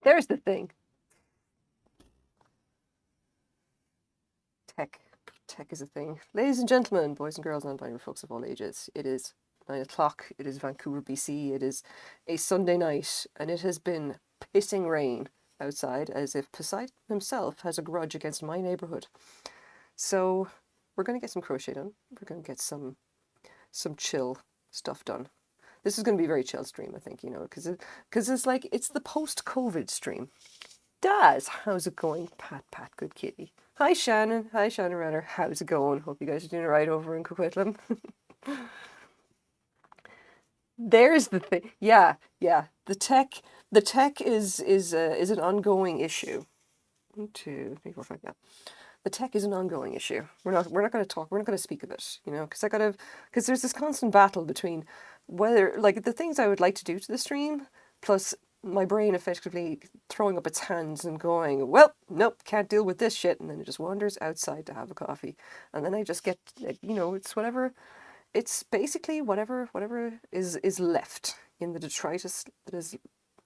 there's the thing. Tech. Tech is a thing. Ladies and gentlemen, boys and girls, non-binary folks of all ages, it is 9 o'clock. It is Vancouver, BC. It is a Sunday night, and it has been pissing rain outside, as if Poseidon himself has a grudge against my neighborhood. So we're going to get some crochet done. We're going to get some chill stuff done. This is going to be a very chill stream, I think, because it's like, it's the post-COVID stream. Daz, how's it going? Pat, good kitty. Hi, Shannon. Hi, Shannon Renner. How's it going? Hope you guys are doing all right over in Coquitlam. There's the thing. Yeah. The tech is an ongoing issue. 1, 2, 3, 4, 5. Yeah, the tech is an ongoing issue. We're not going to talk. We're not going to speak of it. Because there's this constant battle between whether, like, the things I would like to do to the stream, plus my brain effectively throwing up its hands and going, well, nope, can't deal with this shit, and then it just wanders outside to have a coffee, and then I just get, it's whatever. It's basically whatever is left in the detritus that is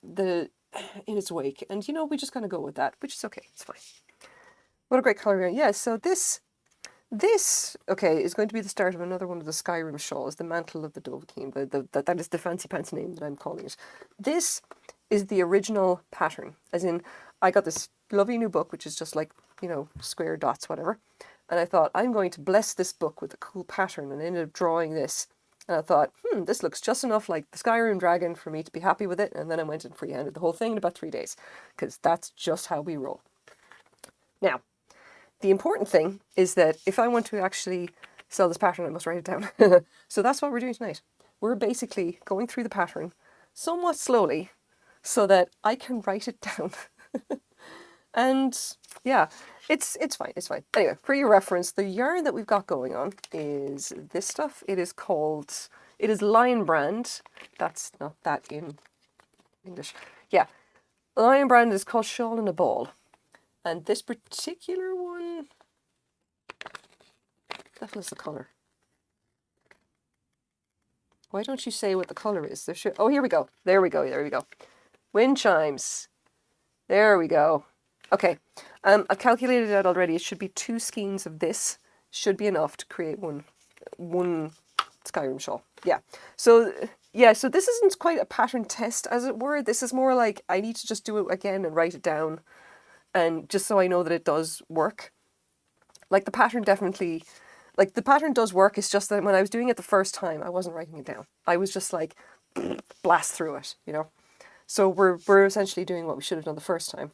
in its wake, and we just kind of go with that, which is okay. It's fine. What a great color! Yeah. So this okay is going to be the start of another one of the Skyrim shawls, the mantle of the Dovahkiin. That is the fancy pants name that I'm calling it. This is the original pattern, as in I got this lovely new book, which is just like square dots, whatever. And I thought, I'm going to bless this book with a cool pattern, and I ended up drawing this. And I thought, this looks just enough like the Skyrim dragon for me to be happy with it. And then I went and freehanded the whole thing in about 3 days, because that's just how we roll. Now, the important thing is that if I want to actually sell this pattern, I must write it down. So that's what we're doing tonight. We're basically going through the pattern somewhat slowly so that I can write it down. And yeah, it's fine. Anyway, for your reference, the yarn that we've got going on is this stuff. It is Lion Brand. That's not that in English. Yeah, Lion Brand is called Shawl in a Ball. And this particular one, that was the colour. Why don't you say what the colour is? Oh, here we go. There we go. Wind chimes. There we go. Okay, I've calculated it out already. It should be 2 skeins of this. Should be enough to create one Skyrim shawl. Yeah. So this isn't quite a pattern test, as it were. This is more like I need to just do it again and write it down, and just so I know that it does work. Like the pattern does work. It's just that when I was doing it the first time, I wasn't writing it down. I was just like blast through it, So we're essentially doing what we should have done the first time.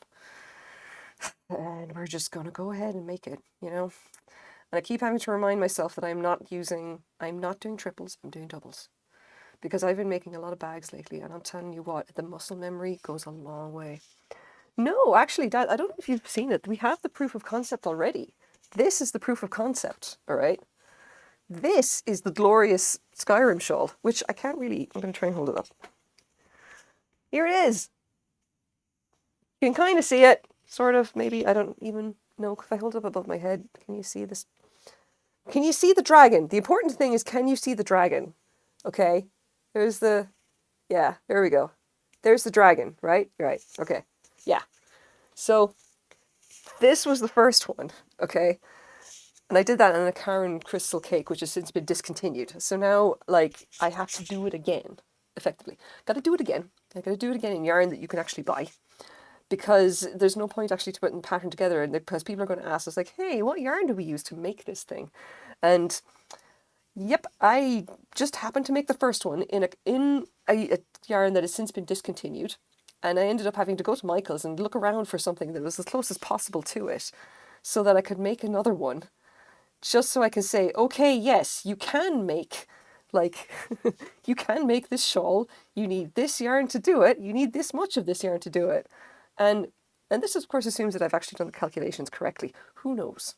And we're just going to go ahead and make it, And I keep having to remind myself that I'm not doing triples, I'm doing doubles. Because I've been making a lot of bags lately, and I'm telling you what, the muscle memory goes a long way. No, actually, Dad, I don't know if you've seen it. We have the proof of concept already. This is the proof of concept, all right? This is the glorious Skyrim shawl, which I'm going to try and hold it up. Here it is. You can kind of see it. Sort of, maybe, I don't even know if I hold it up above my head. Can you see this? Can you see the dragon? The important thing is, can you see the dragon? Okay, there we go. There's the dragon, right? Right, okay, yeah. So, this was the first one, okay? And I did that on a Karen crystal cake, which has since been discontinued. So now, I have to do it again, effectively. I gotta do it again in yarn that you can actually buy. Because there's no point actually to putting the pattern together, and because people are going to ask us hey, what yarn do we use to make this thing? And yep, I just happened to make the first one in a yarn that has since been discontinued, and I ended up having to go to Michael's and look around for something that was as close as possible to it, so that I could make another one, just so I can say, okay, yes, you can make you can make this shawl. You need this yarn to do it. You need this much of this yarn to do it. And this, of course, assumes that I've actually done the calculations correctly. Who knows?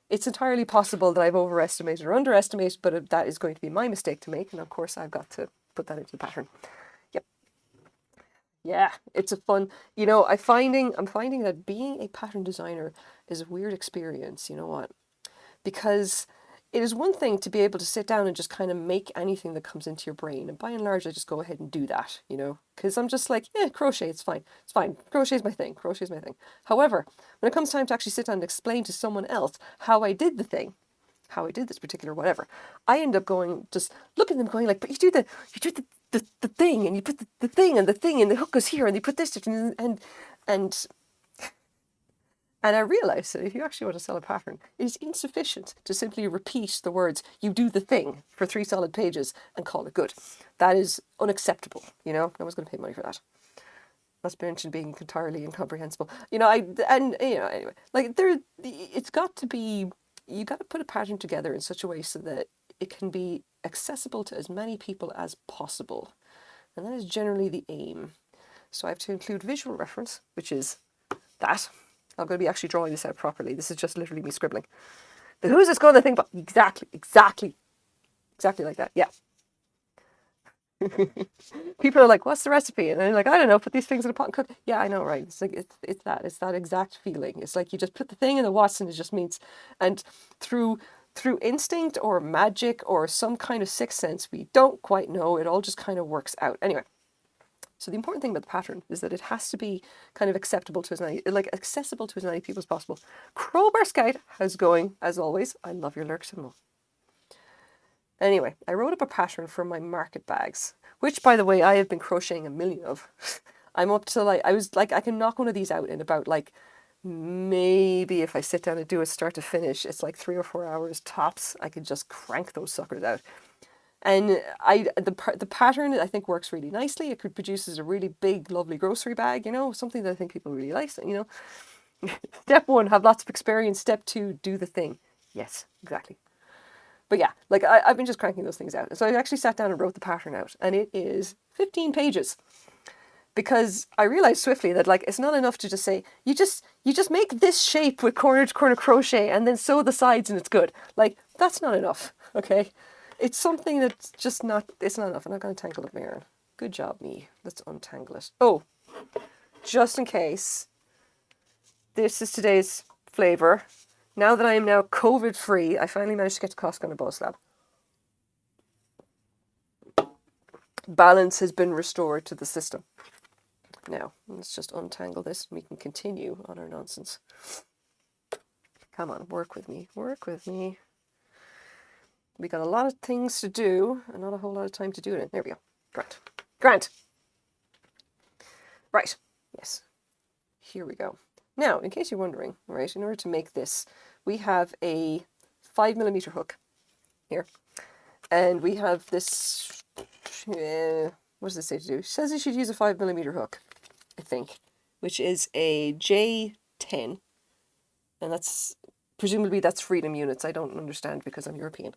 It's entirely possible that I've overestimated or underestimated, but that is going to be my mistake to make. And of course, I've got to put that into the pattern. Yep. Yeah, it's a fun, I'm finding that being a pattern designer is a weird experience. You know what? Because it is one thing to be able to sit down and just kind of make anything that comes into your brain. And by and large, I just go ahead and do that, you know, because I'm just like, yeah, crochet, it's fine. It's fine. Crochet's my thing. Crochet's my thing. However, when it comes time to actually sit down and explain to someone else how I did the thing, how I did this particular whatever, I end up going, just look at them going like, but you do the thing, and you put the thing, and the hook goes here, and you put this, and I realised that if you actually want to sell a pattern, it is insufficient to simply repeat the words, you do the thing, for 3 solid pages and call it good. That is unacceptable, you know? No one's going to pay money for that. Not to mention being entirely incomprehensible. You know, anyway. Like, it's got to be, you got to put a pattern together in such a way so that it can be accessible to as many people as possible. And that is generally the aim. So I have to include visual reference, which is that. I'm going to be actually drawing this out properly. This is just literally me scribbling. The who's this going to think about? Exactly like that. Yeah. People are like, what's the recipe? And I'm like, I don't know, put these things in a pot and cook. Yeah, I know, right? It's like, it's that exact feeling. It's like you just put the thing in the what's and it just means, and through instinct or magic or some kind of sixth sense, we don't quite know, it all just kind of works out. Anyway. So the important thing about the pattern is that it has to be kind of accessible to as many people as possible. Crowbar Scout, how's it going? As always, I love your lurk symbol. Anyway, I wrote up a pattern for my market bags, which, by the way, I have been crocheting a million of. I'm up to I can knock one of these out in about maybe if I sit down and do it start to finish, it's like 3 or 4 hours tops. I can just crank those suckers out. And the pattern, I think, works really nicely. It produces a really big, lovely grocery bag, you know, something that I think people really like, you know. Step 1, have lots of experience. Step 2, do the thing. Yes, exactly. But yeah, like I've been just cranking those things out. So I actually sat down and wrote the pattern out, and it is 15 pages. Because I realized swiftly that like it's not enough to just say, you just make this shape with corner to corner crochet and then sew the sides and it's good. Like, that's not enough, okay? It's something that's just not, it's not enough. I'm not going to tangle up my yarn. Good job, me. Let's untangle it. Oh, just in case, this is today's flavour. Now that I am now COVID-free, I finally managed to get to Costco on a bus slab. Balance has been restored to the system. Now, let's just untangle this and we can continue on our nonsense. Come on, work with me. Work with me. We got a lot of things to do and not a whole lot of time to do it in. There we go. Grant. Right. Yes. Here we go. Now, in case you're wondering, right, in order to make this, we have a 5mm hook here. And we have this, what does this say to do? It says you should use a 5mm hook, I think, which is a J10. And that's, presumably that's freedom units. I don't understand because I'm European.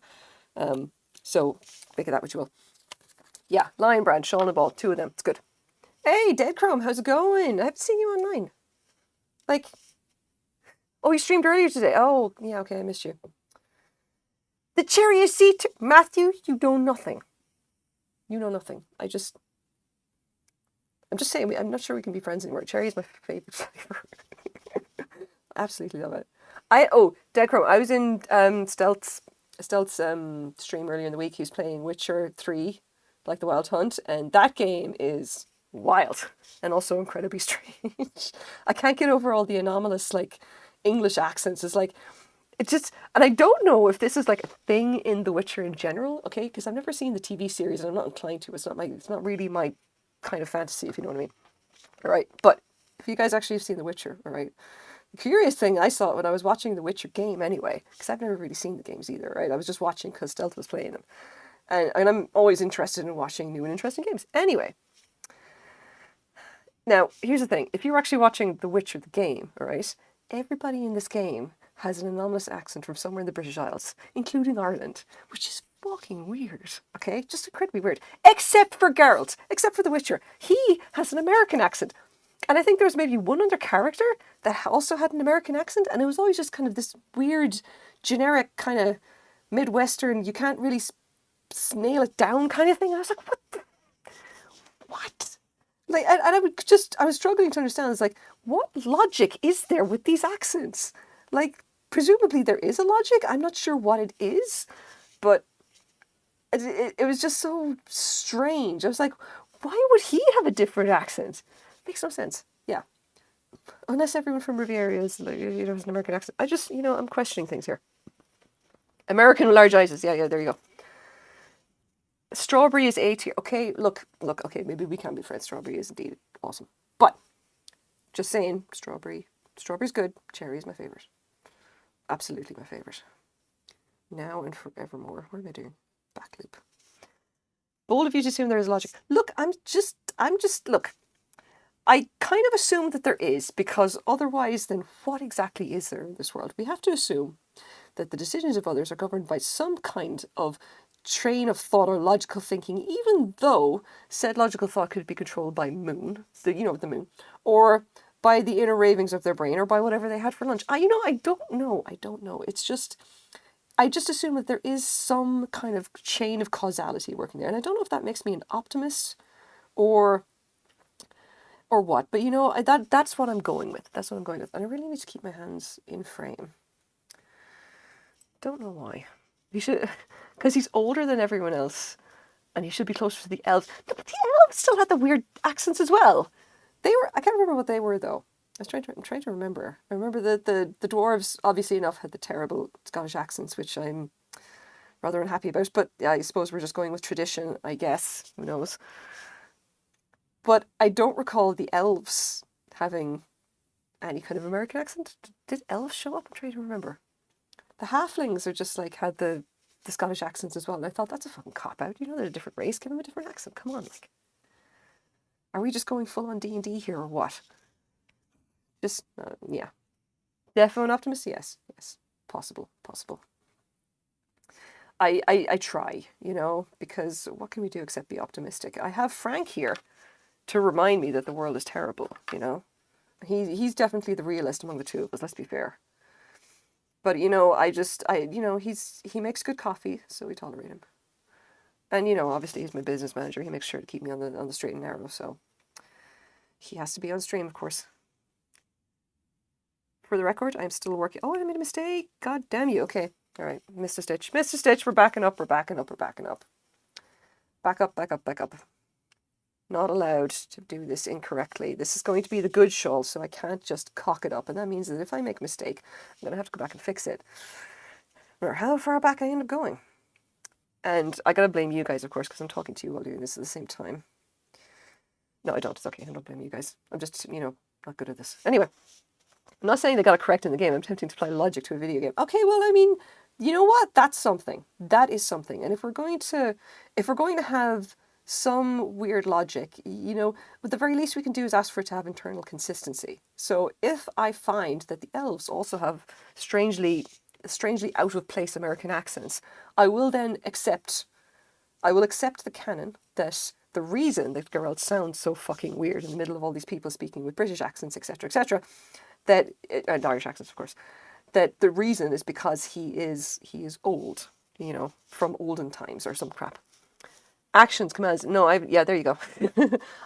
So make of that what you will. Yeah, Lion Brand, Shawl and Ball, 2 of them. It's good. Hey, Dead Chrome, how's it going? I haven't seen you online. Like, oh, you streamed earlier today. Oh, yeah, okay, I missed you. The cherry seat, Matthew, you know nothing. You know nothing. I'm just saying, I'm not sure we can be friends anymore. Cherry is my favourite flavour. Absolutely love it. Dead Chrome, I was in Stealth's stream earlier in the week. He was playing Witcher 3, like the Wild Hunt, and that game is wild and also incredibly strange. I can't get over all the anomalous like English accents. It's like, it's just, and I don't know if this is like a thing in The Witcher in general, okay? Because I've never seen the TV series and I'm not inclined to. It's not really my kind of fantasy, if you know what I mean. All right, but if you guys actually have seen The Witcher, all right, the curious thing I saw when I was watching The Witcher game anyway, because I've never really seen the games either, right? I was just watching because Stealth was playing them. And I'm always interested in watching new and interesting games. Anyway. Now, here's the thing. If you're actually watching The Witcher, the game, all right, everybody in this game has an anomalous accent from somewhere in the British Isles, including Ireland, which is fucking weird, okay? Just incredibly weird. Except for Geralt, except for The Witcher. He has an American accent. And I think there was maybe one other character that also had an American accent, and it was always just kind of this weird, generic kind of Midwestern, you can't really nail it down kind of thing. And I was like, what? Like, and I was struggling to understand. It's like, what logic is there with these accents? Like, presumably there is a logic. I'm not sure what it is, but it was just so strange. I was like, why would he have a different accent? Makes no sense. Yeah. Unless everyone from Riviera is, has an American accent. I just, I'm questioning things here. American with large eyes. Yeah, there you go. Strawberry is A tier. Okay, look, okay, maybe we can be friends. Strawberry is indeed awesome. But, just saying, strawberry's good. Cherry is my favourite. Absolutely my favourite. Now and forevermore. What am I doing? Back loop. Bold of you to assume there is logic. Look, look. I kind of assume that there is, because otherwise then what exactly is there in this world? We have to assume that the decisions of others are governed by some kind of train of thought or logical thinking, even though said logical thought could be controlled by the moon, or by the inner ravings of their brain, or by whatever they had for lunch. I don't know. It's just, I just assume that there is some kind of chain of causality working there. And I don't know if that makes me an optimist or what, but that's what I'm going with. That's what I'm going with. And I really need to keep my hands in frame. Don't know why. He should, because he's older than everyone else, and he should be closer to the elves. But the elves still had the weird accents as well. I can't remember what they were though. I'm trying to remember. I remember that the dwarves, obviously enough, had the terrible Scottish accents, which I'm rather unhappy about. But yeah, I suppose we're just going with tradition, I guess. Who knows? But I don't recall the elves having any kind of American accent. Did elves show up? I'm trying to remember. The halflings are just like had the Scottish accents as well. And I thought, that's a fucking cop-out. They're a different race. Give them a different accent. Come on, like. Are we just going full on D&D here or what? Just, yeah. Defo and optimist? Yes. Possible. I try, because what can we do except be optimistic? I have Frank here to remind me that the world is terrible, He's definitely the realist among the two of us, let's be fair. But, he makes good coffee, so we tolerate him. And, obviously he's my business manager. He makes sure to keep me on the straight and narrow, so he has to be on stream, of course. For the record, I'm still working. Oh, I made a mistake. God damn you. Okay. All right. Missed a stitch. We're backing up. Back up. Not allowed to do this incorrectly. This is going to be the good shawl, so I can't just cock it up. And that means that if I make a mistake, I'm going to have to go back and fix it. No matter how far back I end up going. And I got to blame you guys, of course, because I'm talking to you while doing this at the same time. No, I don't. It's okay. I don't blame you guys. I'm just, not good at this. Anyway. I'm not saying they got it correct in the game. I'm attempting to apply logic to a video game. Okay, well, I mean, you know what? That's something. That is something. And if we're going to have some weird logic, at the very least we can do is ask for it to have internal consistency. So if I find that the elves also have strangely out of place American accents, I will accept the canon that the reason that Geralt sounds so fucking weird in the middle of all these people speaking with British accents, etc., and Irish accents, of course, that the reason is because he is old, from olden times or some crap. Actions, commands. No, there you go.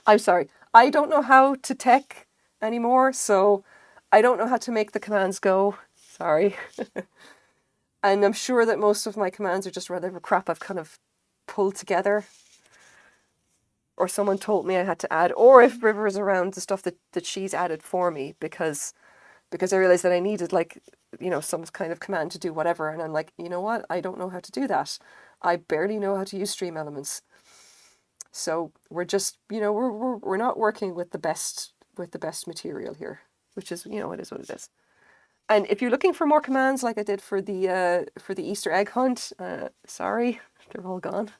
I'm sorry. I don't know how to tech anymore, so I don't know how to make the commands go. Sorry. And I'm sure that most of my commands are just whatever crap I've kind of pulled together. Or someone told me I had to add, or if River's around, the stuff that she's added for me, because I realized that I needed, some kind of command to do whatever, and I'm like, you know what? I don't know how to do that. I barely know how to use stream elements. So we're just, we're not working with the best material here, which is, it is what it is. And if you're looking for more commands, like I did for the Easter egg hunt, sorry, they're all gone.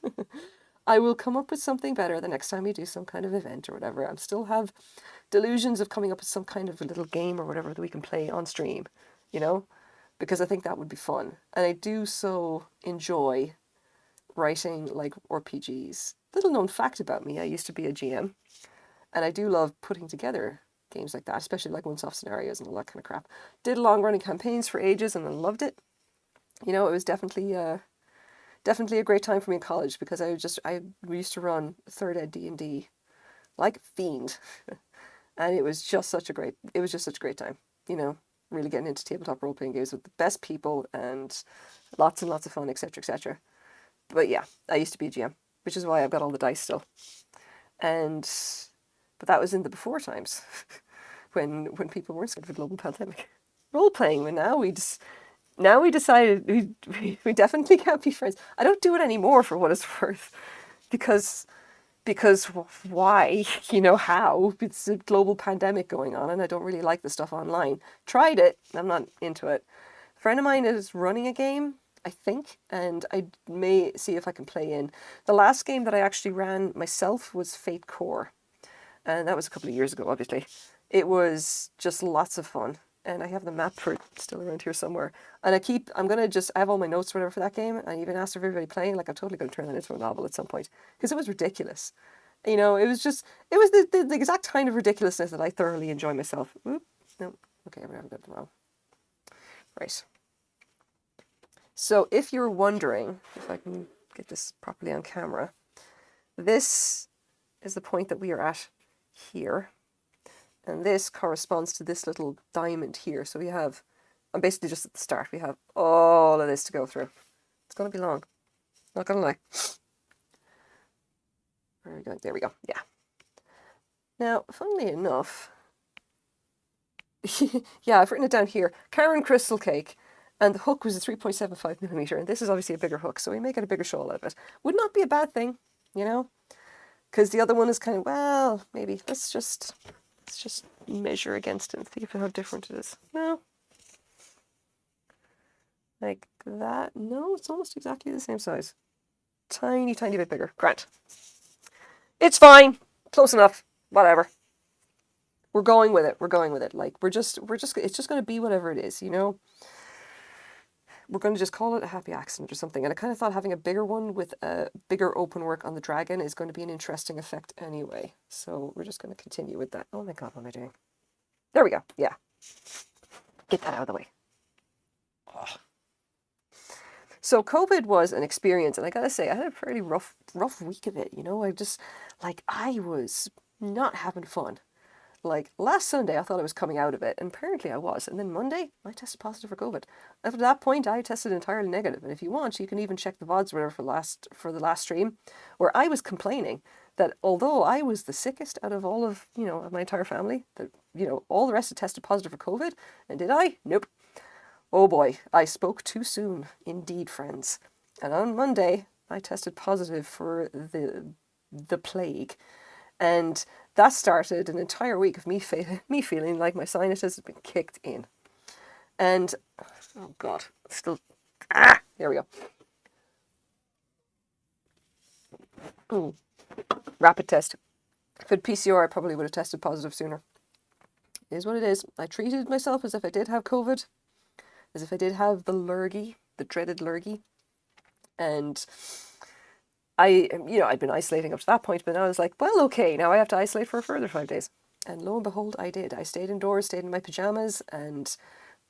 I will come up with something better the next time we do some kind of event or whatever. I still have delusions of coming up with some kind of a little game or whatever that we can play on stream, because I think that would be fun. And I do so enjoy writing RPGs. Little known fact about me, I used to be a GM, and I do love putting together games like that, especially one-off scenarios and all that kind of crap. Did long-running campaigns for ages and I loved it. It was definitely a great time for me in college, because we used to run 3rd Ed D&D like a fiend. And it was just such a great time, really getting into tabletop role-playing games with the best people and lots and lots of fun, etc., etc. But yeah, I used to be a GM, which is why I've got all the dice still. And but that was in the before times when people weren't scared of a global pandemic. Role-playing, but now we decided we definitely can't be friends. I don't do it anymore for what it's worth, because why? You know how? It's a global pandemic going on, and I don't really like the stuff online. Tried it. I'm not into it. A friend of mine is running a game, I think, and I may see if I can play in. The last game that I actually ran myself was Fate Core, and that was a couple of years ago, obviously. It was just lots of fun, and I have the map for it still around here somewhere. And I have all my notes or whatever for that game, and I even asked everybody playing, like, I'm totally going to turn that into a novel at some point, because it was ridiculous. You know, it was the exact kind of ridiculousness that I thoroughly enjoy myself. Oop, no, okay, I'm going to go wrong. Right. So if you're wondering, if I can get this properly on camera, this is the point that we are at here. And this corresponds to this little diamond here. So we have, I'm basically just at the start, we have all of this to go through. It's going to be long. Not going to lie. Where are we going? There we go. Yeah. Now, funnily enough, yeah, I've written it down here. Karen Crystal Cake. And the hook was a 3.75 millimeter. And this is obviously a bigger hook. So we may get a bigger shawl out of it. Would not be a bad thing, you know? Because the other one is kind of, well, maybe. Let's just measure against it and see how different it is. No. Like that. No, it's almost exactly the same size. Tiny, tiny bit bigger. Grant. It's fine. Close enough. Whatever. We're going with it. We're going with it. Like, it's just going to be whatever it is, you know? We're going to just call it a happy accident or something. And I kind of thought having a bigger one with a bigger open work on the dragon is going to be an interesting effect anyway. So we're just going to continue with that. Oh my God, what am I doing? There we go. Yeah. Get that out of the way. Oh. So COVID was an experience. And I got to say, I had a pretty rough week of it. You know, I was not having fun. Like, last Sunday, I thought I was coming out of it, and apparently I was. And then Monday, I tested positive for COVID. After that point, I tested entirely negative. And if you want, you can even check the VODs or whatever for the last stream, where I was complaining that although I was the sickest out of all of, of my entire family, that, all the rest had tested positive for COVID. And did I? Nope. Oh boy, I spoke too soon. Indeed, friends. And on Monday, I tested positive for the plague. And that started an entire week of me feeling like my sinuses had been kicked in. And, oh God, there we go. Ooh. Rapid test. If it had PCR, I probably would have tested positive sooner. It is what it is. I treated myself as if I did have COVID, as if I did have the lurgy, the dreaded lurgy. And I'd been isolating up to that point, but now I was like, well, okay, now I have to isolate for a further 5 days. And lo and behold, I did. I stayed indoors, stayed in my pajamas, and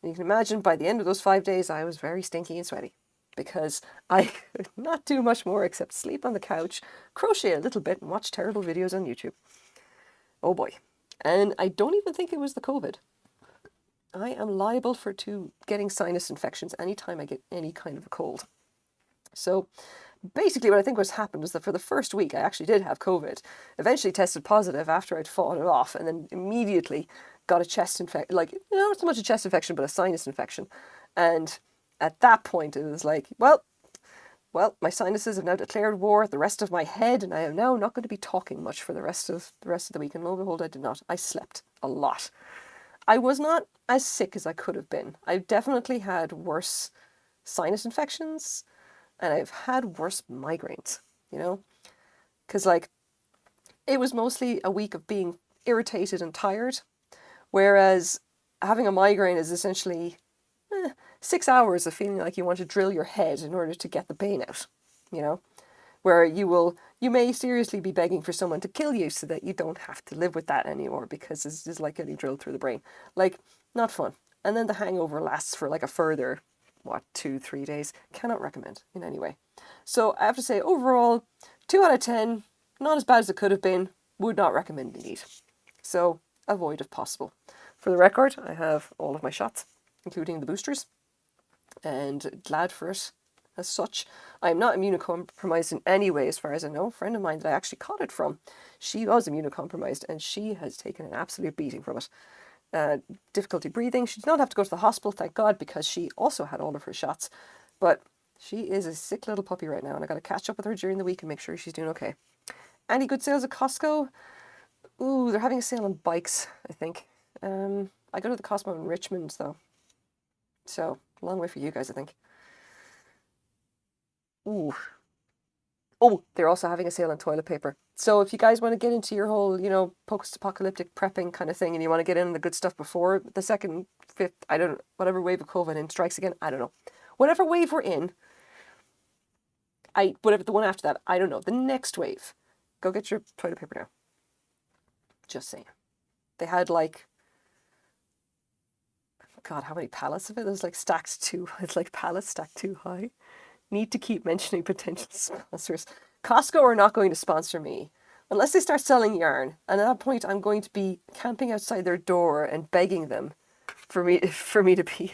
you can imagine by the end of those 5 days, I was very stinky and sweaty because I could not do much more except sleep on the couch, crochet a little bit, and watch terrible videos on YouTube. Oh boy. And I don't even think it was the COVID. I am liable to getting sinus infections anytime I get any kind of a cold. So basically what I think was happened was that for the first week I actually did have COVID, eventually tested positive after I'd fought it off, and then immediately got a chest infection, not so much a chest infection, but a sinus infection. And at that point it was like, well, my sinuses have now declared war at the rest of my head, and I am now not going to be talking much for the rest of the week. And lo and behold, I did not. I slept a lot. I was not as sick as I could have been. I've definitely had worse sinus infections, and I've had worse migraines, because it was mostly a week of being irritated and tired, whereas having a migraine is essentially 6 hours of feeling like you want to drill your head in order to get the pain out, where you may seriously be begging for someone to kill you so that you don't have to live with that anymore, because it's just like getting drilled through the brain. Not fun. And then the hangover lasts for a further 2-3 days. Cannot recommend in any way. So I have to say, overall, 2 out of 10, not as bad as it could have been. Would not recommend indeed. So avoid if possible. For the record, I have all of my shots, including the boosters, and glad for it as such. I'm not immunocompromised in any way, as far as I know. A friend of mine that I actually caught it from, she was immunocompromised, and she has taken an absolute beating from it. Difficulty breathing. She did not have to go to the hospital, thank God, because she also had all of her shots. But she is a sick little puppy right now, and I got to catch up with her during the week and make sure she's doing okay. Any good sales at Costco? Ooh, they're having a sale on bikes, I think. I go to the Costco in Richmond, though. So, a long way for you guys, I think. Ooh. Oh, they're also having a sale on toilet paper. So if you guys want to get into your whole, post-apocalyptic prepping kind of thing, and you want to get in the good stuff before the second, fifth, I don't know, whatever wave of COVID and strikes again, I don't know. Whatever wave we're in, whatever the one after that, I don't know. The next wave, go get your toilet paper now. Just saying. They had God, how many pallets of it? There's it's like pallets stacked too high. Need to keep mentioning potential sponsors. Costco are not going to sponsor me unless they start selling yarn. And at that point, I'm going to be camping outside their door and begging them for me to be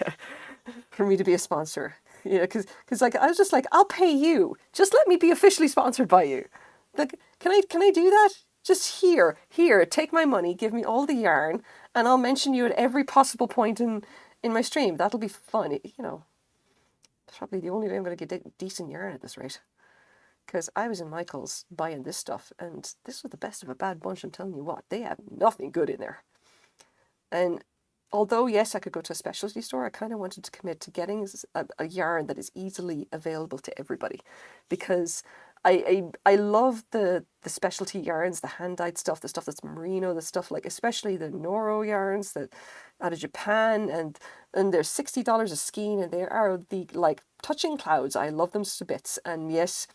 a sponsor. Yeah, because I was just like, I'll pay you. Just let me be officially sponsored by you. Like, can I do that? Just here, take my money, give me all the yarn, and I'll mention you at every possible point in my stream. That'll be fun, It's probably the only way I'm going to get decent yarn at this rate. Because I was in Michael's buying this stuff, and this was the best of a bad bunch, I'm telling you what. They have nothing good in there. And although, yes, I could go to a specialty store, I kind of wanted to commit to getting a yarn that is easily available to everybody. Because I love the specialty yarns, the hand-dyed stuff, the stuff that's merino, the stuff especially the Noro yarns that out of Japan, and they're $60 a skein, and they are the touching clouds. I love them to bits. And yes,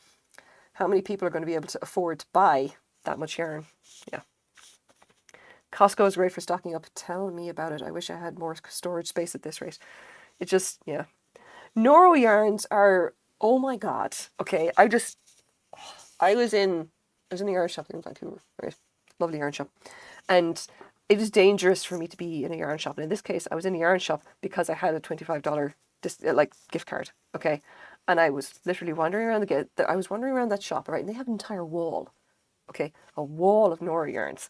how many people are going to be able to afford to buy that much yarn? Yeah. Costco is great for stocking up. Tell me about it. I wish I had more storage space at this rate. It just, yeah. Noro yarns are, oh my God. Okay, I was in a yarn shop in Vancouver, right? Lovely yarn shop. And it was dangerous for me to be in a yarn shop. And in this case, I was in a yarn shop because I had a $25 gift card, okay? And I was literally wandering around that shop, right? And they have an entire wall, okay? A wall of Nora yarns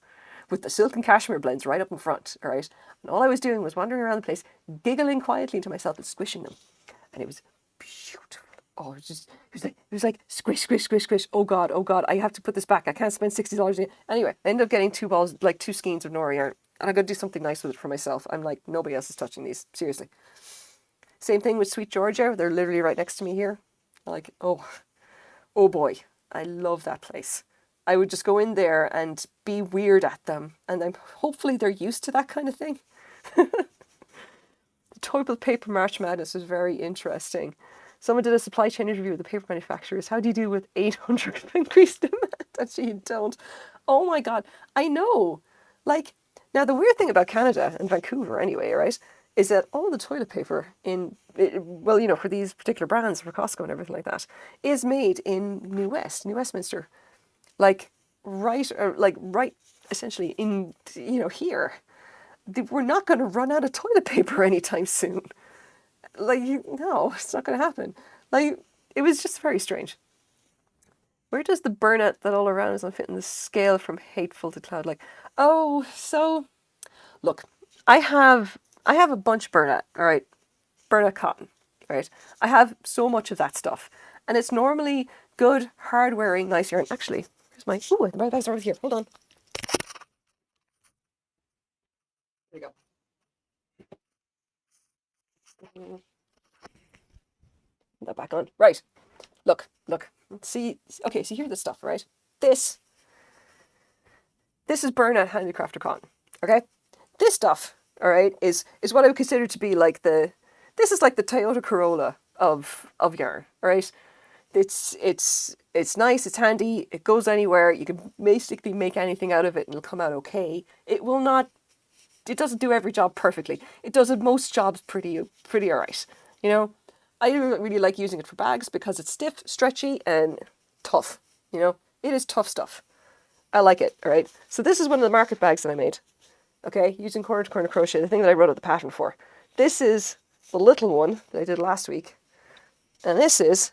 with the silk and cashmere blends right up in front, all right? And all I was doing was wandering around the place, giggling quietly to myself and squishing them. And it was beautiful. Oh, it was like squish, squish, squish, squish. Oh God, I have to put this back. I can't spend $60 on it. Anyway, I ended up getting two skeins of Nora yarn. And I got to do something nice with it for myself. I'm like, nobody else is touching these. Seriously. Same thing with Sweet Georgia. They're literally right next to me here. Like, oh boy. I love that place. I would just go in there and be weird at them. And then hopefully they're used to that kind of thing. The toilet paper March Madness was very interesting. Someone did a supply chain interview with the paper manufacturers. How do you deal with 800 increased demand? Actually, you don't. Oh my God. I know. Now the weird thing about Canada and Vancouver anyway, right, is that all the toilet paper for these particular brands, for Costco and everything like that, is made in New Westminster. Right essentially in, here. We're not going to run out of toilet paper anytime soon. No, it's not going to happen. It was just very strange. Where does the burnout that all around is on fit in the scale from hateful to cloud? Look, I have a bunch of burnout, all right? Burnout cotton, right? I have so much of that stuff. And it's normally good, hard-wearing, nice yarn. Actually, here's my bags are over here. Hold on. There you go. Put that back on. Right. Look. See, okay, so here's the stuff, right? This is burnout handicrafted cotton, okay? This stuff, all right, is what I would consider to be this is like the Toyota Corolla of yarn, all right? It's nice, it's handy, it goes anywhere, you can basically make anything out of it and it'll come out okay. It doesn't do every job perfectly. It does most jobs pretty all right, I don't really like using it for bags because it's stiff, stretchy, and tough. It is tough stuff. I like it, all right? So this is one of the market bags that I made. okay, using corner to corner crochet, the thing that I wrote out the pattern for. This is the little one that I did last week, and this is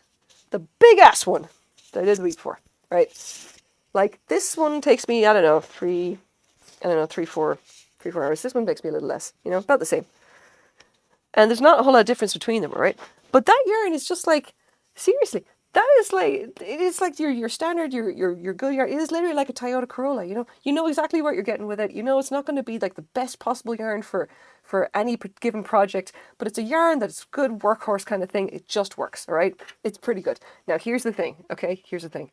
the big ass one that I did the week before, right? Like this one takes me, I don't know, 3-4 hours. This one takes me a little less, about the same. And there's not a whole lot of difference between them, right? But that yarn is just like, seriously, that is like, it is like your standard, your good yarn. It is literally like a Toyota Corolla, You know exactly what you're getting with it. It's not going to be like the best possible yarn for any given project, but it's a yarn that's good workhorse kind of thing. It just works, all right? It's pretty good. Now, here's the thing, okay? Here's the thing.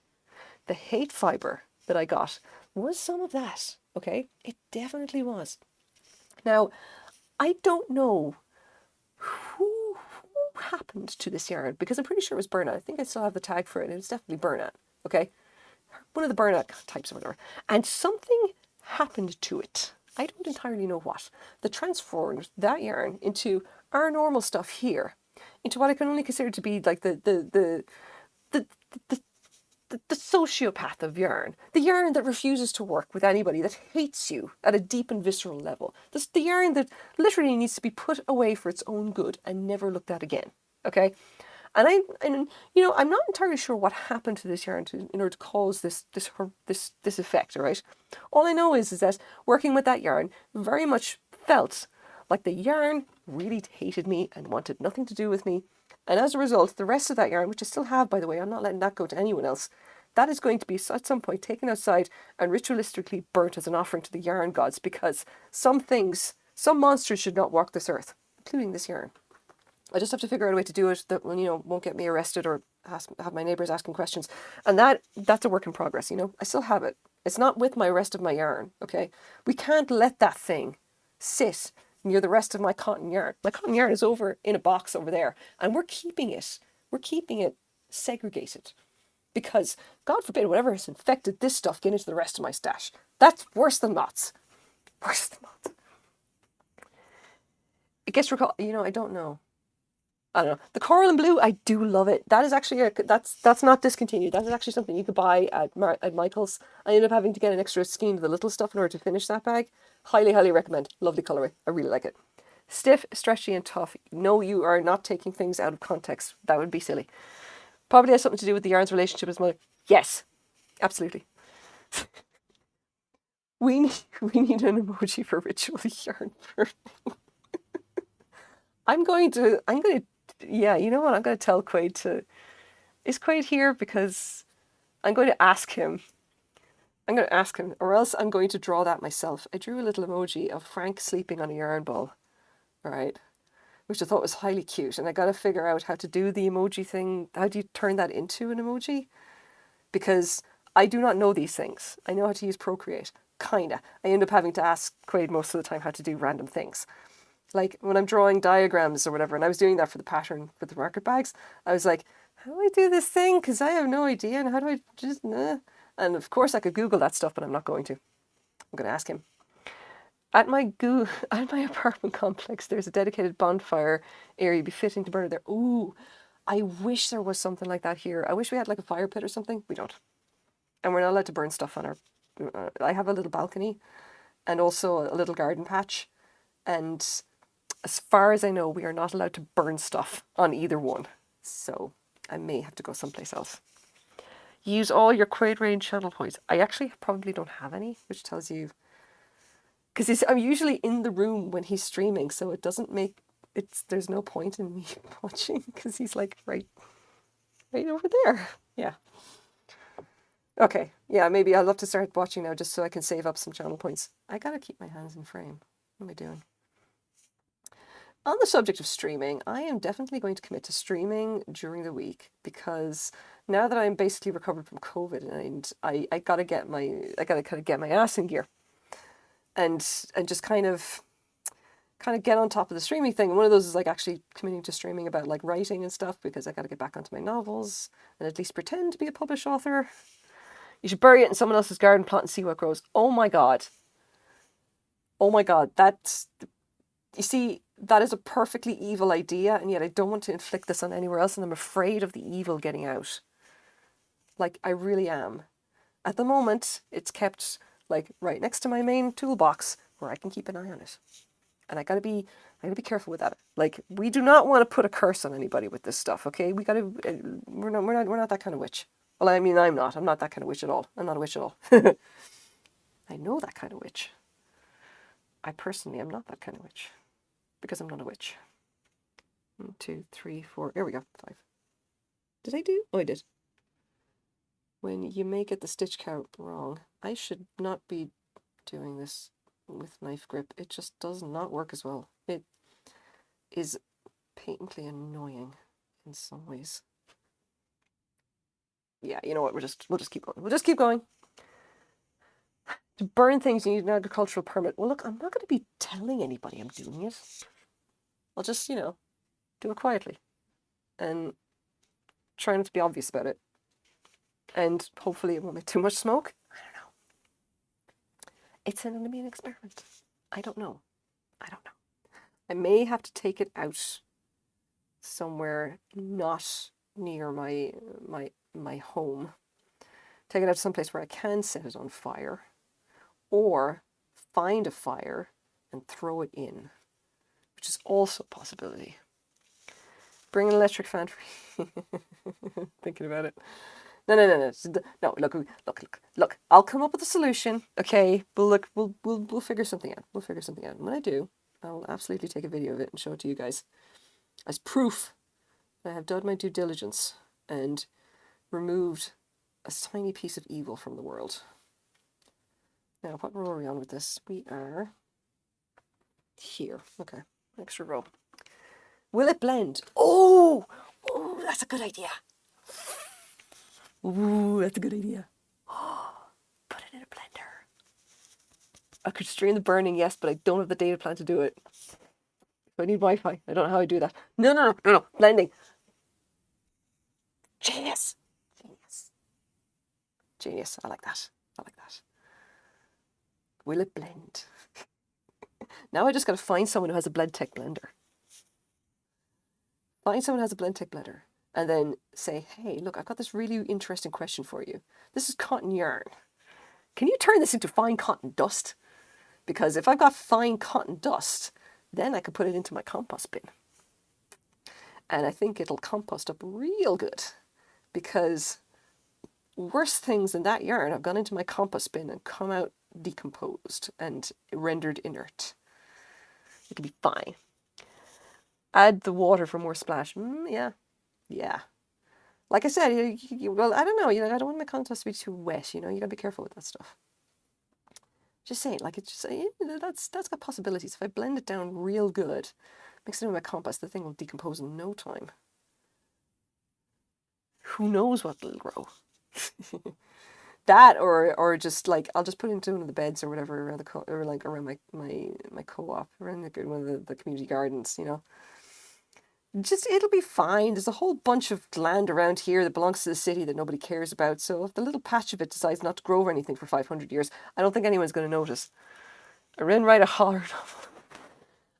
The hate fiber that I got was some of that, okay? It definitely was. Now, I don't know who happened to this yarn, because I'm pretty sure it was burnout. I think I still have the tag for it, and it's definitely burnout, okay? One of the burnout types or whatever. And something happened to it. I don't entirely know what. That transformed that yarn into our normal stuff here, into what I can only consider to be like the sociopath of yarn, the yarn that refuses to work with anybody, that hates you at a deep and visceral level, the yarn that literally needs to be put away for its own good and never looked at again. Okay, and I'm not entirely sure what happened to this yarn in order to cause this effect. All right, all I know is that working with that yarn very much felt like the yarn really hated me and wanted nothing to do with me. And as a result, the rest of that yarn, which I still have, by the way, I'm not letting that go to anyone else, that is going to be at some point taken outside and ritualistically burnt as an offering to the yarn gods, because some monsters should not walk this earth, including this yarn. I just have to figure out a way to do it that won't get me arrested or have my neighbours asking questions. And that's a work in progress, I still have it. It's not with my rest of my yarn, okay? We can't let that thing sit near the rest of my cotton yarn. My cotton yarn is over in a box over there, and we're keeping it segregated, because God forbid whatever has infected this stuff get into the rest of my stash. That's worse than moths. Worse than moths. It gets recalled. I don't know. The coral and blue, I do love it. That is actually that's not discontinued. That is actually something you could buy at Michael's. I ended up having to get an extra skein of the little stuff in order to finish that bag. Highly, highly recommend. Lovely colorway. I really like it. Stiff, stretchy, and tough. No, you are not taking things out of context. That would be silly. Probably has something to do with the yarn's relationship with his mother. Yes, absolutely. we need an emoji for ritual yarn burning. I'm going to, yeah, you know what? I'm going to tell Quaid to, is Quaid here? Because I'm going to ask him. Or else I'm going to draw that myself. I drew a little emoji of Frank sleeping on a yarn ball, all right, which I thought was highly cute. And I got to figure out how to do the emoji thing. How do you turn that into an emoji? Because I do not know these things. I know how to use Procreate, kinda. I end up having to ask Quaid most of the time how to do random things. Like when I'm drawing diagrams or whatever, and I was doing that for the pattern for the market bags, I was like, how do I do this thing? Because I have no idea. And how do I just, And of course I could Google that stuff, but I'm not going to. I'm going to ask him. At my apartment complex, there's a dedicated bonfire area befitting to burn it there. Ooh, I wish there was something like that here. I wish we had like a fire pit or something. We don't. And we're not allowed to burn stuff on our... I have a little balcony and also a little garden patch. And as far as I know, we are not allowed to burn stuff on either one. So I may have to go someplace else. Use all your Quaid range channel points. I actually probably don't have any, which tells you... Because I'm usually in the room when he's streaming, so it doesn't make... There's no point in me watching, because he's like right over there. Yeah. Okay. Yeah, maybe I'll have to start watching now just so I can save up some channel points. I gotta keep my hands in frame. What am I doing? On the subject of streaming, I am definitely going to commit to streaming during the week, because now that I'm basically recovered from COVID, and I gotta kind of get my ass in gear, and just kind of get on top of the streaming thing. And one of those is like actually committing to streaming about like writing and stuff, because I gotta get back onto my novels and at least pretend to be a published author. You should bury it in someone else's garden plot and see what grows. Oh my god. That's... You see, that is a perfectly evil idea, and yet I don't want to inflict this on anywhere else, and I'm afraid of the evil getting out. Like, I really am. At the moment, it's kept, like, right next to my main toolbox, where I can keep an eye on it. And I gotta be careful with that. Like, we do not want to put a curse on anybody with this stuff, okay? We're not that kind of witch. Well, I mean, I'm not that kind of witch at all. I'm not a witch at all. I know that kind of witch. I personally am not that kind of witch. Because I'm not a witch. 1, 2, 3, 4, there we go, 5. Did I do? Oh, I did. When you make it the stitch count wrong, I should not be doing this with knife grip. It just does not work as well. It is patently annoying in some ways. Yeah, you know what? We'll just keep going. We'll just keep going. To burn things, you need an agricultural permit. Well, look, I'm not going to be telling anybody I'm doing it. I'll just, do it quietly and try not to be obvious about it. And hopefully it won't make too much smoke. I don't know. It's going to be an experiment. I don't know. I may have to take it out somewhere not near my home. Take it out someplace where I can set it on fire. Or find a fire and throw it in, which is also a possibility. Bring an electric fan for me. Thinking about it. No, look. I'll come up with a solution, okay? But look, we'll figure something out. And when I do, I'll absolutely take a video of it and show it to you guys as proof that I have done my due diligence and removed a tiny piece of evil from the world. Now, what row are we on with this? We are here. Okay, extra row. Will it blend? Oh, that's a good idea. Ooh, that's a good idea. Put it in a blender. I could stream the burning, yes, but I don't have the data plan to do it. I need Wi-Fi. I don't know how I do that. No. Blending. Genius. I like that. Will it blend? Now I just got to find someone who has a BlendTech blender. And then say, hey, look, I've got this really interesting question for you. This is cotton yarn. Can you turn this into fine cotton dust? Because if I've got fine cotton dust, then I can put it into my compost bin. And I think it'll compost up real good. Because worse things than that yarn have gone into my compost bin and come out decomposed and rendered inert. It can be fine. Add the water for more splash. Yeah. Like I said, well, I don't know. I don't want my compost to be too wet. You gotta be careful with that stuff. Just saying, that's got possibilities. If I blend it down real good, mix it in my compost, the thing will decompose in no time. Who knows what it'll grow? That or just I'll just put it into one of the beds or whatever around around my co-op, around one of the community gardens. Just it'll be fine. There's a whole bunch of land around here that belongs to the city that nobody cares about. So if the little patch of it decides not to grow or anything for 500 years, I don't think anyone's going to notice. I then write a horror novel.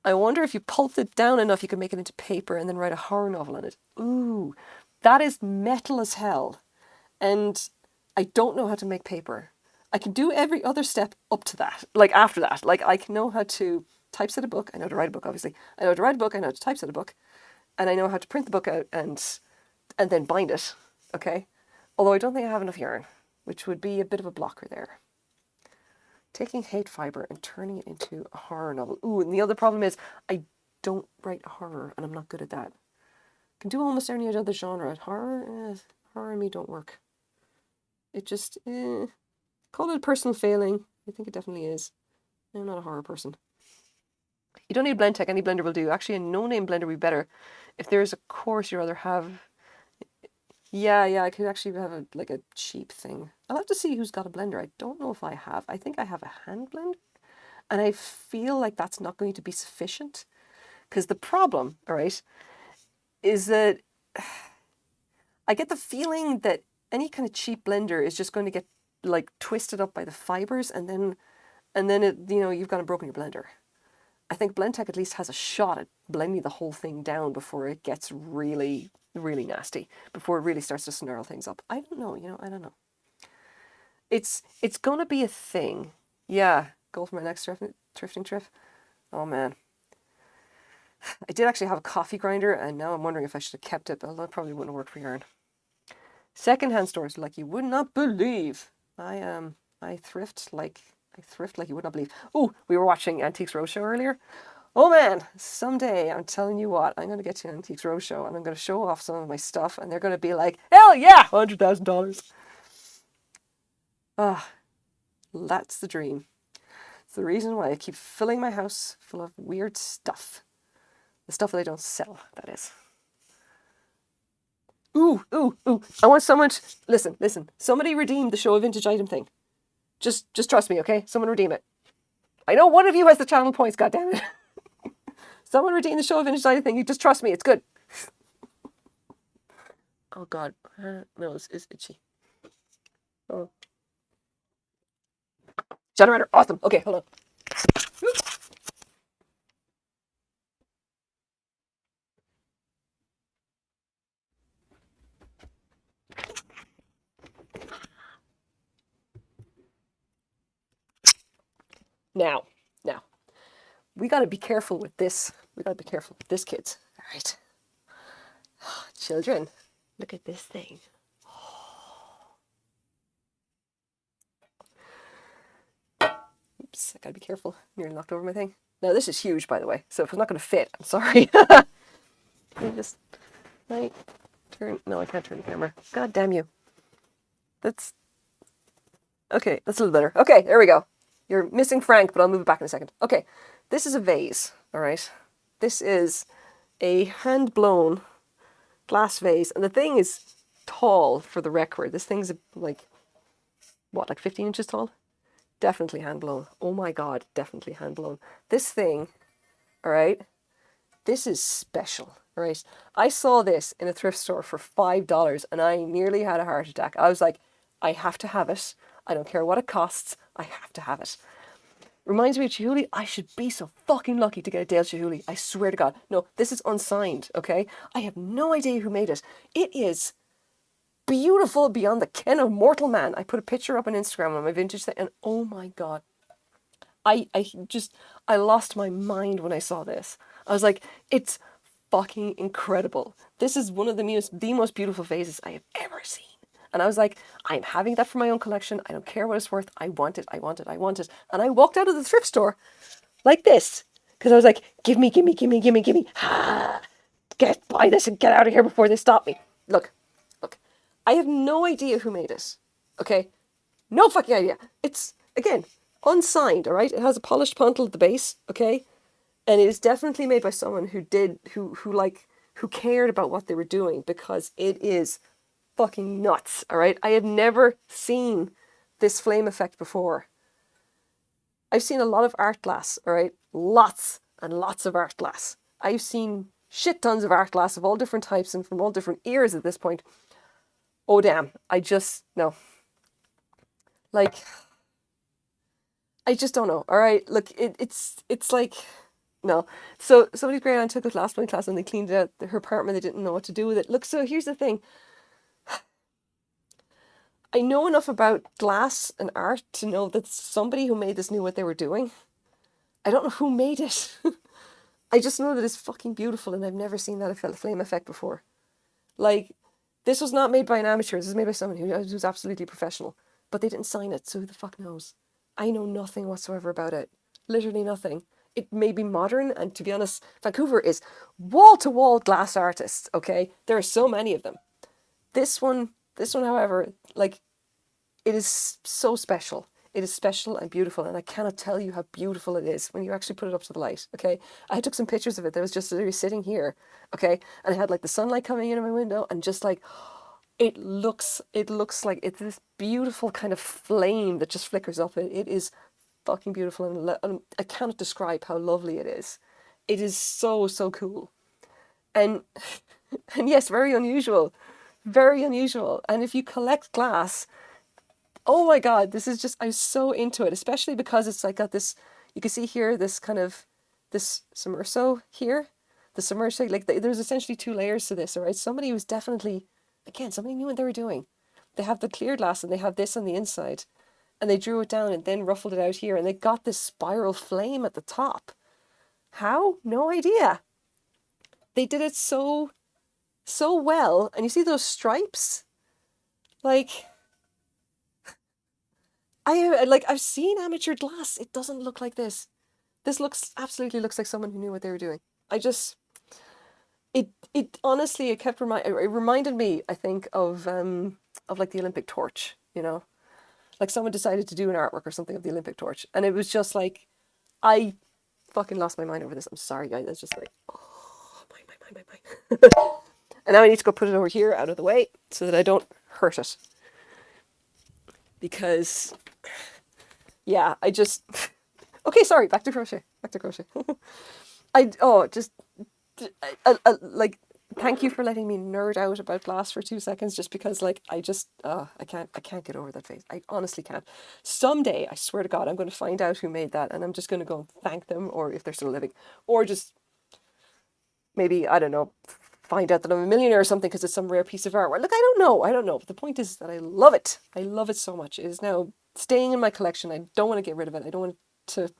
I wonder if you pulped it down enough, you could make it into paper and then write a horror novel on it. Ooh, that is metal as hell. And I don't know how to make paper. I can do every other step up to that, after that. I can know how to typeset a book. I know how to write a book, obviously. I know how to write a book. I know how to typeset a book. And I know how to print the book out and then bind it, okay? Although I don't think I have enough yarn, which would be a bit of a blocker there. Taking hate fiber and turning it into a horror novel. Ooh, and the other problem is I don't write horror, and I'm not good at that. I can do almost any other genre. Horror and me don't work. It just, call it a personal failing. I think it definitely is. I'm not a horror person. You don't need BlendTech. Any blender will do. Actually, a no-name blender would be better. If there's a course you'd rather have... Yeah, I could actually have a cheap thing. I'll have to see who's got a blender. I don't know if I have. I think I have a hand blender. And I feel like that's not going to be sufficient. Because the problem, all right, is that I get the feeling that any kind of cheap blender is just going to get twisted up by the fibers and then it, you've got broken your blender. I think BlendTech at least has a shot at blending the whole thing down before it gets really, really nasty, before it really starts to snarl things up. I don't know, I don't know. It's going to be a thing. Yeah, go for my next reference. thrifting trip. Oh man. I did actually have a coffee grinder, and now I'm wondering if I should have kept it, although it probably wouldn't work for yarn. Secondhand stores, like you would not believe. I thrift like you would not believe. Oh, we were watching Antiques Roadshow earlier. Oh man, someday I'm telling you what, I'm going to get to Antiques Roadshow and I'm going to show off some of my stuff, and they're going to be like, hell yeah, $100,000. Ah, that's the dream. It's the reason why I keep filling my house full of weird stuff. The stuff that I don't sell, that is. Ooh. I want someone to... Listen. Somebody redeem the show a vintage item thing. Just trust me, okay? Someone redeem it. I know one of you has the channel points, goddammit. Someone redeem the show a vintage item thing. You just trust me, it's good. Oh god. No, it's itchy. Oh. Generator, awesome. Okay, hold on. Now, we got to be careful with this. We got to be careful with this, kids. All right. Children, look at this thing. Oops, I got to be careful. Nearly knocked over my thing. Now, this is huge, by the way, so if it's not going to fit, I'm sorry. Let me just... turn... No, I can't turn the camera. God damn you. That's... Okay, that's a little better. Okay, there we go. You're missing Frank, but I'll move it back in a second. Okay, this is a vase, all right? This is a hand-blown glass vase, and the thing is tall for the record. This thing's like, what, like 15 inches tall? Definitely hand-blown. Oh my god, definitely hand-blown. This thing, all right, this is special, all right? I saw this in a thrift store for $5, and I nearly had a heart attack. I was like, I have to have it. I don't care what it costs. I have to have it. Reminds me of Chihuly. I should be so fucking lucky to get a Dale Chihuly. I swear to God. No, this is unsigned, okay? I have no idea who made it. It is beautiful beyond the ken of mortal man. I put a picture up on Instagram on my vintage thing, and oh my God. I lost my mind when I saw this. I was like, it's fucking incredible. This is one of the most beautiful vases I have ever seen. And I was like, I'm having that for my own collection. I don't care what it's worth. I want it. And I walked out of the thrift store like this. Because I was like, give me. Buy this and get out of here before they stop me. Look. I have no idea who made it. Okay? No fucking idea. It's, again, unsigned, all right? It has a polished pontil at the base, okay? And it is definitely made by someone who cared about what they were doing, because it is fucking nuts, all right? I have never seen this flame effect before. I've seen a lot of art glass, all right? Lots and lots of art glass. I've seen shit tons of art glass of all different types and from all different eras at this point. Oh damn, no. Like, I just don't know, all right? Look, it's like, no. So somebody's great aunt took it last month class and they cleaned it out her apartment. They didn't know what to do with it. Look, so here's the thing. I know enough about glass and art to know that somebody who made this knew what they were doing. I don't know who made it. I just know that it's fucking beautiful, and I've never seen that flame effect before. Like, this was not made by an amateur. This was made by someone who's absolutely professional. But they didn't sign it, so who the fuck knows? I know nothing whatsoever about it. Literally nothing. It may be modern, and to be honest, Vancouver is wall-to-wall glass artists, okay? There are so many of them. This one, however, like, it is so special. It is special and beautiful, and I cannot tell you how beautiful it is when you actually put it up to the light, okay? I took some pictures of it. There was just literally sitting here, okay? And it had, like, the sunlight coming in at my window, and just, like, it looks like it's this beautiful kind of flame that just flickers up. It is fucking beautiful, and I cannot describe how lovely it is. It is so, so cool. And yes, very unusual. Very unusual. And if you collect glass, oh my God, this is just, I'm so into it, especially because it's like got this, you can see here, this kind of, this submerso here, the submerso, like there's essentially two layers to this, all right? Somebody was definitely, again, somebody knew what they were doing. They have the clear glass and they have this on the inside. and they drew it down and then ruffled it out here, and they got this spiral flame at the top. How? No idea. They did it so well, and you see those stripes? Like, I've seen amateur glass. It doesn't look like this. This absolutely looks like someone who knew what they were doing. It honestly, it reminded me, I think, of like the Olympic torch, like someone decided to do an artwork or something of the Olympic torch, and it was just like, I fucking lost my mind over this. I'm sorry, guys. It's just like, oh, my. And now I need to go put it over here out of the way so that I don't hurt it. Because, yeah, okay, sorry, back to crochet. Like, thank you for letting me nerd out about glass for 2 seconds, just because, like, I can't get over that phase. I honestly can't. Someday, I swear to God, I'm going to find out who made that, and I'm just going to go and thank them, or if they're still living, or just maybe, I don't know, find out that I'm a millionaire or something because it's some rare piece of artwork. Look, I don't know. But the point is that I love it. I love it so much. It is now staying in my collection. I don't want to get rid of it. I don't want to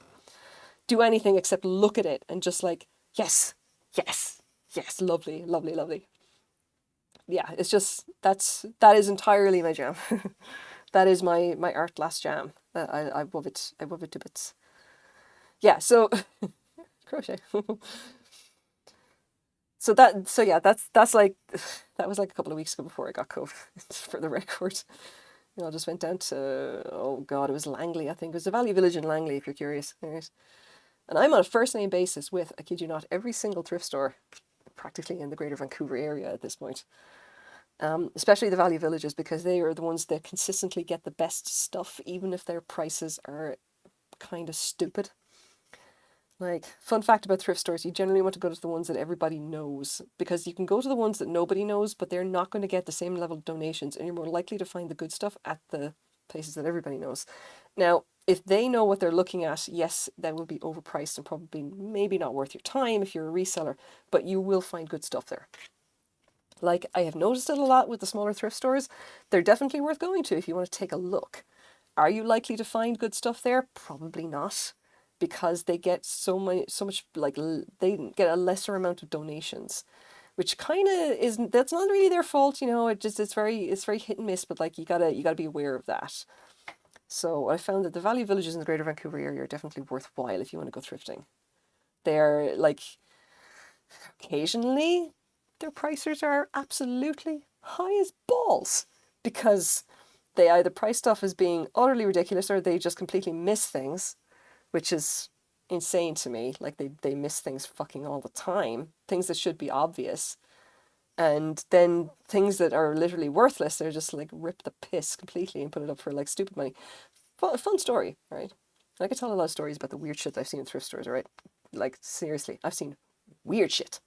do anything except look at it and just like, yes, lovely. Yeah, it's just, that is entirely my jam. That is my art glass jam. I love it. I love it to bits. Yeah, so crochet. That's like, that was like a couple of weeks ago before I got COVID, for the record. I just went down to, oh God, it was Langley, I think. It was the Valley Village in Langley, if you're curious. Right? And I'm on a first name basis with, I kid you not, every single thrift store practically in the Greater Vancouver area at this point. Especially the Valley Villages, because they are the ones that consistently get the best stuff, even if their prices are kind of stupid. Like, fun fact about thrift stores, you generally want to go to the ones that everybody knows, because you can go to the ones that nobody knows, but they're not going to get the same level of donations, and you're more likely to find the good stuff at the places that everybody knows. Now, if they know what they're looking at, yes, that will be overpriced and probably maybe not worth your time if you're a reseller, but you will find good stuff there. Like, I have noticed it a lot with the smaller thrift stores. They're definitely worth going to if you want to take a look. Are you likely to find good stuff there? Probably not. Because they get so much, like, they get a lesser amount of donations, which kind of isn't, that's not really their fault, it's very hit and miss, but like, you gotta be aware of that. So I found that the Valley Villages in the Greater Vancouver area are definitely worthwhile if you want to go thrifting. They're like, occasionally their prices are absolutely high as balls, because they either price stuff as being utterly ridiculous or they just completely miss things, which is insane to me. Like, they miss things fucking all the time. Things that should be obvious. And then things that are literally worthless, they're just like, rip the piss completely and put it up for like stupid money. Fun story, right? I could tell a lot of stories about the weird shit that I've seen in thrift stores, right? Like, seriously, I've seen weird shit.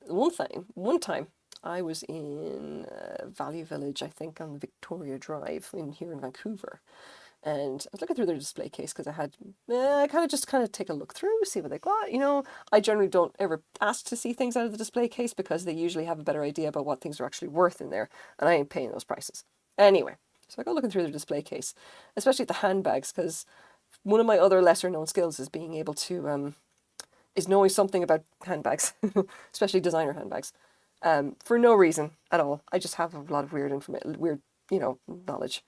One time, I was in Valley Village, I think on Victoria Drive here in Vancouver. And I was looking through their display case because I kind of take a look through, see what they got. I generally don't ever ask to see things out of the display case because they usually have a better idea about what things are actually worth in there, and I ain't paying those prices. Anyway, so I go looking through their display case, especially the handbags, because one of my other lesser known skills is being able to, is knowing something about handbags, especially designer handbags, for no reason at all. I just have a lot of weird knowledge.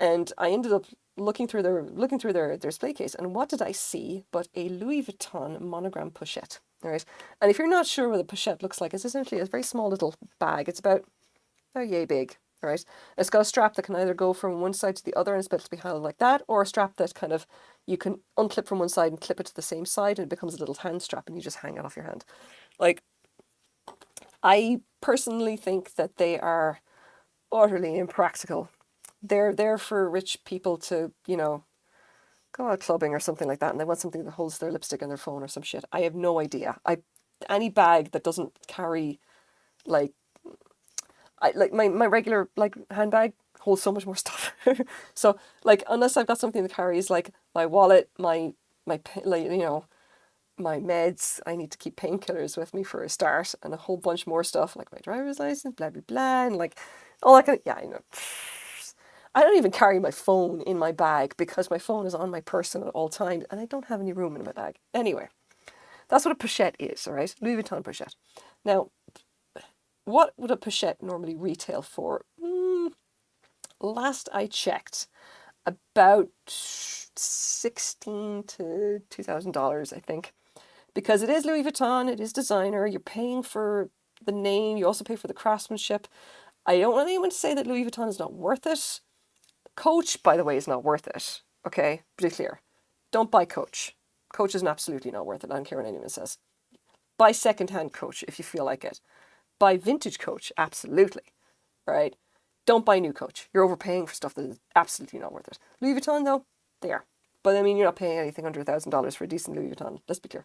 And I ended up looking through their display case, and what did I see but a Louis Vuitton monogram pochette, all right? And if you're not sure what a pochette looks like, it's essentially a very small little bag. It's about yay big, all right? It's got a strap that can either go from one side to the other, and it's meant to be held like that, or a strap that kind of, you can unclip from one side and clip it to the same side, and it becomes a little hand strap, and you just hang it off your hand. Like, I personally think that they are utterly impractical. They're there for rich people to, go out clubbing or something like that, and they want something that holds their lipstick and their phone or some shit. I have no idea. Any bag that doesn't carry, like my regular, like, handbag holds so much more stuff. So, like, unless I've got something that carries, like, my wallet, my meds, I need to keep painkillers with me for a start, and a whole bunch more stuff, like my driver's license, blah, blah, blah, and, like, all that kind of, yeah, I know. I don't even carry my phone in my bag because my phone is on my person at all times and I don't have any room in my bag. Anyway, that's what a pochette is, all right? Louis Vuitton pochette. Now, what would a pochette normally retail for? Last I checked, about $16 to $2,000, I think. Because it is Louis Vuitton, it is designer, you're paying for the name, you also pay for the craftsmanship. I don't want anyone to say that Louis Vuitton is not worth it. Coach, by the way, is not worth it. Okay, pretty clear. Don't buy Coach. Coach is absolutely not worth it. I don't care what anyone says. Buy second-hand Coach if you feel like it. Buy vintage Coach, absolutely. Right? Don't buy new Coach. You're overpaying for stuff that is absolutely not worth it. Louis Vuitton, though, they are. But I mean, you're not paying anything under $1,000 for a decent Louis Vuitton. Let's be clear.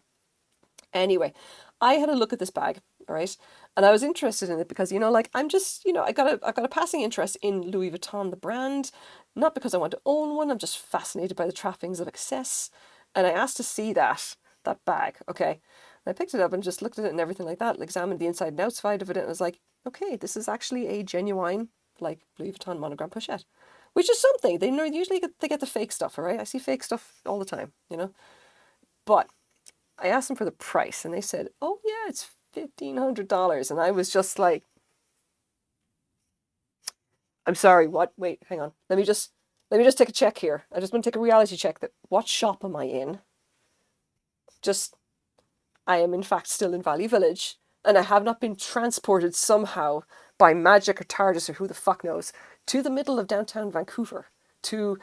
Anyway, I had a look at this bag, all right, and I was interested in it because, you know, like, I'm just, you know, I've got a passing interest in Louis Vuitton, the brand, not because I want to own one. I'm just fascinated by the trappings of excess, and I asked to see that bag, okay. And I picked it up and just looked at it and everything like that, examined the inside and outside of it, and I was like, okay, this is actually a genuine, like, Louis Vuitton monogram pochette, which is something. They know usually they get the fake stuff, all right. I see fake stuff all the time, you know, but I asked them for the price and they said, oh yeah, it's $1,500. And I was just like, I'm sorry, what? Wait, hang on. Let me just take a check here. I just want to take a reality check that what shop am I in? I am in fact still in Valley Village and I have not been transported somehow by magic or TARDIS or who the fuck knows to the middle of downtown Vancouver, to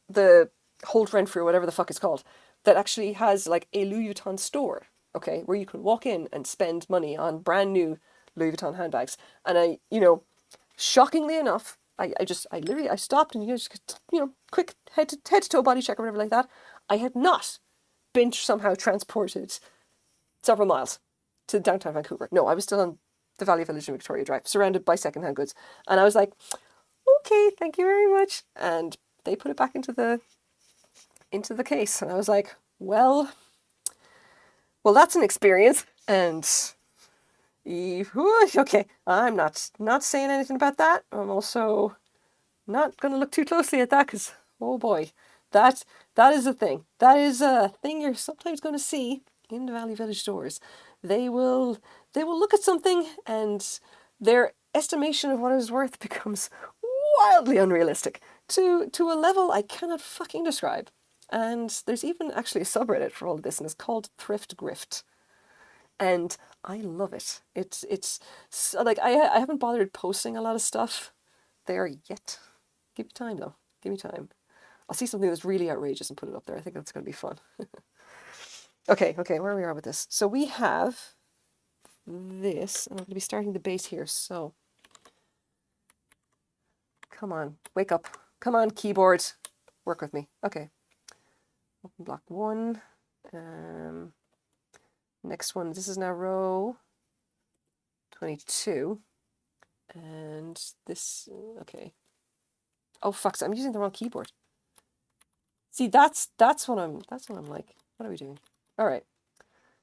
the Holt Renfrew, whatever the fuck it's called, that actually has like a Louis Vuitton store, okay, where you can walk in and spend money on brand new Louis Vuitton handbags. And I, you know, shockingly enough, I literally stopped and, quick head to toe body check or whatever like that. I had not been somehow transported several miles to downtown Vancouver. No, I was still on the Valley Village in Victoria Drive, surrounded by secondhand goods. And I was like, okay, thank you very much. And they put it back into the case, and I was like, well, that's an experience. And okay, I'm not saying anything about that. I'm also not going to look too closely at that because, oh boy, that is a thing. That is a thing you're sometimes going to see in the Valley Village stores. They will look at something and their estimation of what it is worth becomes wildly unrealistic to a level I cannot fucking describe. And there's even actually a subreddit for all of this, and it's called Thrift Grift. And I love it. It's like, I haven't bothered posting a lot of stuff there yet. Give me time, though. Give me time. I'll see something that's really outrageous and put it up there. I think that's going to be fun. Okay, where we are with this. So we have this, and I'm going to be starting the base here, so come on, wake up. Come on, keyboard. Work with me. Okay. Open block 1. Next one, this is now row 22. And this, okay. Oh fuck, so I'm using the wrong keyboard. See, that's what I'm like. What are we doing? All right.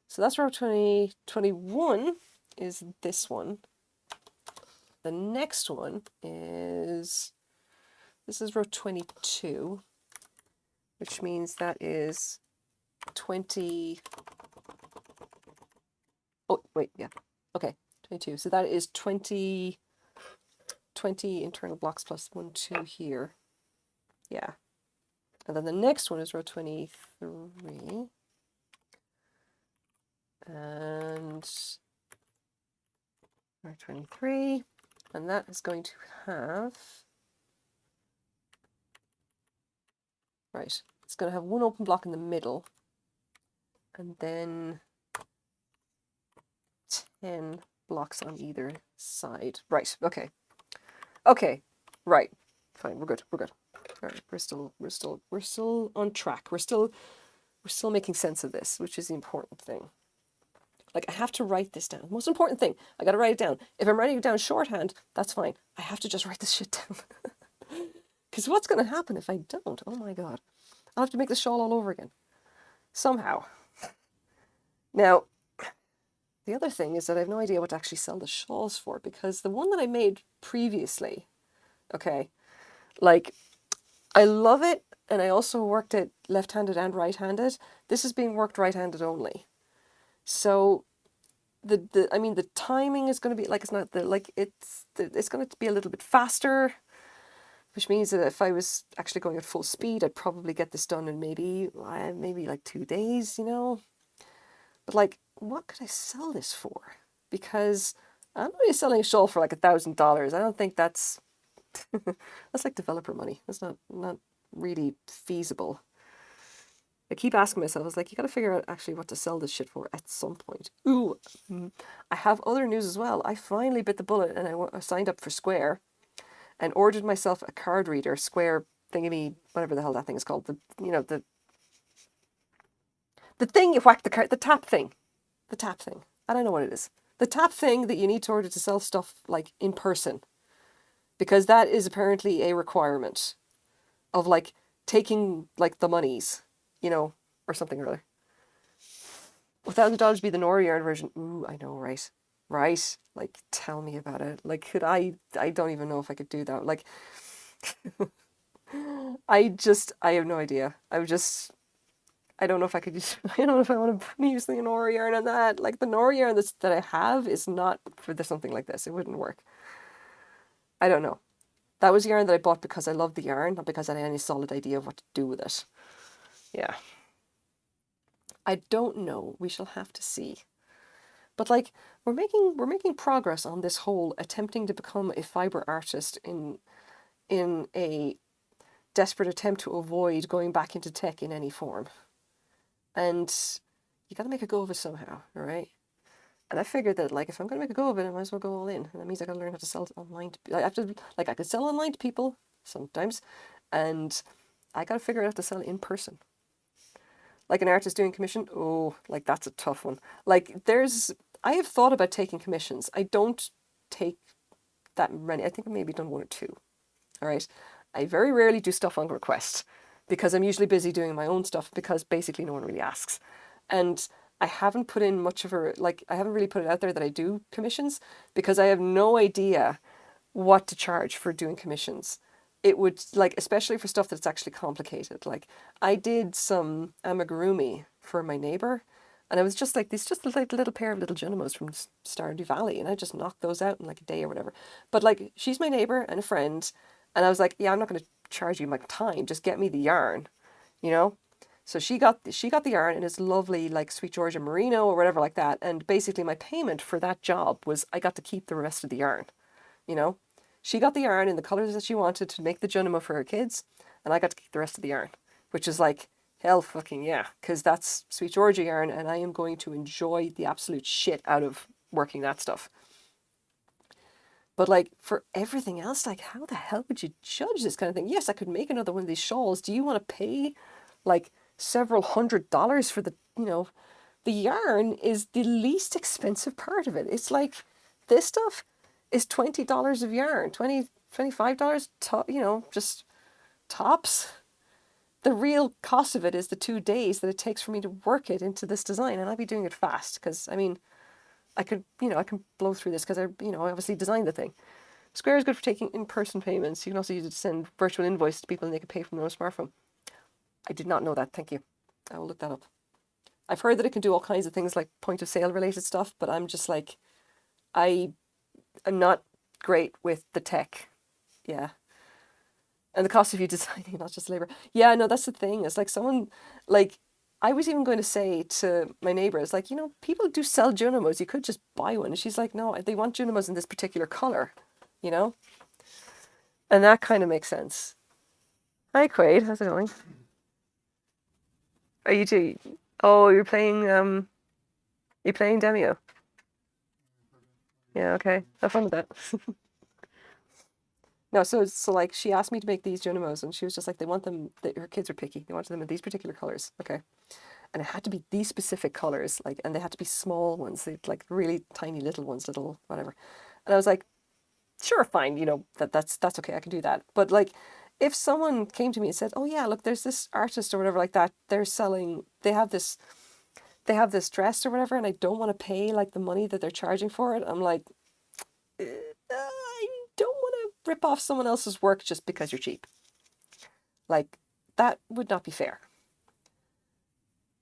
So that's row 21 is this one. The next one is, this is row 22. Which means that is 20. Oh, wait, yeah. Okay, 22. So that is 20 internal blocks plus 1, 2 here. Yeah. And then the next one is row 23. And row 23. And that is going to have, right, it's going to have one open block in the middle, and then 10 blocks on either side. Right, okay. Okay, right. Fine, we're good. All right, we're still on track. We're still making sense of this, which is the important thing. Like, I have to write this down. Most important thing, I got to write it down. If I'm writing it down shorthand, that's fine. I have to just write this shit down. Because what's going to happen if I don't? Oh my god. I'll have to make the shawl all over again. Somehow. Now, the other thing is that I have no idea what to actually sell the shawls for, because the one that I made previously, okay, like, I love it, and I also worked it left-handed and right-handed. This is being worked right-handed only. So I mean the timing is going to be like it's not the like it's going to be a little bit faster, which means that if I was actually going at full speed, I'd probably get this done in maybe like 2 days, you know. But like, what could I sell this for? Because I'm only selling a shawl for like $1,000. I don't think that's like developer money. That's not really feasible. I keep asking myself, I was like, you got to figure out actually what to sell this shit for at some point. Ooh, I have other news as well. I finally bit the bullet and I signed up for Square and ordered myself a card reader, Square thingy, whatever the hell that thing is called. The thing you whack the card, the tap thing. The tap thing. I don't know what it is. The tap thing that you need to order to sell stuff like in person. Because that is apparently a requirement of like taking like the monies, you know, or something or other. $1,000 be the Nori yarn version. Ooh, I know, right? Right? Like, tell me about it. Like, could I don't even know if I could do that. Like, I have no idea. I don't know if I could use, I don't know if I want to use the Nori yarn on that. Like, the Nori yarn that I have is not for something like this. It wouldn't work. I don't know. That was yarn that I bought because I loved the yarn, not because I had any solid idea of what to do with it. Yeah. I don't know. We shall have to see. But like we're making progress on this whole attempting to become a fiber artist in a desperate attempt to avoid going back into tech in any form. And you got to make a go of it somehow, all right? And I figured that like if I'm going to make a go of it, I might as well go all in. And that means I got to learn how to sell online. I have to like I could sell online to people sometimes, and I got to figure out how to sell in person. Like an artist doing commission, oh, like that's a tough one. Like I have thought about taking commissions. I don't take that many. I think I've maybe done one or two. All right. I very rarely do stuff on request because I'm usually busy doing my own stuff because basically no one really asks. And I haven't put in much of I haven't really put it out there that I do commissions because I have no idea what to charge for doing commissions. It would like especially for stuff that's actually complicated. Like I did some amigurumi for my neighbor, and I was just like like a little pair of little Junimos from Stardew Valley, and I just knocked those out in like a day or whatever. But like she's my neighbor and a friend, and I was like, yeah, I'm not going to charge you my time. Just get me the yarn, you know. So she got the yarn and it's lovely like Sweet Georgia Merino or whatever like that. And basically my payment for that job was I got to keep the rest of the yarn, you know. She got the yarn in the colours that she wanted to make the Junimo for her kids, and I got to keep the rest of the yarn, which is like, hell fucking yeah, because that's Sweet Georgia yarn, and I am going to enjoy the absolute shit out of working that stuff. But like for everything else, like how the hell would you judge this kind of thing? Yes, I could make another one of these shawls. Do you want to pay like several $100s for the yarn is the least expensive part of it. It's like this stuff is $20 of yarn, $25, just tops. The real cost of it is the 2 days that it takes for me to work it into this design, and I'd be doing it fast because I mean, I can blow through this because I obviously designed the thing. Square is good for taking in-person payments. You can also use it to send virtual invoice to people and they can pay from their own smartphone. I did not know that. Thank you. I will look that up. I've heard that it can do all kinds of things like point of sale related stuff, but I'm just like, I am not great with the tech. Yeah. And the cost of you designing, not just labor. Yeah, no, that's the thing. It's like someone, like, I was even going to say to my neighbors, like, people do sell Junimos. You could just buy one. And she's like, no, they want Junimos in this particular color, you know? And that kind of makes sense. Hi, Quaid. How's it going? Are you two? Oh, you're playing Demio. Yeah, okay. Have fun with that. No, so like she asked me to make these Junimos and she was just like, her kids are picky. They wanted them in these particular colors. Okay. And it had to be these specific colors, like, and they had to be small ones. They like really tiny little ones, little whatever. And I was like, sure, fine, that's okay, I can do that. But like if someone came to me and said, oh yeah, look, there's this artist or whatever like that, they have this dress or whatever, and I don't want to pay like the money that they're charging for it, I'm like, I don't want to rip off someone else's work just because you're cheap. Like, that would not be fair.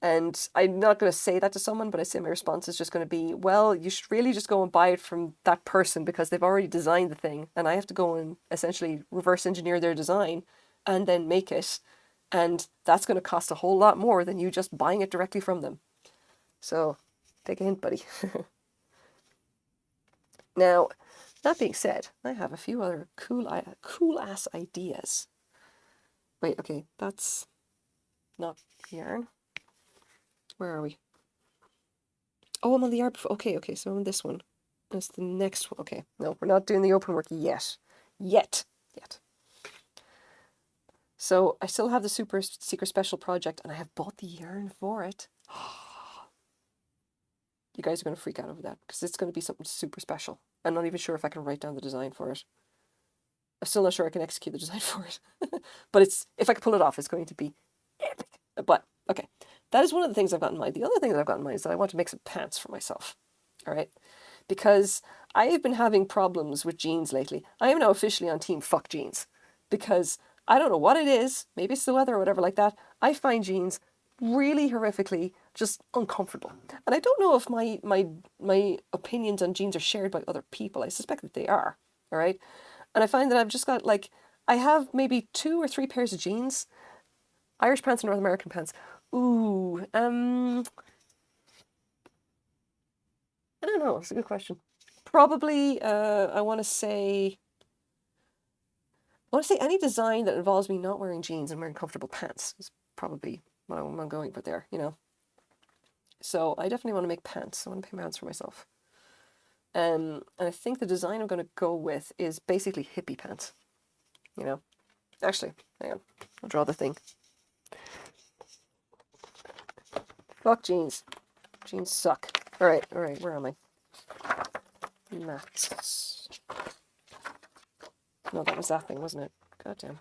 And I'm not going to say that to someone, but I say my response is just going to be, well, you should really just go and buy it from that person because they've already designed the thing. And I have to go and essentially reverse engineer their design and then make it. And that's going to cost a whole lot more than you just buying it directly from them. So take a hint, buddy. Now, that being said, I have a few other cool-ass ideas. Wait, okay, that's not yarn. Where are we? Oh, I'm on the yarn. Okay, so I'm on this one. That's the next one. Okay, no, we're not doing the open work yet. Yet. So I still have the super secret special project, and I have bought the yarn for it. You guys are going to freak out over that because it's going to be something super special. I'm not even sure if I can write down the design for it. I'm still not sure I can execute the design for it. But if I can pull it off, it's going to be epic. But, okay. That is one of the things I've got in mind. The other thing that I've got in mind is that I want to make some pants for myself. All right? Because I have been having problems with jeans lately. I am now officially on team fuck jeans. Because I don't know what it is. Maybe it's the weather or whatever like that. I find jeans really horrifically just uncomfortable. And I don't know if my opinions on jeans are shared by other people. I suspect that they are. All right? And I find that I've just got, like, I have maybe 2 or 3 pairs of jeans. Irish pants and North American pants. Ooh, I don't know. It's a good question. Probably, I want to say any design that involves me not wearing jeans and wearing comfortable pants is probably what I'm going for there, you know. So I definitely want to make pants. I want to make pants for myself. And I think the design I'm going to go with is basically hippie pants. You know, actually, hang on. I'll draw the thing. Fuck jeans. Jeans suck. All right. Where am I? Mats. No, that was that thing, wasn't it? Goddamn.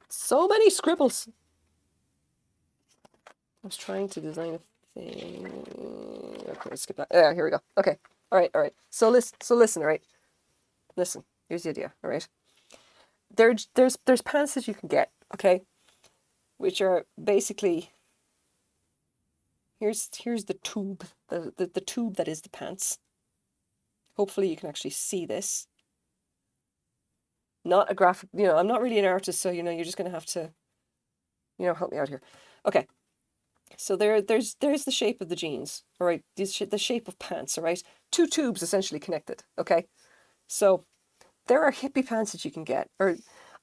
So many scribbles. I was trying to design a thing. Okay, let's skip that. Yeah, here we go. Okay. All right. So listen, all right? Listen. Here's the idea, all right? There's pants that you can get, okay? Which are basically, here's the tube, the tube that is the pants. Hopefully you can actually see this. Not a graphic, you know, I'm not really an artist, so, you know, you're just going to have to, you know, help me out here. Okay. So there's the shape of the jeans, all right? The shape of pants, all right? 2 tubes essentially connected, okay? So there are hippie pants that you can get, or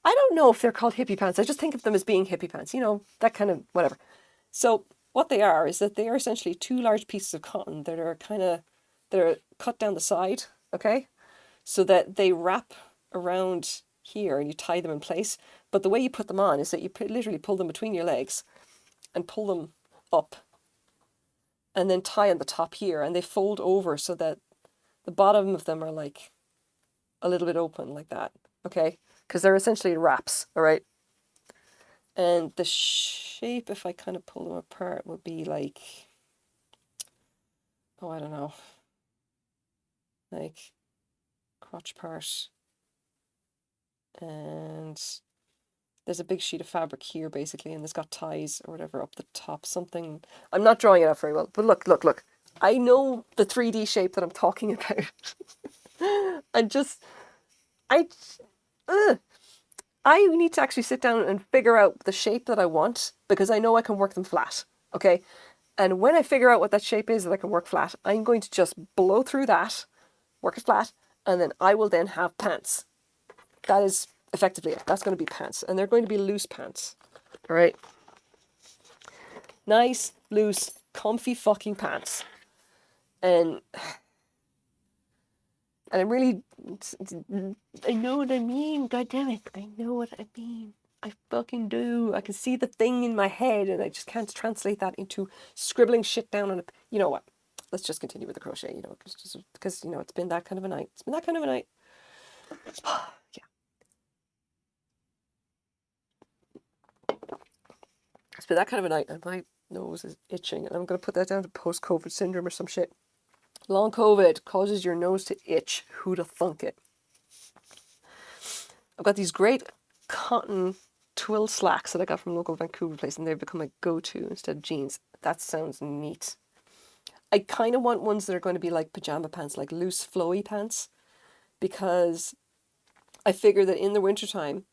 I don't know if they're called hippie pants. I just think of them as being hippie pants, you know, that kind of whatever. So what they are is that they are essentially 2 large pieces of cotton that are cut down the side, okay? So that they wrap around here and you tie them in place. But the way you put them on is that you literally pull them between your legs and pull them up and then tie on the top here, and they fold over so that the bottom of them are like a little bit open like that, okay? Because they're essentially wraps, all right? And the shape, if I kind of pull them apart, would be like, oh, I don't know, like crotch part, and there's a big sheet of fabric here basically, and it's got ties or whatever up the top, something. I'm not drawing it out very well, but look. I know the 3D shape that I'm talking about. I need to actually sit down and figure out the shape that I want, because I know I can work them flat, okay? And when I figure out what that shape is that I can work flat, I'm going to just blow through that, work it flat, and then I will then have pants. That is effectively it. That's going to be pants. And they're going to be loose pants, all right? Nice, loose, comfy fucking pants. And I'm really, I know what I mean, God damn it. I know what I mean. I fucking do. I can see the thing in my head and I just can't translate that into scribbling shit down on a, you know what? Let's just continue with the crochet, you know, just because, you know, it's been that kind of a night. Yeah. It's been that kind of a night and my nose is itching and I'm going to put that down to post-COVID syndrome or some shit. Long COVID causes your nose to itch. Who'da thunk it? I've got these great cotton twill slacks that I got from a local Vancouver place, and they've become my go-to instead of jeans. That sounds neat. I kind of want ones that are going to be like pajama pants, like loose flowy pants, because I figure that in the wintertime,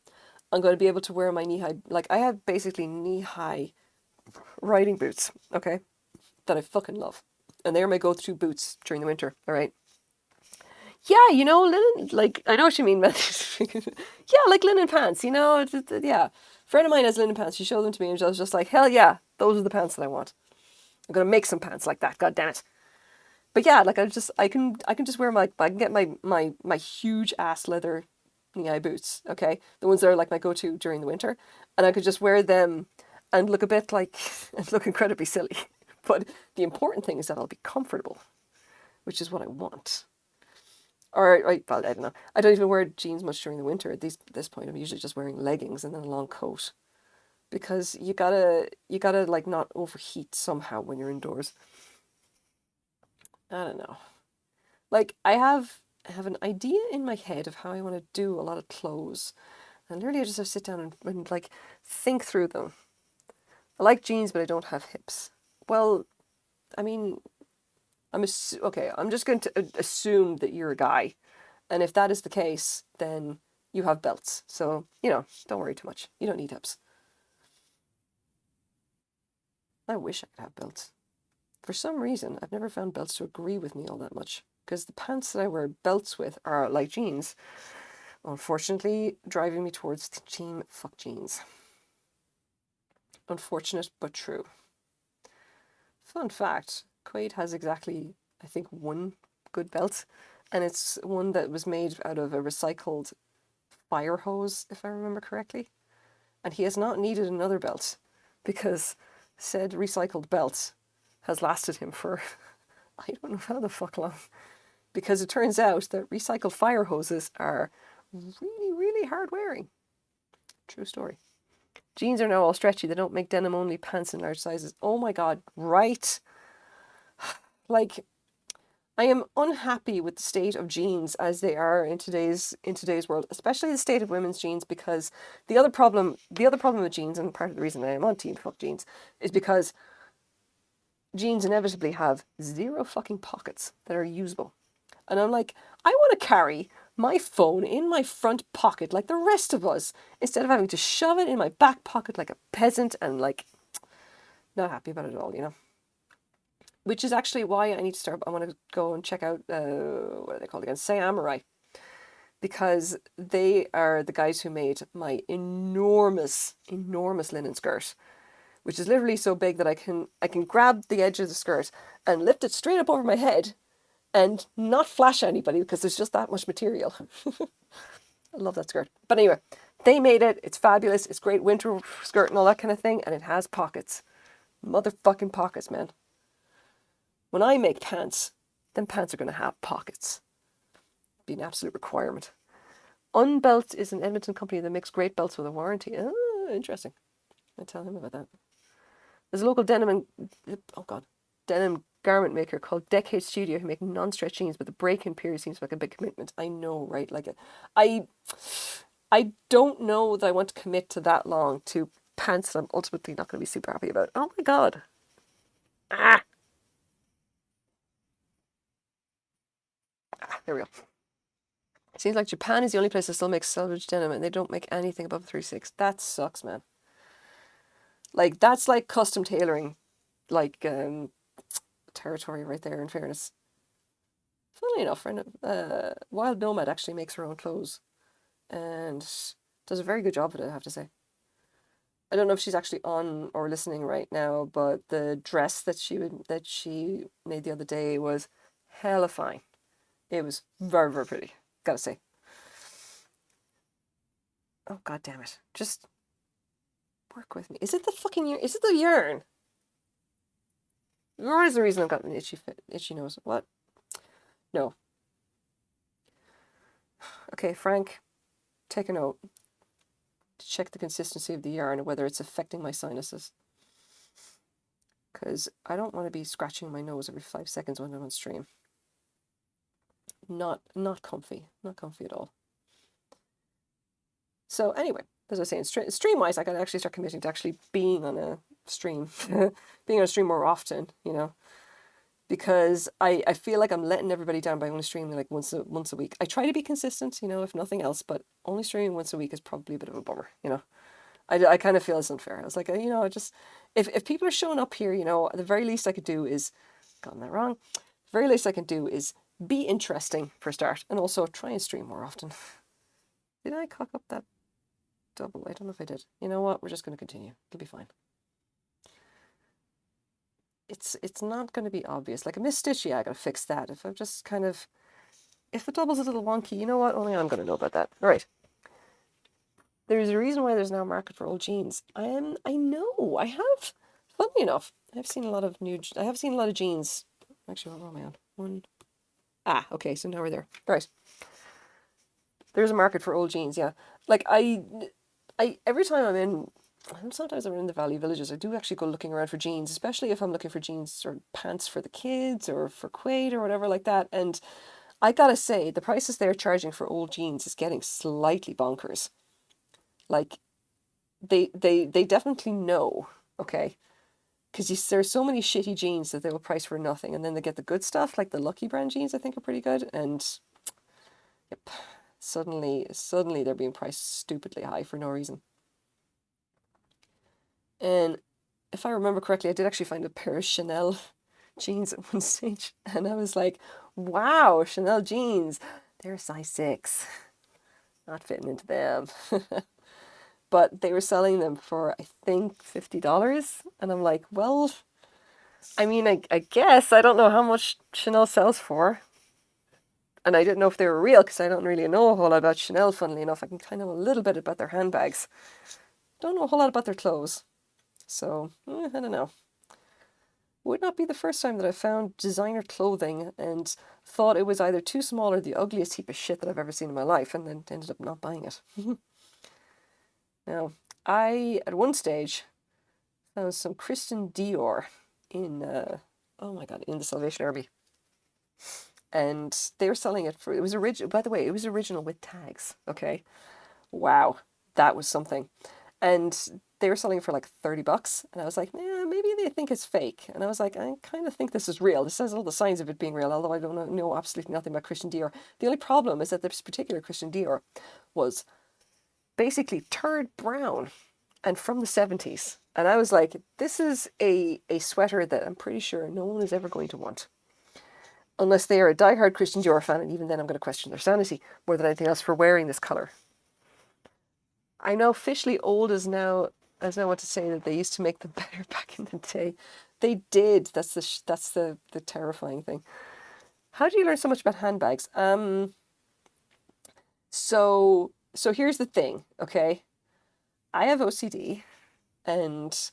I'm going to be able to wear my knee-high, like I have basically knee-high riding boots, okay, that I fucking love. And they're my go-to boots during the winter, all right? Yeah, linen, like, I know what you mean, man. Yeah, like linen pants, yeah. A friend of mine has linen pants. She showed them to me and I was just like, hell yeah, those are the pants that I want. I'm going to make some pants like that, god damn it. But yeah, like I can just wear I can get my huge ass leather knee-high boots, okay? The ones that are like my go-to during the winter. And I could just wear them and look a bit like, and look incredibly silly. But the important thing is that I'll be comfortable, which is what I want. Or, well, I don't know. I don't even wear jeans much during the winter. At this point, I'm usually just wearing leggings and then a long coat. Because you gotta like not overheat somehow when you're indoors. I don't know. Like I have an idea in my head of how I want to do a lot of clothes. And literally I just have to sit down and like think through them. I like jeans, but I don't have hips. Well, I mean, okay, I'm just going to assume that you're a guy. And if that is the case, then you have belts. So, don't worry too much. You don't need hips. I wish I could have belts. For some reason, I've never found belts to agree with me all that much. Because the pants that I wear belts with are like jeans. Unfortunately, driving me towards team fuck jeans. Unfortunate, but true. Fun fact, Quaid has exactly, I think, one good belt. And it's one that was made out of a recycled fire hose, if I remember correctly. And he has not needed another belt because said recycled belt has lasted him for, I don't know how the fuck long. Because it turns out that recycled fire hoses are really, really hard wearing. True story. Jeans are now all stretchy. They don't make denim only pants in large sizes. Oh my god, right? Like, I am unhappy with the state of jeans as they are in today's world, especially the state of women's jeans, because the other problem with jeans, and part of the reason I am on team fuck jeans, is because jeans inevitably have zero fucking pockets that are usable. And I'm like, I want to carry my phone in my front pocket like the rest of us, instead of having to shove it in my back pocket like a peasant, and like, not happy about it at all, Which is actually why I need to start. I want to go and check out, what are they called again? Samurai. Because they are the guys who made my enormous, enormous linen skirt, which is literally so big that I can grab the edge of the skirt and lift it straight up over my head and not flash anybody because there's just that much material. I love that skirt. But anyway, they made it. It's fabulous. It's great winter skirt and all that kind of thing. And it has pockets. Motherfucking pockets, man. When I make pants, then pants are going to have pockets. Be an absolute requirement. Unbelt is an Edmonton company that makes great belts with a warranty. Oh, interesting. I tell him about that. There's a local denim garment maker called Decade Studio who make non-stretch jeans, but the break-in period seems like a big commitment. I know, right? Like, I don't know that I want to commit to that long to pants that I'm ultimately not going to be super happy about. Oh my god. There we go. Seems like Japan is the only place that still makes selvage denim and they don't make anything above 3/6. That sucks, man. Like, that's like custom tailoring, like, territory right there, in fairness. Funnily enough, Wild Nomad actually makes her own clothes and does a very good job of it, I have to say. I don't know if she's actually on or listening right now, but the dress that she made the other day was hella fine. It was very, very pretty, gotta say. Oh, god damn it. Just work with me. Is it the fucking yarn? Is it the yarn? Or is the reason I've got an itchy nose? What? No. Okay, Frank, take a note to check the consistency of the yarn and whether it's affecting my sinuses. Because I don't want to be scratching my nose every 5 seconds when I'm on stream. Not comfy. Not comfy at all. So anyway, as I was saying, stream-wise, I got to actually start committing to actually being on a stream. Being on a stream more often, you know. Because I feel like I'm letting everybody down by only streaming like once a week. I try to be consistent, you know, if nothing else, but only streaming once a week is probably a bit of a bummer, you know. I kind of feel it's unfair. I was like, you know, if people are showing up here, you know, the very least I could do is, gotten that wrong, the very least I can do is be interesting for a start, and also try and stream more often. Did I cock up that double? I don't know if I did. You know what? We're just going to continue. It'll be fine. It's not going to be obvious. Like a missed stitch, yeah, I got to fix that. If I'm just kind of, if the double's a little wonky, you know what? Only I'm going to know about that. All right. There's a reason why there's now a market for old jeans. I know. I have. Funnily enough, I've seen a lot of jeans. Actually, what am I on? One. Ah, okay. So now we're there. All right. There's a market for old jeans. Yeah. Like I every time sometimes I'm in the Valley Villages, I do actually go looking around for jeans, especially if I'm looking for jeans or pants for the kids or for Quaid or whatever like that. And I gotta say, the prices they're charging for old jeans is getting slightly bonkers. Like, they definitely know, okay? Because there's so many shitty jeans that they will price for nothing, and then they get the good stuff, like the Lucky Brand jeans, I think are pretty good, and yep, suddenly they're being priced stupidly high for no reason. And if I remember correctly, I did actually find a pair of Chanel jeans at one stage, and I was like, wow, Chanel jeans, they're size 6. Not fitting into them. But they were selling them for, I think, $50. And I'm like, well, I mean, I guess. I don't know how much Chanel sells for. And I didn't know if they were real because I don't really know a whole lot about Chanel, funnily enough. I can kind of know a little bit about their handbags. Don't know a whole lot about their clothes. So, I don't know. Would not be the first time that I found designer clothing and thought it was either too small or the ugliest heap of shit that I've ever seen in my life, and then ended up not buying it. Now, I, at one stage, found some Christian Dior in, oh my god, in the Salvation Army. And they were selling it for, it was original, by the way, it was original with tags, okay? Wow, that was something. And they were selling it for like $30. And I was like, maybe they think it's fake. And I was like, I kind of think this is real. This has all the signs of it being real, although I don't know absolutely nothing about Christian Dior. The only problem is that this particular Christian Dior was basically turd brown and from the 70s. And I was like, this is a sweater that I'm pretty sure no one is ever going to want. Unless they are a diehard Christian Dior fan, and even then I'm going to question their sanity more than anything else for wearing this colour. I know officially old is now, as I want to say that they used to make them better back in the day. They did. That's the terrifying thing. How do you learn so much about handbags? So here's the thing, okay? I have OCD, and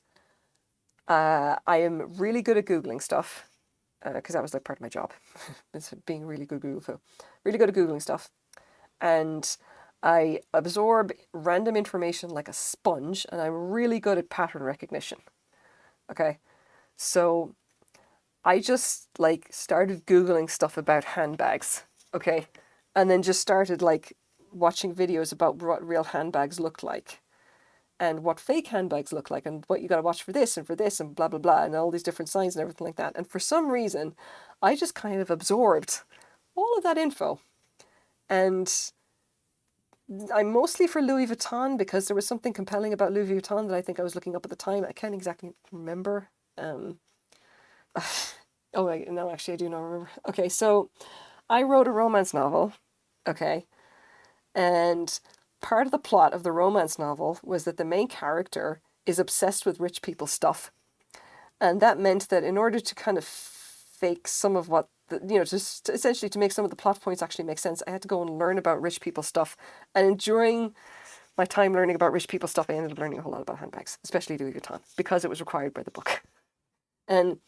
I am really good at Googling stuff, because that was like part of my job. It's being a really good Google. Really good at Googling stuff. And I absorb random information like a sponge, and I'm really good at pattern recognition. Okay? So I just like started Googling stuff about handbags, okay? And then just started like watching videos about what real handbags look like and what fake handbags look like and what you got to watch for this and blah, blah, blah, and all these different signs and everything like that. And for some reason, I just kind of absorbed all of that info. And I'm mostly for Louis Vuitton because there was something compelling about Louis Vuitton that I think I was looking up at the time. I can't exactly remember. Oh, no, actually, I do not remember. Okay, so I wrote a romance novel, okay, and part of the plot of the romance novel was that the main character is obsessed with rich people's stuff. And that meant that in order to kind of fake some of what, just essentially to make some of the plot points actually make sense, I had to go and learn about rich people's stuff. And during my time learning about rich people's stuff, I ended up learning a whole lot about handbags, especially Louis Vuitton, because it was required by the book. And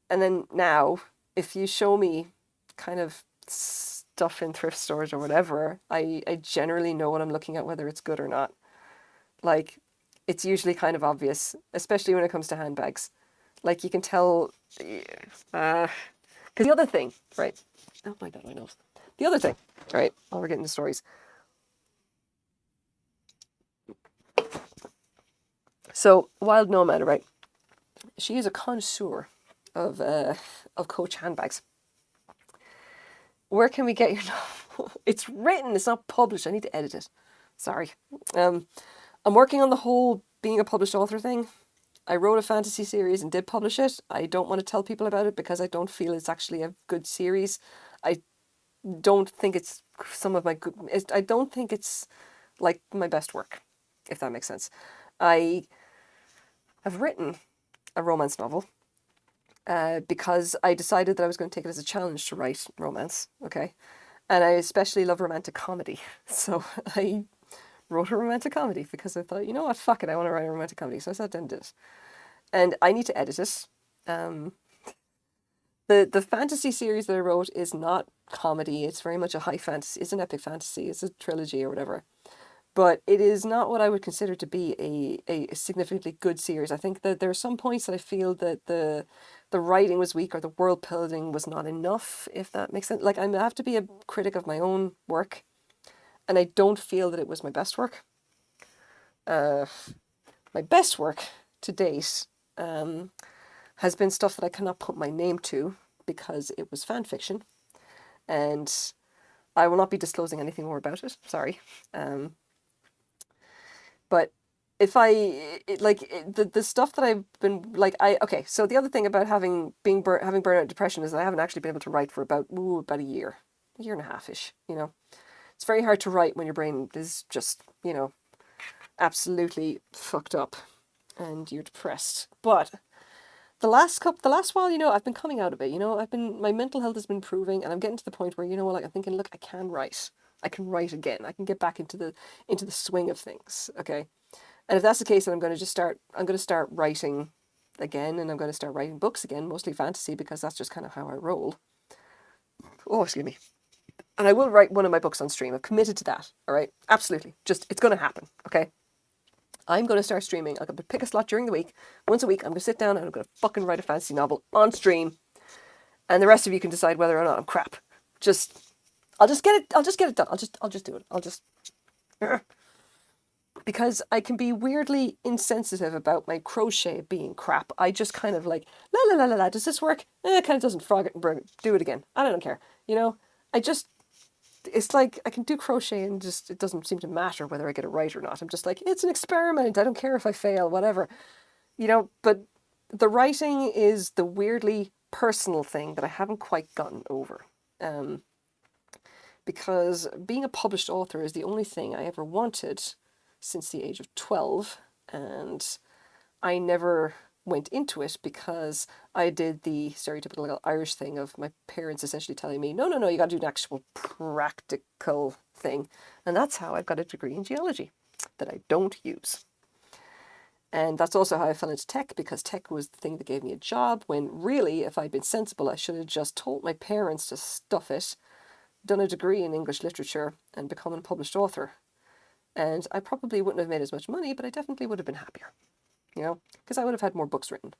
then now, if you show me kind of stuff in thrift stores or whatever, I generally know what I'm looking at, whether it's good or not. Like, it's usually kind of obvious, especially when it comes to handbags. Like, you can tell, because the other thing, right? Oh my god, my nose. The other thing, right? While we're getting to stories. So Wild Nomad, right? She is a connoisseur of Coach handbags. Where can we get your novel? It's written, it's not published. I need to edit it. Sorry. I'm working on the whole being a published author thing. I wrote a fantasy series and did publish it. I don't want to tell people about it because I don't feel it's actually a good series. I don't think it's some of my good... I don't think it's like my best work, if that makes sense. I have written a romance novel because I decided that I was going to take it as a challenge to write romance, okay? And I especially love romantic comedy. So I wrote a romantic comedy because I thought, you know what, fuck it, I want to write a romantic comedy. So I sat down and did it. And I need to edit it. The fantasy series that I wrote is not comedy. It's very much a high fantasy. It's an epic fantasy. It's a trilogy or whatever. But it is not what I would consider to be a significantly good series. I think that there are some points that I feel that the writing was weak or the world building was not enough, if that makes sense. Like, I have to be a critic of my own work, and I don't feel that it was my best work. My best work to date has been stuff that I cannot put my name to because it was fan fiction, and I will not be disclosing anything more about it. Sorry. But if the stuff that I've been like, okay, so the other thing about having burnout depression is that I haven't actually been able to write for about a year and a half-ish, you know. It's very hard to write when your brain is just, you know, absolutely fucked up and you're depressed. But the last while, you know, I've been coming out of it, you know, my mental health has been improving, and I'm getting to the point where, you know what, like, I'm thinking, look, I can write again. I can get back into the swing of things. Okay. And if that's the case, then I'm going to start writing again, and I'm going to start writing books again, mostly fantasy, because that's just kind of how I roll. Oh, excuse me. And I will write one of my books on stream. I've committed to that. All right. Absolutely. It's going to happen. Okay. I'm going to start streaming. I'm going to pick a slot during the week. Once a week, I'm going to sit down and I'm going to fucking write a fantasy novel on stream. And the rest of you can decide whether or not I'm crap. I'll just get it done. I'll just do it. Because I can be weirdly insensitive about my crochet being crap. I just kind of like, la, does this work? It kind of doesn't, frog it and burn it. Do it again. I don't care. You know, it's like I can do crochet and just, it doesn't seem to matter whether I get it right or not. I'm just like, it's an experiment. I don't care if I fail, whatever. You know, but the writing is the weirdly personal thing that I haven't quite gotten over. Because being a published author is the only thing I ever wanted since the age of 12, and I never went into it because I did the stereotypical Irish thing of my parents essentially telling me, no, you got to do an actual practical thing. And that's how I got a degree in geology that I don't use. And that's also how I fell into tech, because tech was the thing that gave me a job, when really, if I'd been sensible, I should have just told my parents to stuff it, done a degree in English literature, and become a published author. And I probably wouldn't have made as much money, but I definitely would have been happier, you know, because I would have had more books written.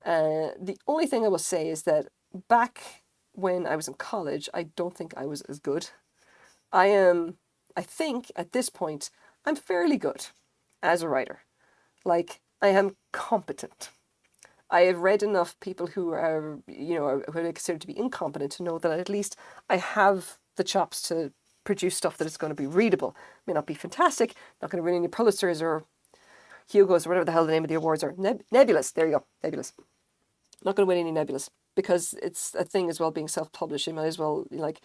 The only thing I will say is that back when I was in college, I don't think I was as good. I think at this point, I'm fairly good as a writer. Like, I am competent. I have read enough people who are, you know, who are considered to be incompetent to know that at least I have the chops to produce stuff that is going to be readable. May not be fantastic, not going to win any Pulitzers or Hugos or whatever the hell the name of the awards are. Nebulous, there you go, Nebulous. Not going to win any Nebulous, because it's a thing as well, being self-published. You might as well, like,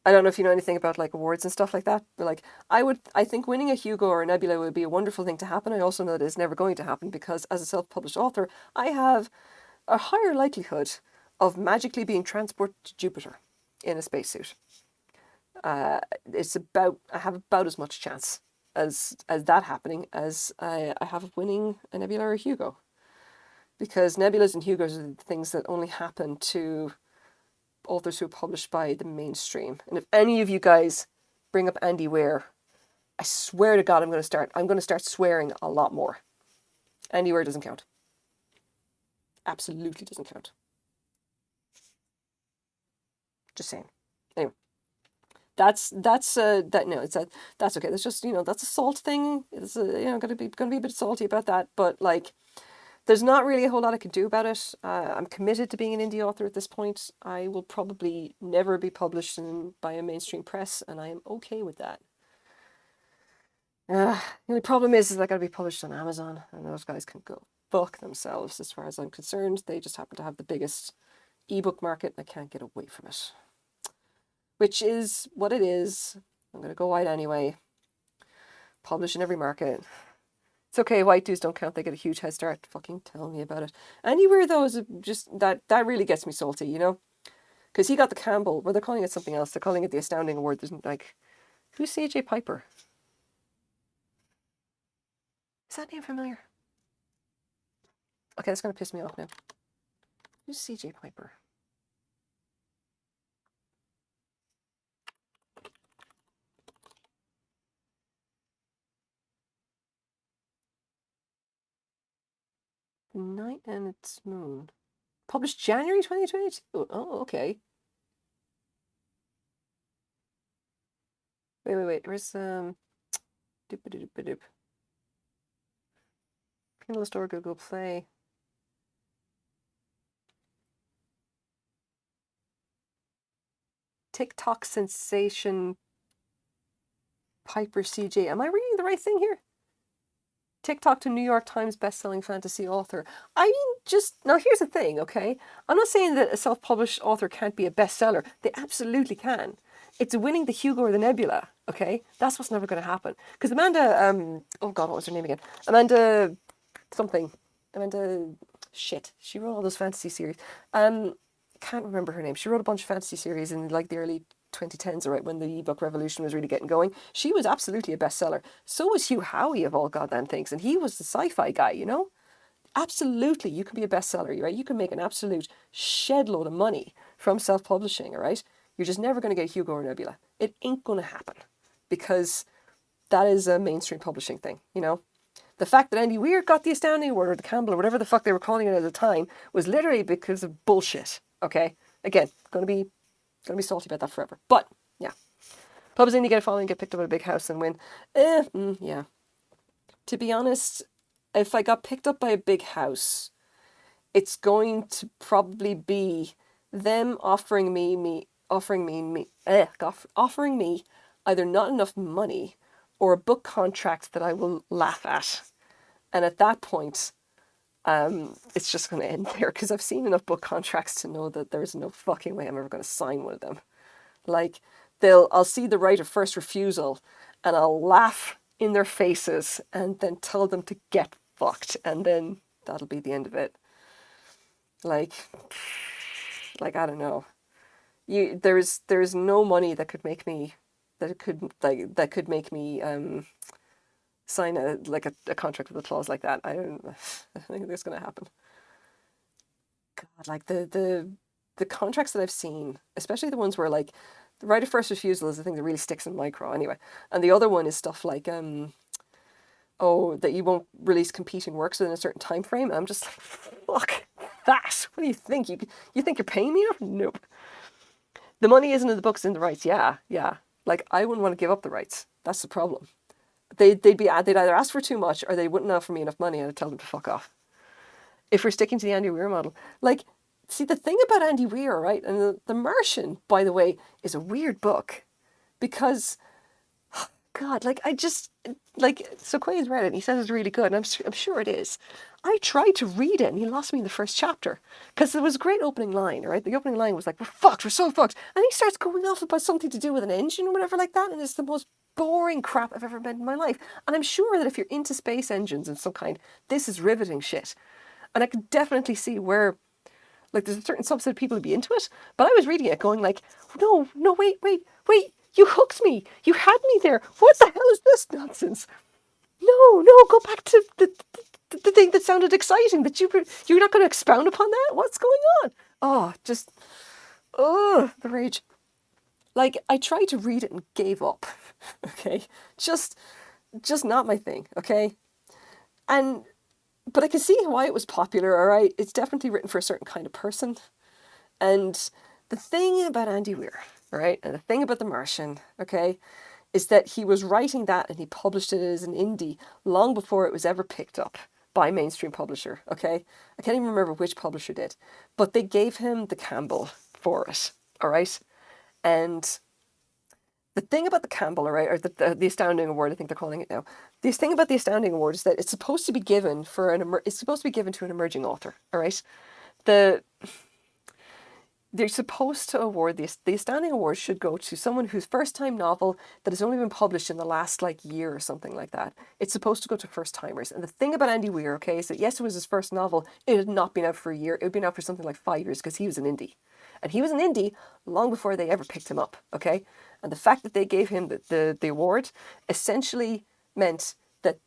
I don't know if you know anything about like awards and stuff like that, but like I think winning a Hugo or a Nebula would be a wonderful thing to happen. I also know that it's never going to happen, because as a self-published author, I have a higher likelihood of magically being transported to Jupiter in a spacesuit. I have about as much chance as that happening as I have of winning a Nebula or a Hugo. Because Nebulas and Hugos are the things that only happen to authors who are published by the mainstream. And if any of you guys bring up Andy Weir, I swear to God I'm going to start swearing a lot more. Andy Weir doesn't count. Absolutely doesn't count. Just saying. Anyway. that no, that's okay. That's just, that's a salt thing. It's gonna be a bit salty about that, but like there's not really a whole lot I can do about it. I'm committed to being an indie author at this point. I will probably never be published by a mainstream press, and I am okay with that. The only problem is I gotta be published on Amazon, and those guys can go fuck themselves as far as I'm concerned. They just happen to have the biggest ebook market, and I can't get away from it. Which is what it is. I'm gonna go white anyway. Publish in every market. It's okay, white dudes don't count, they get a huge head start. Fucking tell me about it. Anywhere though is just, that really gets me salty, Because he got the Campbell, well, they're calling it something else. They're calling it the Astounding Award. There's like, who's C.J. Piper? Is that name familiar? Okay, that's gonna piss me off now. Who's C.J. Piper? The Night and Its Moon. Published January 2022. Oh, okay. Wait. Where's doop doop doop. Kindle Store, Google Play. TikTok sensation Piper CJ. Am I reading the right thing here? TikTok to New York Times bestselling fantasy author. I mean, now here's the thing, okay? I'm not saying that a self-published author can't be a bestseller. They absolutely can. It's winning the Hugo or the Nebula, okay? That's what's never going to happen. Because Amanda, oh God, what was her name again? Amanda shit. She wrote all those fantasy series. Can't remember her name. She wrote a bunch of fantasy series in like the early 2010s, right, when the ebook revolution was really getting going. She was absolutely a bestseller. So was Hugh Howey of all goddamn things, and he was the sci-fi guy, Absolutely, you can be a bestseller, right? You can make an absolute shed load of money from self-publishing, all right? You're just never going to get Hugo or Nebula. It ain't going to happen because that is a mainstream publishing thing, The fact that Andy Weir got the Astounding Award or the Campbell or whatever the fuck they were calling it at the time was literally because of bullshit, okay? Again, gonna be salty about that forever. But, yeah. Pubs indie, get a following, get picked up at a big house and win. Yeah. To be honest, if I got picked up by a big house, it's going to probably be them offering me either not enough money or a book contract that I will laugh at. And at that point, it's just going to end there because I've seen enough book contracts to know that there's no fucking way I'm ever going to sign one of them. Like, I'll see the right of first refusal and I'll laugh in their faces and then tell them to get fucked, and then that'll be the end of it. Like I don't know. There's no money that could make me sign a contract with a clause like that. I don't think that's gonna happen. God, like the contracts that I've seen, especially the ones where like the right of first refusal is the thing that really sticks in micro anyway. And the other one is stuff like that you won't release competing works within a certain time frame. And I'm just like, fuck that. What do you think? You think you're paying me enough? Nope. The money isn't in the books, in the rights. Yeah. Like, I wouldn't want to give up the rights. That's the problem. They'd either ask for too much or they wouldn't offer me enough money and I'd tell them to fuck off. If we're sticking to the Andy Weir model. Like, see, the thing about Andy Weir, right, and the Martian, by the way, is a weird book because, God, like, so Quay's read it and he says it's really good, and I'm sure it is. I tried to read it and he lost me in the first chapter because there was a great opening line, right? The opening line was like, we're so fucked. And he starts going off about something to do with an engine or whatever like that, and it's the most boring crap I've ever read in my life. And I'm sure that if you're into space engines of some kind, this is riveting shit. And I could definitely see where, like, there's a certain subset of people who'd be into it. But I was reading it going like, no, wait. You hooked me. You had me there. What the hell is this nonsense? No, go back to the thing that sounded exciting. That you're not going to expound upon that? What's going on? Oh, the rage. Like, I tried to read it and gave up. Okay? Just not my thing, okay? But I can see why it was popular, all right? It's definitely written for a certain kind of person. And the thing about Andy Weir all right? And the thing about The Martian, okay, is that he was writing that and he published it as an indie long before it was ever picked up by a mainstream publisher, okay? I can't even remember which publisher did, but they gave him the Campbell for it, all right? And the thing about the Campbell, all right, or the Astounding Award, I think they're calling it now. The thing about the Astounding Award is that it's supposed to be given it's supposed to be given to an emerging author, all right? The They're supposed to award the Astounding Award should go to someone whose first time novel that has only been published in the last like year or something like that. It's supposed to go to first timers. And the thing about Andy Weir, okay, is that yes, it was his first novel. It had not been out for a year. It had been out for something like 5 years because he was an indie. And he was an indie long before they ever picked him up, okay? And the fact that they gave him the award essentially meant that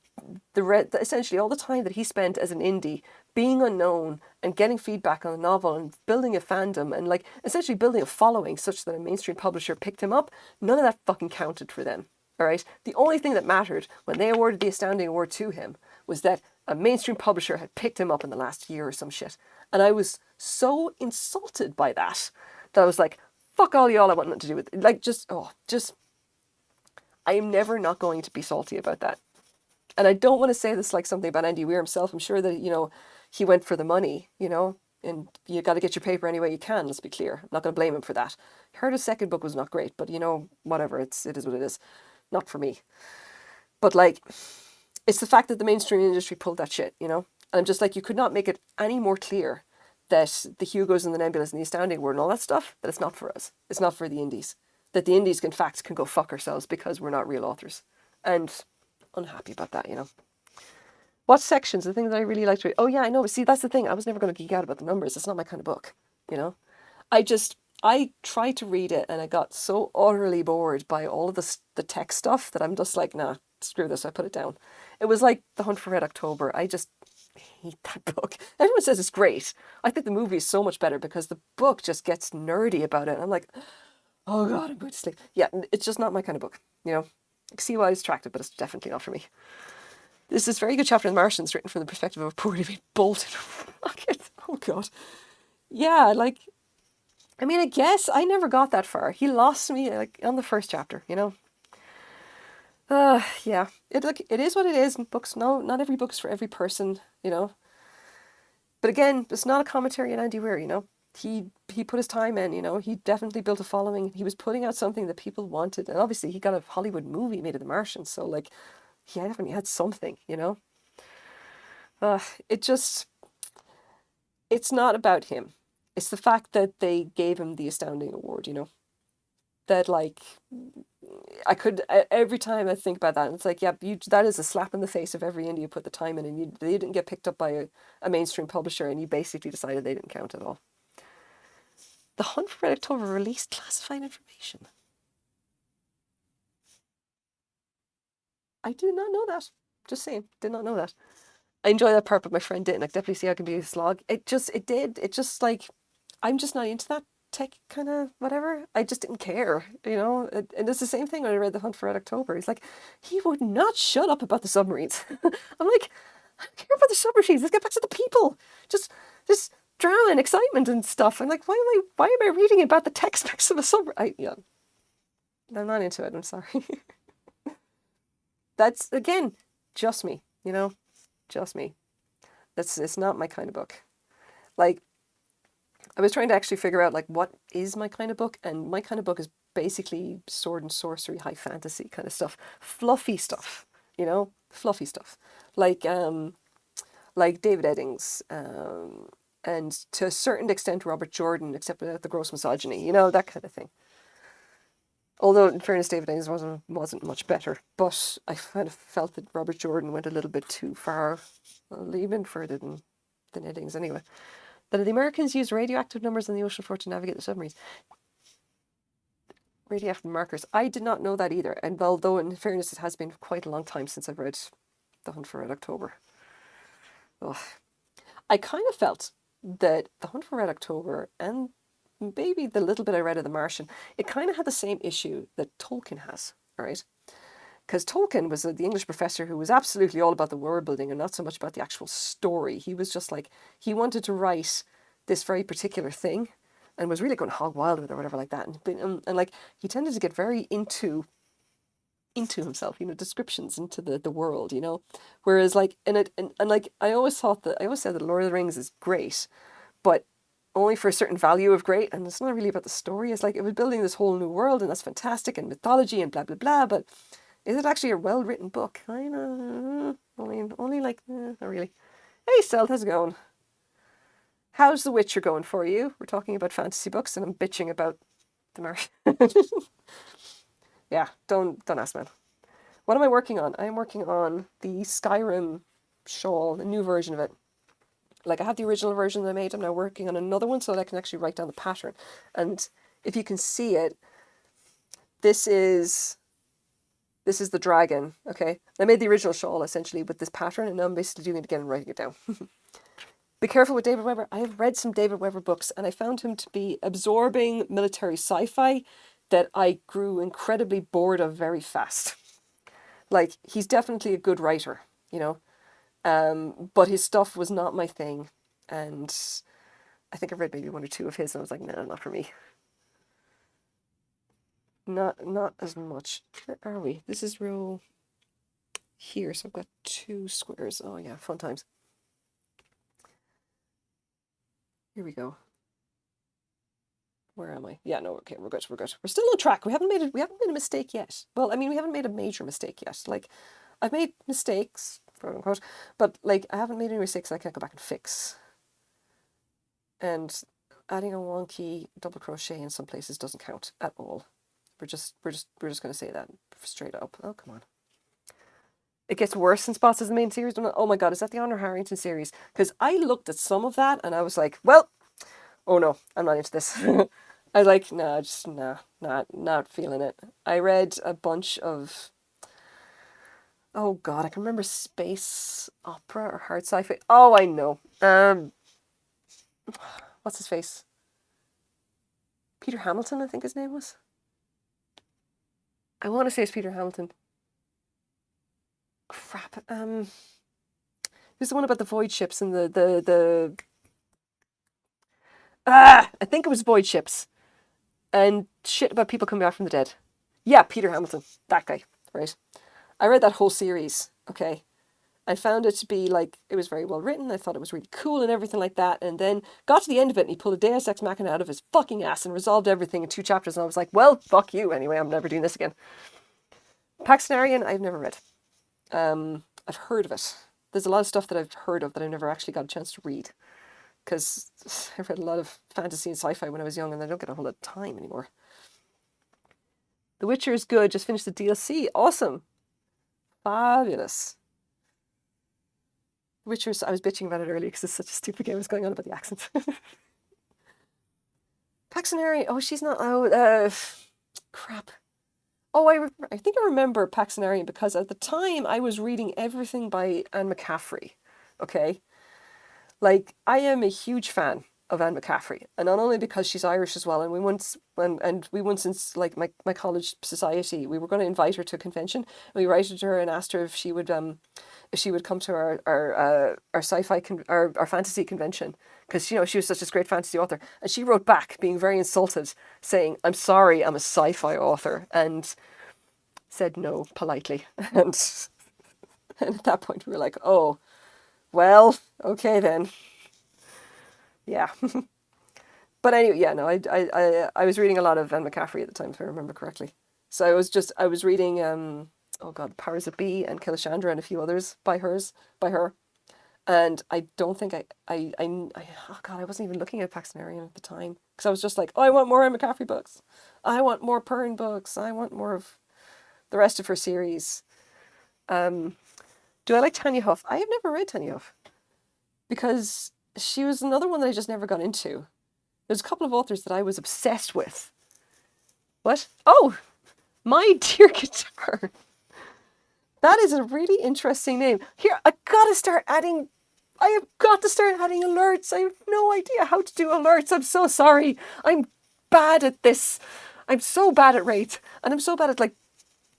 essentially all the time that he spent as an indie being unknown and getting feedback on the novel and building a fandom and like essentially building a following such that a mainstream publisher picked him up, none of that fucking counted for them. All right. The only thing that mattered when they awarded the Astounding Award to him was that a mainstream publisher had picked him up in the last year or some shit. And I was so insulted by that I was like, fuck all y'all, I want nothing to do with it. Like I am never not going to be salty about that. And I don't want to say this like something about Andy Weir himself. I'm sure that, he went for the money, and you got to get your paper any way you can, let's be clear. I'm not going to blame him for that. I heard his second book was not great, but whatever, it is what it is. Not for me. But like, it's the fact that the mainstream industry pulled that shit, And I'm just like, you could not make it any more clear that the Hugos and the Nebulas and the Astounding Award and all that stuff, that it's not for us. It's not for the indies. That the indies, in fact, can go fuck ourselves because we're not real authors. And unhappy about that, What sections, the things that I really like to read? Oh yeah, I know. See, that's the thing. I was never going to geek out about the numbers. It's not my kind of book, I tried to read it and I got so utterly bored by all of the tech stuff that I'm just like, nah, screw this. I put it down. It was like The Hunt for Red October. I just hate that book. Everyone says it's great. I think the movie is so much better because the book just gets nerdy about it. And I'm like, oh God, I'm going to sleep. Yeah, it's just not my kind of book, I see why it's attractive, but it's definitely not for me. There's this very good chapter in The Martians written from the perspective of a poorly made bolt in a rocket. Oh God. Yeah, I guess I never got that far. He lost me on the first chapter, Yeah. It is what it is. Books, no, not every book is for every person, But again, it's not a commentary on Andy Weir, He put his time in, He definitely built a following. He was putting out something that people wanted. And obviously he got a Hollywood movie made of The Martian. So he definitely had something, it's not about him. It's the fact that they gave him the Astounding Award, That every time I think about that, it's like, yeah, that is a slap in the face of every indie you put the time in and they didn't get picked up by a mainstream publisher and you basically decided they didn't count at all. The Hunt for Red October released classified information. I did not know that. Just saying, did not know that. I enjoy that part, but my friend didn't. I definitely see how it can be a slog. It just like, I'm just not into that tech kind of whatever. I just didn't care, And it's the same thing when I read The Hunt for Red October. He's like, he would not shut up about the submarines. I'm like, I don't care about the submarines. Let's get back to the people. Just drama and excitement and stuff. I'm like, why am I reading about the tech specs of a submarine? I'm not into it. I'm sorry. That's, again, just me, just me. It's not my kind of book. I was trying to actually figure out, what is my kind of book? And my kind of book is basically sword and sorcery, high fantasy kind of stuff. Fluffy stuff, Fluffy stuff. Like David Eddings, and to a certain extent Robert Jordan, except without the gross misogyny, that kind of thing. Although, in fairness, David Eddings wasn't much better. But I kind of felt that Robert Jordan went a little bit too far, even further than Eddings anyway. That the Americans used radioactive numbers on the ocean floor to navigate the submarines. Radioactive markers. I did not know that either. And although, in fairness, it has been quite a long time since I've read The Hunt for Red October. Ugh. I kind of felt that The Hunt for Red October and maybe the little bit I read of The Martian, it kind of had the same issue that Tolkien has, right? Because Tolkien was the English professor who was absolutely all about the world building and not so much about the actual story. He was just he wanted to write this very particular thing. and was really going hog wild with it or whatever like that. And like he tended to get very into himself, descriptions into the world, whereas like and like I always said that Lord of the Rings is great, but only for a certain value of great, and it's not really about the story. It's like it was building this whole new world, and that's fantastic, and mythology and blah blah blah, but is it actually a well-written book? I know, only like not really. Hey Stealth, how's it going? How's The Witcher going for you? We're talking about fantasy books and I'm bitching about the market. Yeah, don't ask, man. What am I working on? I am working on the Skyrim shawl, the new version of it. Like I have the original version that I made. I'm now working on another one so that I can actually write down the pattern. And if you can see it, this is the dragon, okay? I made the original shawl essentially with this pattern, and now I'm basically doing it again and writing it down. Be careful with David Weber. I have read some David Weber books and I found him to be absorbing military sci-fi that I grew incredibly bored of very fast. Like, he's definitely a good writer, but his stuff was not my thing. And I think I've read maybe one or two of his and I was like, no, not for me. Not as much. Where are we? This is row here, so I've got 2 squares. Oh yeah, fun times. Here we go. Where am I? Yeah, no, okay, we're good. We're still on track. We haven't made a mistake yet. Well, I mean, we haven't made a major mistake yet. Like, I've made mistakes, quote unquote, but like I haven't made any mistakes I can't go back and fix. And adding a wonky double crochet in some places doesn't count at all. We're just gonna say that straight up. Oh, come on. It gets worse in spots as the main series. Oh my god, is that the Honor Harrington series? Because I looked at some of that and I was like, well, oh no, I'm not into this. I was like, not feeling it. I read a bunch of, oh god, I can remember space opera or hard sci-fi. Oh, I know. What's his face? Peter Hamilton, I think his name was. I want to say it's Peter Hamilton. Crap. Who's the one about the void ships and I think it was void ships and shit about people coming back from the dead. Yeah, Peter Hamilton, that guy, right? I read that whole series, okay? I found it to be like, it was very well written. I thought it was really cool and everything like that. And then got to the end of it and he pulled a Deus Ex Machina out of his fucking ass and resolved everything in 2 chapters. And I was like, well, fuck you anyway. I'm never doing this again. Paxtonarian, I've never read. I've heard of it. There's a lot of stuff that I've heard of that I've never actually got a chance to read. Because I read a lot of fantasy and sci-fi when I was young and I don't get a whole lot of time anymore. The Witcher is good. Just finished the DLC. Awesome. Fabulous. Witcher, I was bitching about it earlier because it's such a stupid game. I was going on about the accent. Paxtonarian. Oh, she's not. Oh, crap. Oh, I think I remember Paxtonarian because at the time I was reading everything by Anne McCaffrey. Okay? Like, I am a huge fan of Anne McCaffrey, and not only because she's Irish as well, and we once since like my college society, we were going to invite her to a convention, and we wrote to her and asked her if she would come to our sci-fi our fantasy convention, because she was such a great fantasy author, and she wrote back being very insulted, saying, "I'm sorry, I'm a sci-fi author," and said no politely, and at that point we were like, oh, well, okay then. Yeah. But anyway, yeah, no, I was reading a lot of Anne McCaffrey at the time, if I remember correctly. So I was reading oh god, Powers That Be and Kilishandra and a few others by her. And I don't think oh god, I wasn't even looking at Paxtonarian at the time. Because I was just like, oh, I want more Anne McCaffrey books. I want more Pern books. I want more of the rest of her series. Do I like Tanya Huff? I have never read Tanya Huff. Because she was another one that I just never got into. There's a couple of authors that I was obsessed with. What? Oh! My Dear Guitar. That is a really interesting name. Here, I have got to start adding alerts. I have no idea how to do alerts. I'm so sorry. I'm bad at this. I'm so bad at rate. And I'm so bad at, like,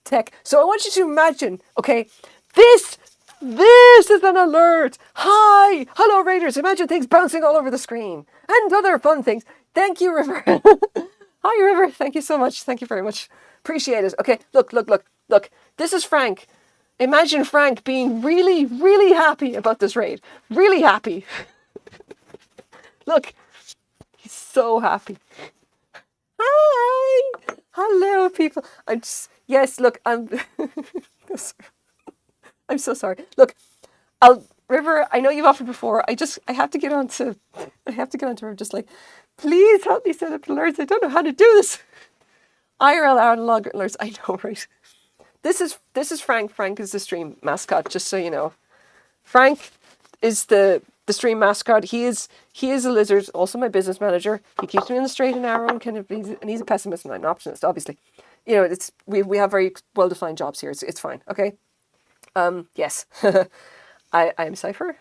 tech. So I want you to imagine, okay, this is an alert. Hi. Hello, Raiders. Imagine things bouncing all over the screen. And other fun things. Thank you, River. Hi, River. Thank you so much. Thank you very much. Appreciate it. Okay, look, look, look, look. This is Frank. Imagine Frank being really, really happy about this raid. Really happy. Look, he's so happy. Hi. Hello, people. Yes, look, I'm so sorry. Look, River, I know you've offered before. I have to get on to River. Just like, please help me set up alerts. I don't know how to do this. IRL analog alerts. I know, right? This is Frank. Frank is the stream mascot. Just so you know, Frank is the stream mascot. He is a lizard. Also my business manager. He keeps me in the straight and narrow, and he's a pessimist and I'm an optimist. Obviously, you know we have very well defined jobs here. It's fine. Okay. Yes. I am Cypher.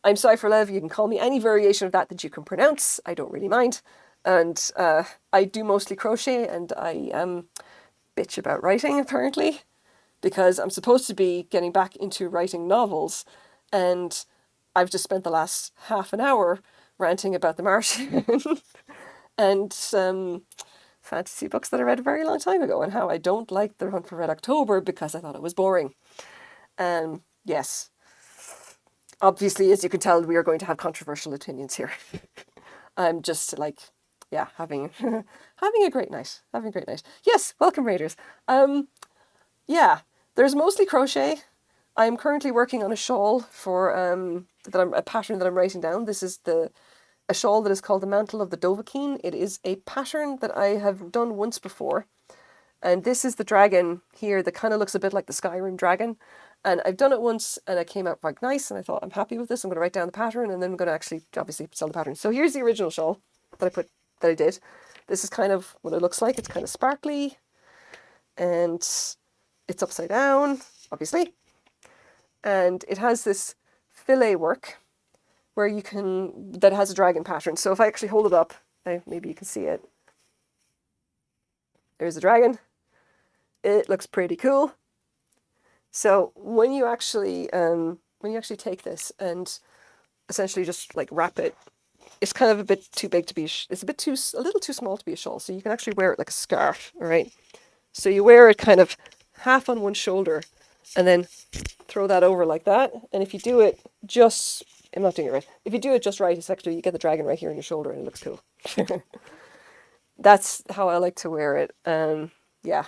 I'm Cypher Lev. You can call me any variation of that you can pronounce. I don't really mind. And I do mostly crochet, and I bitch about writing apparently, because I'm supposed to be getting back into writing novels, and I've just spent the last half an hour ranting about The Martian and some fantasy books that I read a very long time ago, and how I don't like The Hunt for Red October because I thought it was boring. Yes. Obviously, as you can tell, we are going to have controversial opinions here. I'm just like, yeah, having a great night. Having a great night. Yes, welcome Raiders. Yeah, there's mostly crochet. I'm currently working on a shawl for a pattern that I'm writing down. This is a shawl that is called the Mantle of the Dovahkiin. It is a pattern that I have done once before. And this is the dragon here that kind of looks a bit like the Skyrim dragon. And I've done it once and it came out quite nice, and I thought, I'm happy with this. I'm going to write down the pattern, and then I'm going to actually obviously sell the pattern. So here's the original shawl that I did. This is kind of what it looks like. It's kind of sparkly, and it's upside down, obviously. And it has this fillet work where that has a dragon pattern. So if I actually hold it up, maybe you can see it. There's the dragon. It looks pretty cool. So when you actually take this and essentially just like wrap it, it's kind of a bit too big to be. It's a little too small to be a shawl. So you can actually wear it like a scarf. All right. So you wear it kind of half on one shoulder, and then throw that over like that. And if you do it just, I'm not doing it right. If you do it just right, it's actually you get the dragon right here on your shoulder, and it looks cool. That's how I like to wear it. Yeah.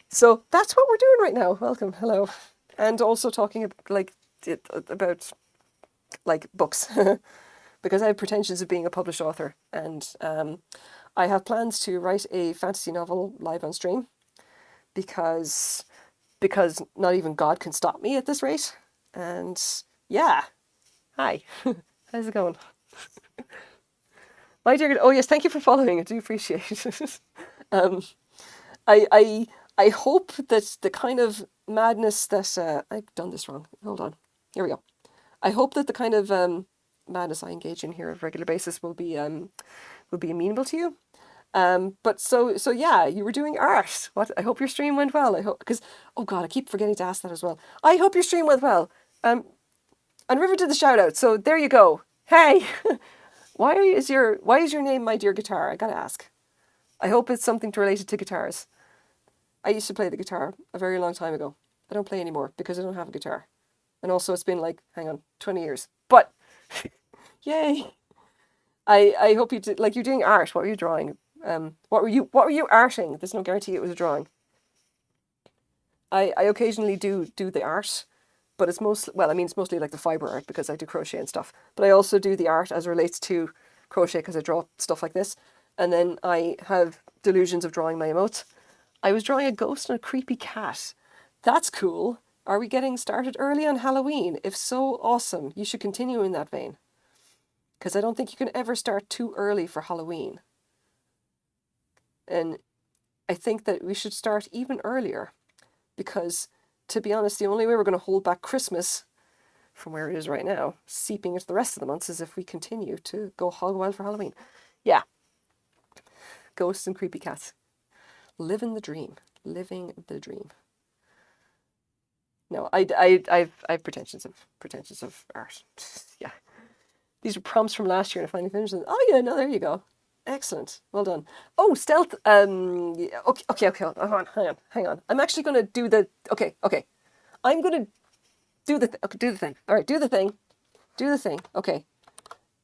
So that's what we're doing right now. Welcome, hello, and also talking about books, because I have pretensions of being a published author, and I have plans to write a fantasy novel live on stream, because not even God can stop me at this rate. And yeah, hi, how's it going? My dear, oh yes, thank you for following. I do appreciate it. I hope that the kind of madness that I've done this wrong. Hold on. Here we go. I hope that the kind of madness I engage in here on a regular basis will be amenable to you. But so yeah, you were doing art. What? I hope your stream went well. I hope, because oh god, I keep forgetting to ask that as well. I hope your stream went well. And River did the shout out. So there you go. Hey, why is your name My Dear Guitar? I gotta ask. I hope it's something related to guitars. I used to play the guitar a very long time ago. I don't play anymore because I don't have a guitar. And also it's been 20 years. But, yay. I hope you did, you're doing art. What were you drawing? What were you arting? There's no guarantee it was a drawing. I occasionally do the art, but it's mostly like the fiber art because I do crochet and stuff. But I also do the art as it relates to crochet because I draw stuff like this. And then I have delusions of drawing my emotes. I was drawing a ghost and a creepy cat. That's cool. Are we getting started early on Halloween? If so, awesome. You should continue in that vein. Because I don't think you can ever start too early for Halloween. And I think that we should start even earlier. Because, to be honest, the only way we're going to hold back Christmas from where it is right now, seeping into the rest of the months, is if we continue to go hog wild for Halloween. Yeah. Ghosts and creepy cats. Living the dream. No, I've pretensions of art. Yeah. These are prompts from last year and I finally finished them. Oh yeah, no, there you go. Excellent. Well done. Oh, stealth. Yeah, okay. Hang on. I'm actually gonna do the. Okay. I'm gonna do the. Okay, do the thing. All right, do the thing. Do the thing. Okay.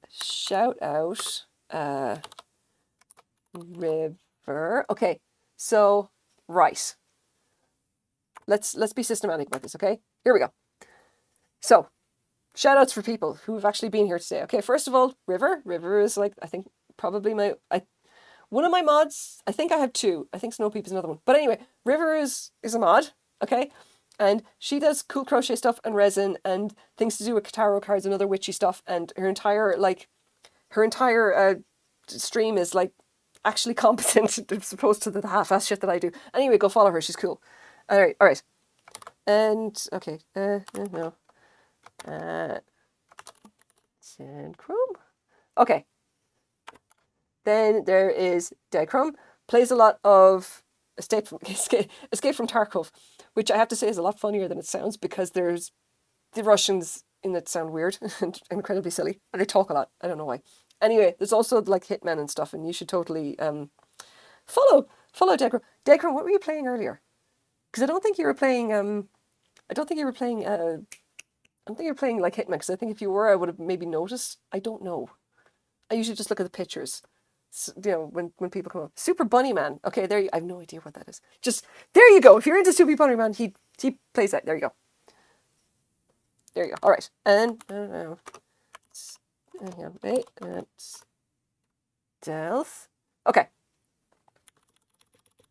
Shout out. River. Okay. So right. Let's be systematic about this. Okay. Here we go. So, shout outs for people who've actually been here today. Okay, first of all, River. River is like, I think probably one of my mods. I think I have two. I think Snow Peep is another one. But anyway, River is a mod, okay? And she does cool crochet stuff and resin and things to do with tarot cards and other witchy stuff. And her entire stream is like actually competent as opposed to the half-ass shit that I do. Anyway, go follow her. She's cool. All right. And okay, no. Sand Chrome. Okay. Then there is Decrum. Plays a lot of Escape from Tarkov, which I have to say is a lot funnier than it sounds because there's the Russians in it sound weird and incredibly silly, and they talk a lot. I don't know why. Anyway, there's also like Hitmen and stuff, and you should totally follow Decrum. Decrum, what were you playing earlier? Because I don't think you were playing. I think you were playing like Hitman, because I think if you were, I would have maybe noticed. I don't know. I usually just look at the pictures. So, you know, when people come up. Super Bunny Man. Okay, there you, I have no idea what that is. Just, there you go. If you're into Super Bunny Man, he plays that. There you go. There you go. All right. And, hang on, wait. Stealth. Okay.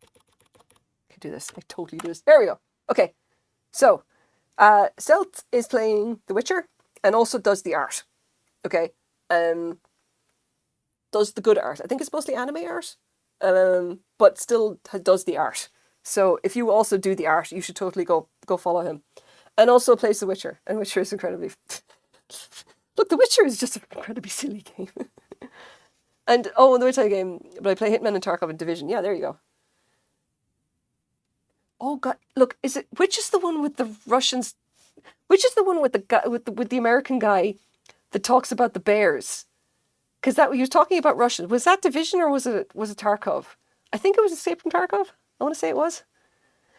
I can do this. I totally do this. There we go. Okay. So, Stealth is playing The Witcher and also does the art. Okay. Does the good art. I think it's mostly anime art. But still does the art. So if you also do the art, you should totally go follow him. And also plays The Witcher. And Witcher is incredibly... Look, The Witcher is just an incredibly silly game. And, the Witcher game, but I play Hitman and Tarkov and Division. Yeah, there you go. Oh god, look, which is the one with the Russians? Which is the one with the guy with the American guy that talks about the bears? Because that he was talking about Russians. Was that Division or was it Tarkov? I think it was Escape from Tarkov. I want to say it was.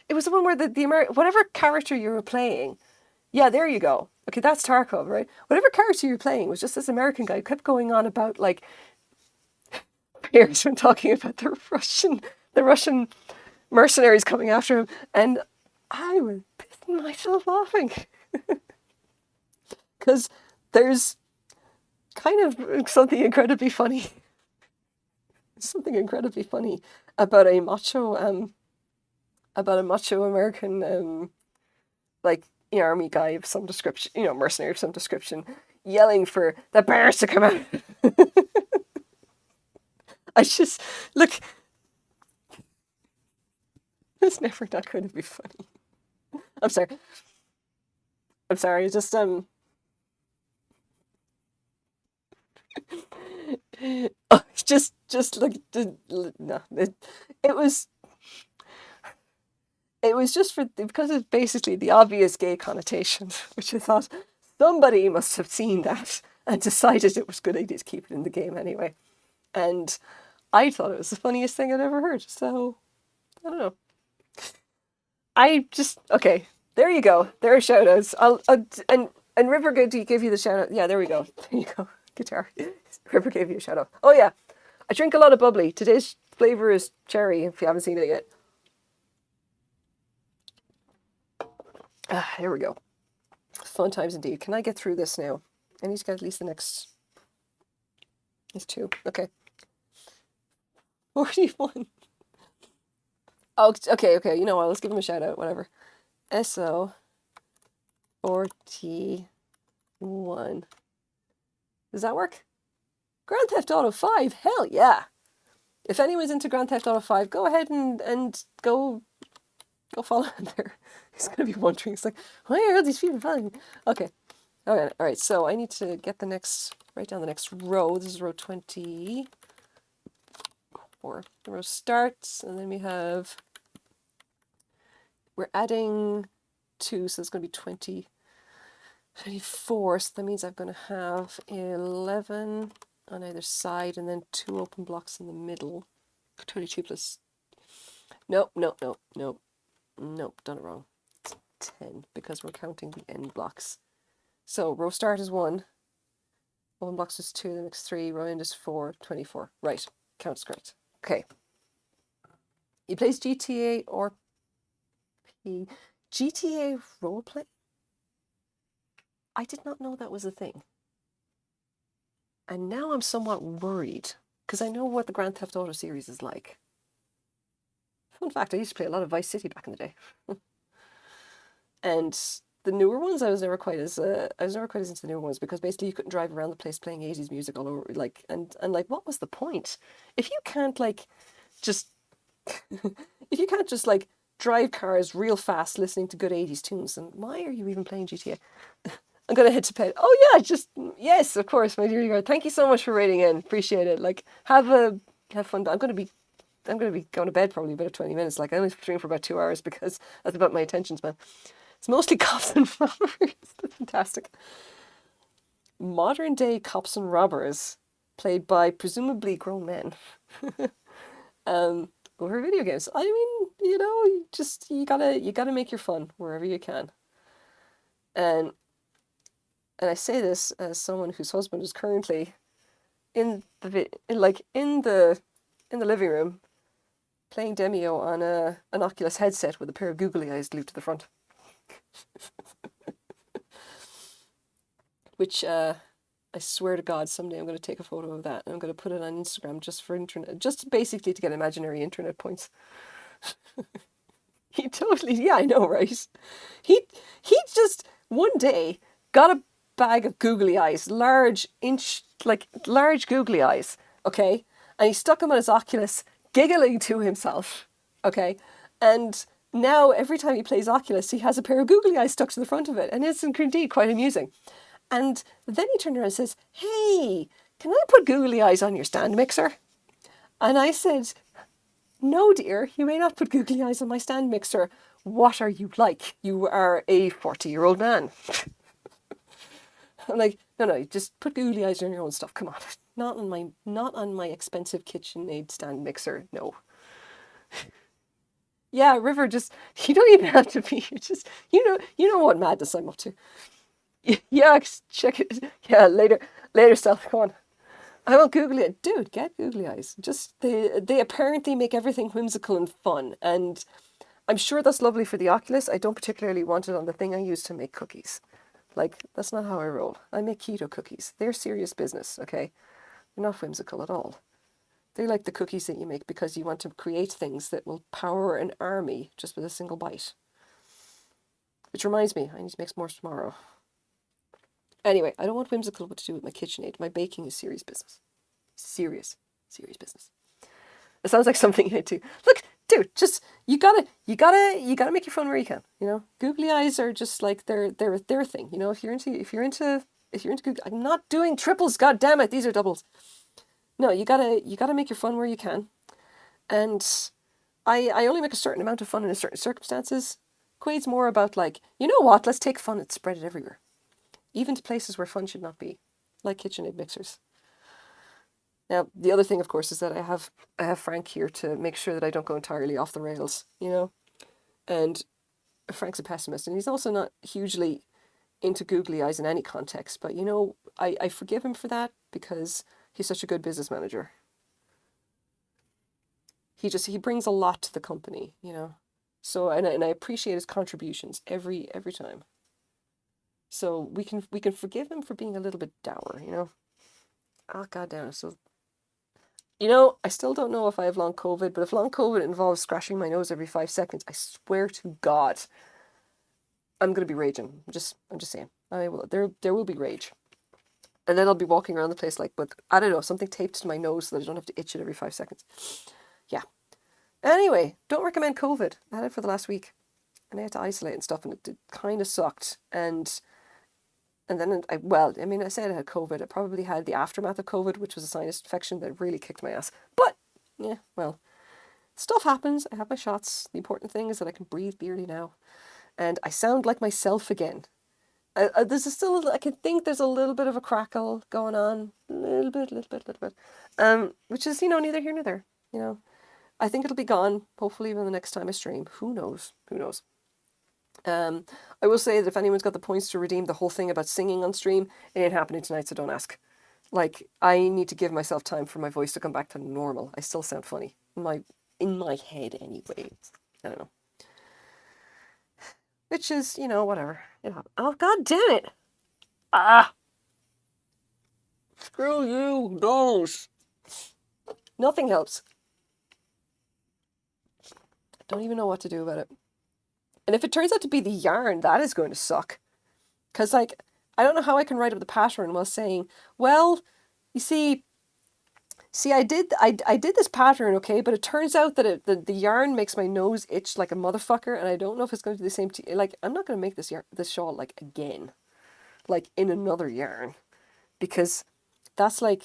It was the one where the whatever character you were playing. Yeah, there you go. Okay, that's Tarkov, right? Whatever character you were playing was just this American guy who kept going on about like bears when talking about the Russian mercenaries coming after him, and I was pissing myself laughing because there's kind of something incredibly funny about a macho American like army guy of some description, mercenary of some description, yelling for the bears to come out. I just look. It's never not going to be funny. I'm sorry. Just just look. No, it was just because it's basically the obvious gay connotation, which I thought somebody must have seen that and decided it was a good idea to keep it in the game anyway. And I thought it was the funniest thing I'd ever heard. So I don't know. Okay. There you go. There are shout outs. And River gave you the shout out. Yeah, there we go. There you go. Guitar. River gave you a shout out. Oh yeah. I drink a lot of bubbly. Today's flavor is cherry, if you haven't seen it yet. Here we go. Fun times indeed. Can I get through this now? I need to get at least the next. It's 2. Okay. 41. Oh, okay. You know what? Let's give him a shout out. Whatever. SO 41. Does that work? Grand Theft Auto 5. Hell yeah! If anyone's into Grand Theft Auto 5, go ahead and go follow him there. He's gonna be wondering. It's like, why are all these people following me? Okay. All right. So I need to get write down the next row. This is row 20. The row starts, and then we're adding 2, so it's going to be 20. 24, so that means I'm going to have 11 on either side and then 2 open blocks in the middle. 22 plus... Nope, nope, nope, nope. Nope, done it wrong. It's 10 because we're counting the end blocks. So row start is 1, open blocks is 2, the next 3, row end is 4, 24. Right, counts correct. Okay. He plays GTA or P. GTA roleplay? I did not know that was a thing. And now I'm somewhat worried because I know what the Grand Theft Auto series is like. Fun fact, I used to play a lot of Vice City back in the day. And the newer ones, I was never quite as into the newer ones because basically you couldn't drive around the place playing 80s music all over, like, and like, what was the point? If you can't like just if you can't just like drive cars real fast listening to good 80s tunes, then why are you even playing GTA? I'm gonna head to bed. Oh yeah, just yes, of course, my dear girl. Thank you so much for writing in. Appreciate it. Like have fun. I'm gonna be going to bed probably in about 20 minutes. Like I only stream for about 2 hours because that's about my attention span. It's mostly cops and robbers. That's fantastic. Modern day cops and robbers, played by presumably grown men, over video games. I mean, you gotta make your fun wherever you can. And I say this as someone whose husband is currently in the living room playing Demio on an Oculus headset with a pair of googly eyes glued to the front. Which I swear to God, someday I'm going to take a photo of that and I'm going to put it on Instagram just for internet, just basically to get imaginary internet points. He totally, yeah, I know, right? He just one day got a bag of googly eyes, large googly eyes, okay? And he stuck them on his Oculus, giggling to himself, okay? And now every time he plays Oculus, he has a pair of googly eyes stuck to the front of it, and it's indeed quite amusing. And then he turned around and says, "Hey, can I put googly eyes on your stand mixer?" And I said, "No, dear, you may not put googly eyes on my stand mixer. What are you like? You are a 40-year-old man." I'm like, no, just put googly eyes on your own stuff. Come on, not on my expensive KitchenAid stand mixer. No. Yeah, River, just you don't even have to be. Just you know what madness I'm up to. Yeah, check it. Yeah, later, Stealth. Go on. I want googly eyes. Dude, get googly eyes. Just they apparently make everything whimsical and fun, and I'm sure that's lovely for the Oculus. I don't particularly want it on the thing I use to make cookies. Like, that's not how I roll. I make keto cookies. They're serious business, okay? They're not whimsical at all. They're like the cookies that you make because you want to create things that will power an army just with a single bite. Which reminds me, I need to make some more tomorrow. Anyway, I don't want whimsical what to do with my KitchenAid. My baking is serious business. Serious business. It sounds like something you need to look, dude. Just you gotta make your fun where you can. You know, googly eyes are just like they're a thing. You know, if you're into googly, I'm not doing triples. God damn it, these are doubles. No, you gotta make your fun where you can, and I only make a certain amount of fun in certain circumstances. Quaid's more about like, you know what? Let's take fun and spread it everywhere, even to places where fun should not be, like KitchenAid mixers. Now, the other thing, of course, is that I have Frank here to make sure that I don't go entirely off the rails, you know? And Frank's a pessimist, and he's also not hugely into googly eyes in any context, but, you know, I forgive him for that because he's such a good business manager. He brings a lot to the company, you know? So, and I appreciate his contributions every time. So we can forgive him for being a little bit dour, you know? Oh, goddamn. So, you know, I still don't know if I have long COVID, but if long COVID involves scratching my nose every 5 seconds, I swear to God, I'm going to be raging. I'm just saying. There will be rage. And then I'll be walking around the place like with, I don't know, something taped to my nose so that I don't have to itch it every 5 seconds. Yeah. Anyway, don't recommend COVID. I had it for the last week. And I had to isolate and stuff, and it kind of sucked. And then I said I had COVID. I probably had the aftermath of COVID, which was a sinus infection that really kicked my ass. But, yeah, well, stuff happens. I have my shots. The important thing is that I can breathe beerly now. And I sound like myself again. There's still, I can think there's a little bit of a crackle going on. A little bit. Which is, neither here nor there. I think it'll be gone, hopefully, even the next time I stream. Who knows? Who knows? I will say that if anyone's got the points to redeem the whole thing about singing on stream, it ain't happening tonight, so don't ask. Like, I need to give myself time for my voice to come back to normal. I still sound funny. In my head, anyway. I don't know. Which is, whatever. Oh, god damn it! Ah! Screw you, nose! Nothing helps. I don't even know what to do about it. And if it turns out to be the yarn, that is going to suck. Because, like, I don't know how I can write up the pattern while saying, well, you see, I did this pattern, okay, but it turns out that the yarn makes my nose itch like a motherfucker, and I don't know if it's going to do the same to you. Like, I'm not going to make this shawl, like, again. Like, in another yarn. Because that's, like,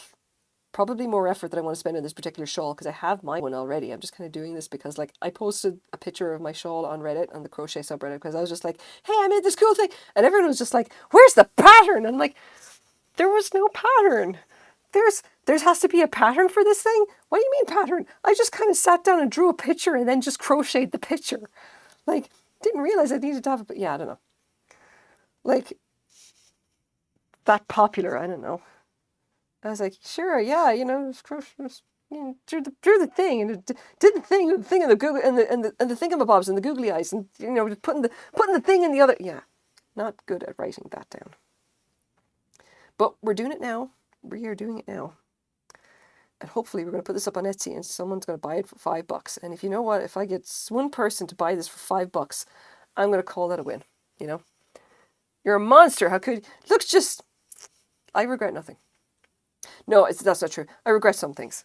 probably more effort that I want to spend on this particular shawl, because I have my one already. I'm just kind of doing this because, like, I posted a picture of my shawl on Reddit, on the crochet subreddit, because I was just like, hey, I made this cool thing, and everyone was just like, where's the pattern? And I'm like, there was no pattern. There has to be a pattern for this thing? What do you mean pattern? I just kind of sat down and drew a picture and then just crocheted the picture. Like, didn't realize I needed to have a, yeah, I don't know. Like, that popular, I don't know. I was like, sure, yeah, drew the thing and did the thing and the Google and the thingamabobs and the googly eyes and putting the thing in the other. Yeah, not good at writing that down. But we're doing it now. We are doing it now. And hopefully we're going to put this up on Etsy and someone's going to buy it for $5. And if you know what, if I get one person to buy this for $5, I'm going to call that a win. You're a monster. How could looks just? I regret nothing. No, that's not true. I regret some things.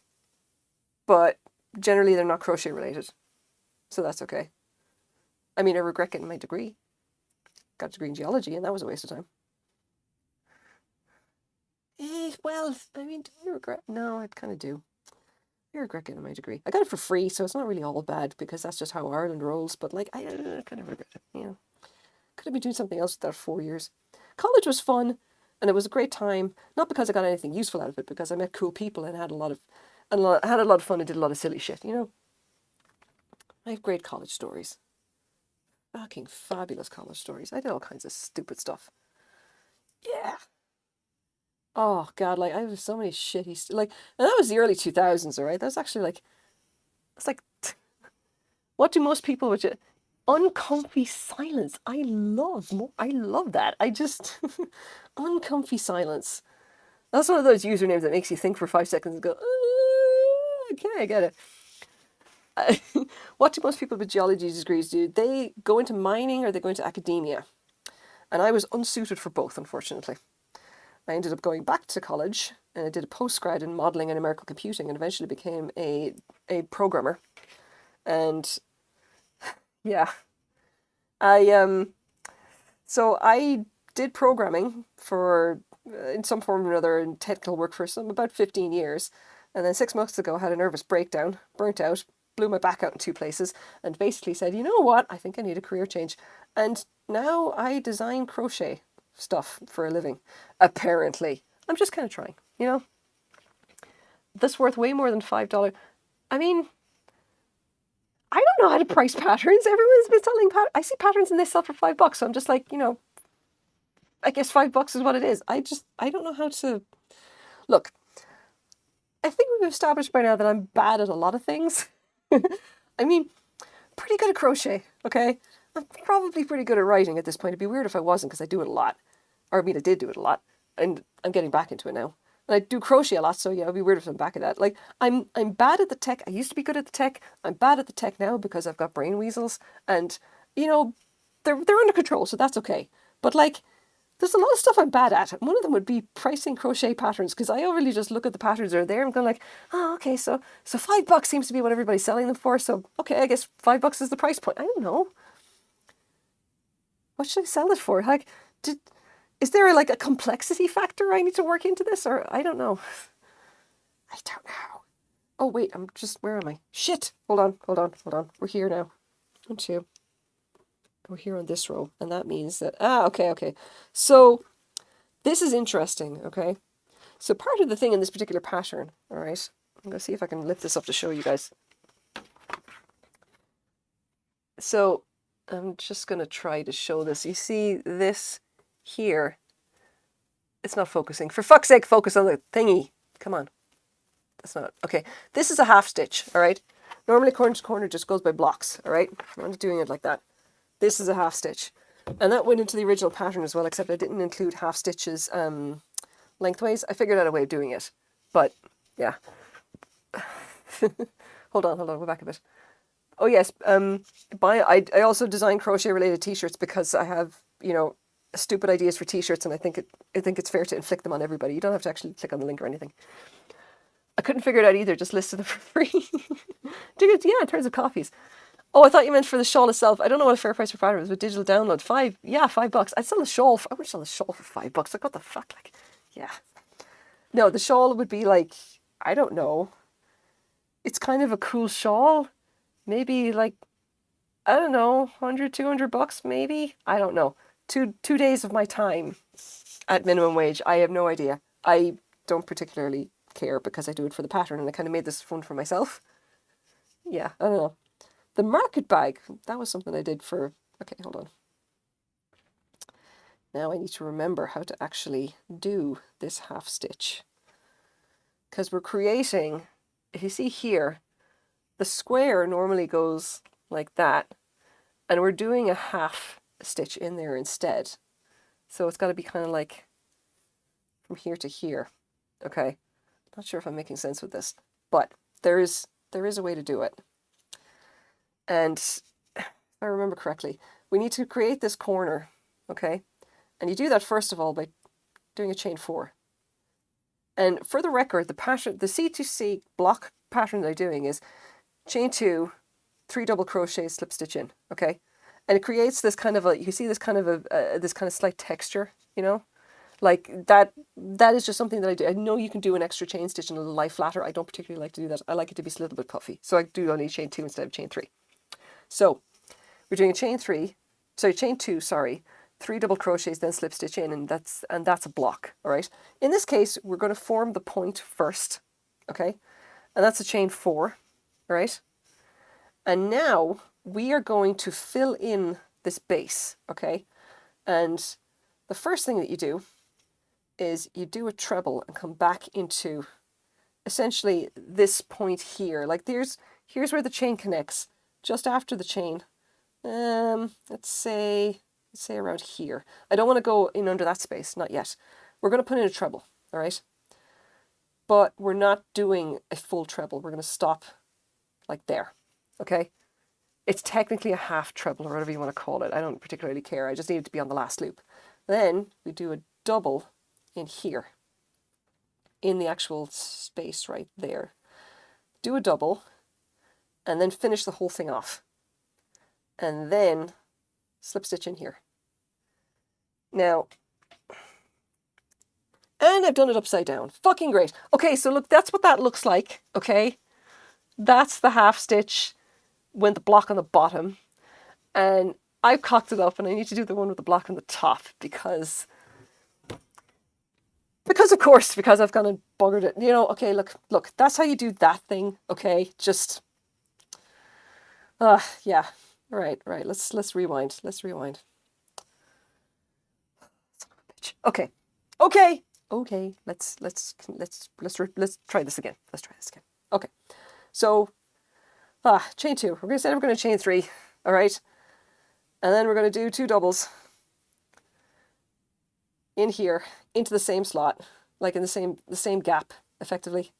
But generally they're not crochet related. So that's okay. I mean, I regret getting my degree. Got a degree in geology and that was a waste of time. Well, I mean, do I regret? No, I kind of do. I regret getting my degree. I got it for free, so it's not really all bad because that's just how Ireland rolls. But like, I kind of regret it. Could have been doing something else with that 4 years. College was fun, and it was a great time. Not because I got anything useful out of it, because I met cool people and had a lot of fun and did a lot of silly shit. I have great college stories. Fucking fabulous college stories. I did all kinds of stupid stuff. Yeah. Oh god, like I have so many shitty and that was the early 2000s, alright? That was actually like, it's like, what do most people with it? Uncomfy silence. I love that. I just uncomfy silence. That's one of those usernames that makes you think for 5 seconds and go, okay, I get it. What do most people with geology degrees do? They go into mining or they go into academia. And I was unsuited for both, unfortunately. I ended up going back to college and I did a postgrad in modelling and numerical computing and eventually became a programmer. And yeah, so I did programming for in some form or another in technical work for about 15 years. And then 6 months ago I had a nervous breakdown, burnt out, blew my back out in 2 places and basically said, you know what, I think I need a career change. And now I design crochet stuff for a living, apparently. I'm just kind of trying, That's worth way more than $5. I mean, I don't know how to price patterns. Everyone's been selling patterns. I see patterns and they sell for $5, so I'm just like, I guess $5 is what it is. I don't know how to... Look, I think we've established by now that I'm bad at a lot of things. I mean, pretty good at crochet, okay? I'm probably pretty good at writing at this point. It'd be weird if I wasn't, because I do it a lot. Or, I mean, I did do it a lot. And I'm getting back into it now. And I do crochet a lot, so yeah, it'd be weird if I'm back at that. Like, I'm bad at the tech. I used to be good at the tech. I'm bad at the tech now because I've got brain weasels. And, they're under control, so that's okay. But, like, there's a lot of stuff I'm bad at. One of them would be pricing crochet patterns, because I really just look at the patterns that are there and go like, oh, okay, so $5 seems to be what everybody's selling them for, so, okay, I guess $5 is the price point. I don't know. What should I sell it for? Like, is there a complexity factor I need to work into this? Or, I don't know. I don't know. Oh, wait, where am I? Shit! Hold on. We're here now. 1, 2. We're here on this row, and that means that, okay. So this is interesting, okay? So part of the thing in this particular pattern, all right, I'm going to see if I can lift this up to show you guys. So I'm just going to try to show this. You see this here? It's not focusing. For fuck's sake, focus on the thingy. Come on. That's not, okay. This is a half stitch, all right? Normally corner to corner just goes by blocks, all right? I'm not doing it like that. This is a half stitch. And that went into the original pattern as well, except I didn't include half stitches lengthways. I figured out a way of doing it. But, yeah. Hold on, go back a bit. Oh, yes. I also design crochet-related t-shirts because I have, stupid ideas for t-shirts, and I think it's fair to inflict them on everybody. You don't have to actually click on the link or anything. I couldn't figure it out either, just listed them for free. Yeah, in terms of copies. Oh, I thought you meant for the shawl itself. I don't know what a fair price for pattern is with digital download. $5. I'd sell the shawl. I would sell the shawl for $5. Like, what the fuck? Like, yeah. No, the shawl would be like, I don't know. It's kind of a cool shawl. Maybe like, I don't know, $100, $200 maybe? I don't know. Two days of my time at minimum wage. I have no idea. I don't particularly care because I do it for the pattern, and I kind of made this fun for myself. Yeah, I don't know. The market bag, that was something I did for, okay, hold on. Now I need to remember how to actually do this half stitch. Because we're creating, if you see here, the square normally goes like that, and we're doing a half stitch in there instead. So it's got to be kind of like from here to here. Okay, not sure if I'm making sense with this, but there is a way to do it. And if I remember correctly, we need to create this corner, okay? And you do that first of all by doing a chain 4. And for the record, the pattern, the C2C block pattern that I'm doing is chain 2, 3 double crochets, slip stitch in, okay? And it creates this kind of you see this kind of slight texture, like that is just something that I do. I know you can do an extra chain stitch and a little lie flatter. I don't particularly like to do that. I like it to be a little bit puffy. So I do only chain 2 instead of chain 3. So we're doing a chain 2, 3 double crochets, then slip stitch in, and that's a block, all right? In this case, we're going to form the point first, okay? And that's a chain 4, all right? And now we are going to fill in this base, okay? And the first thing that you do is you do a treble and come back into essentially this point here. Like here's where the chain connects. Just after the chain, let's say around here. I don't want to go in under that space, not yet. We're going to put in a treble, all right? But we're not doing a full treble. We're going to stop like there, okay? It's technically a half treble or whatever you want to call it. I don't particularly care. I just need it to be on the last loop. Then we do a double in here, in the actual space right there. Do a double, and then finish the whole thing off. And then slip stitch in here. Now, and I've done it upside down. Fucking great. Okay, so look, that's what that looks like, okay? That's the half stitch with the block on the bottom. And I've cocked it up, and I need to do the one with the block on the top because of course, because I've gone and buggered it. Okay, look, that's how you do that thing, okay? Just, yeah. Right, let's rewind. Let's okay. Let's try this again. Okay. So, chain 2. We're going to chain 3, all right? And then we're going to do 2 doubles in here into the same slot, like in the same gap, effectively.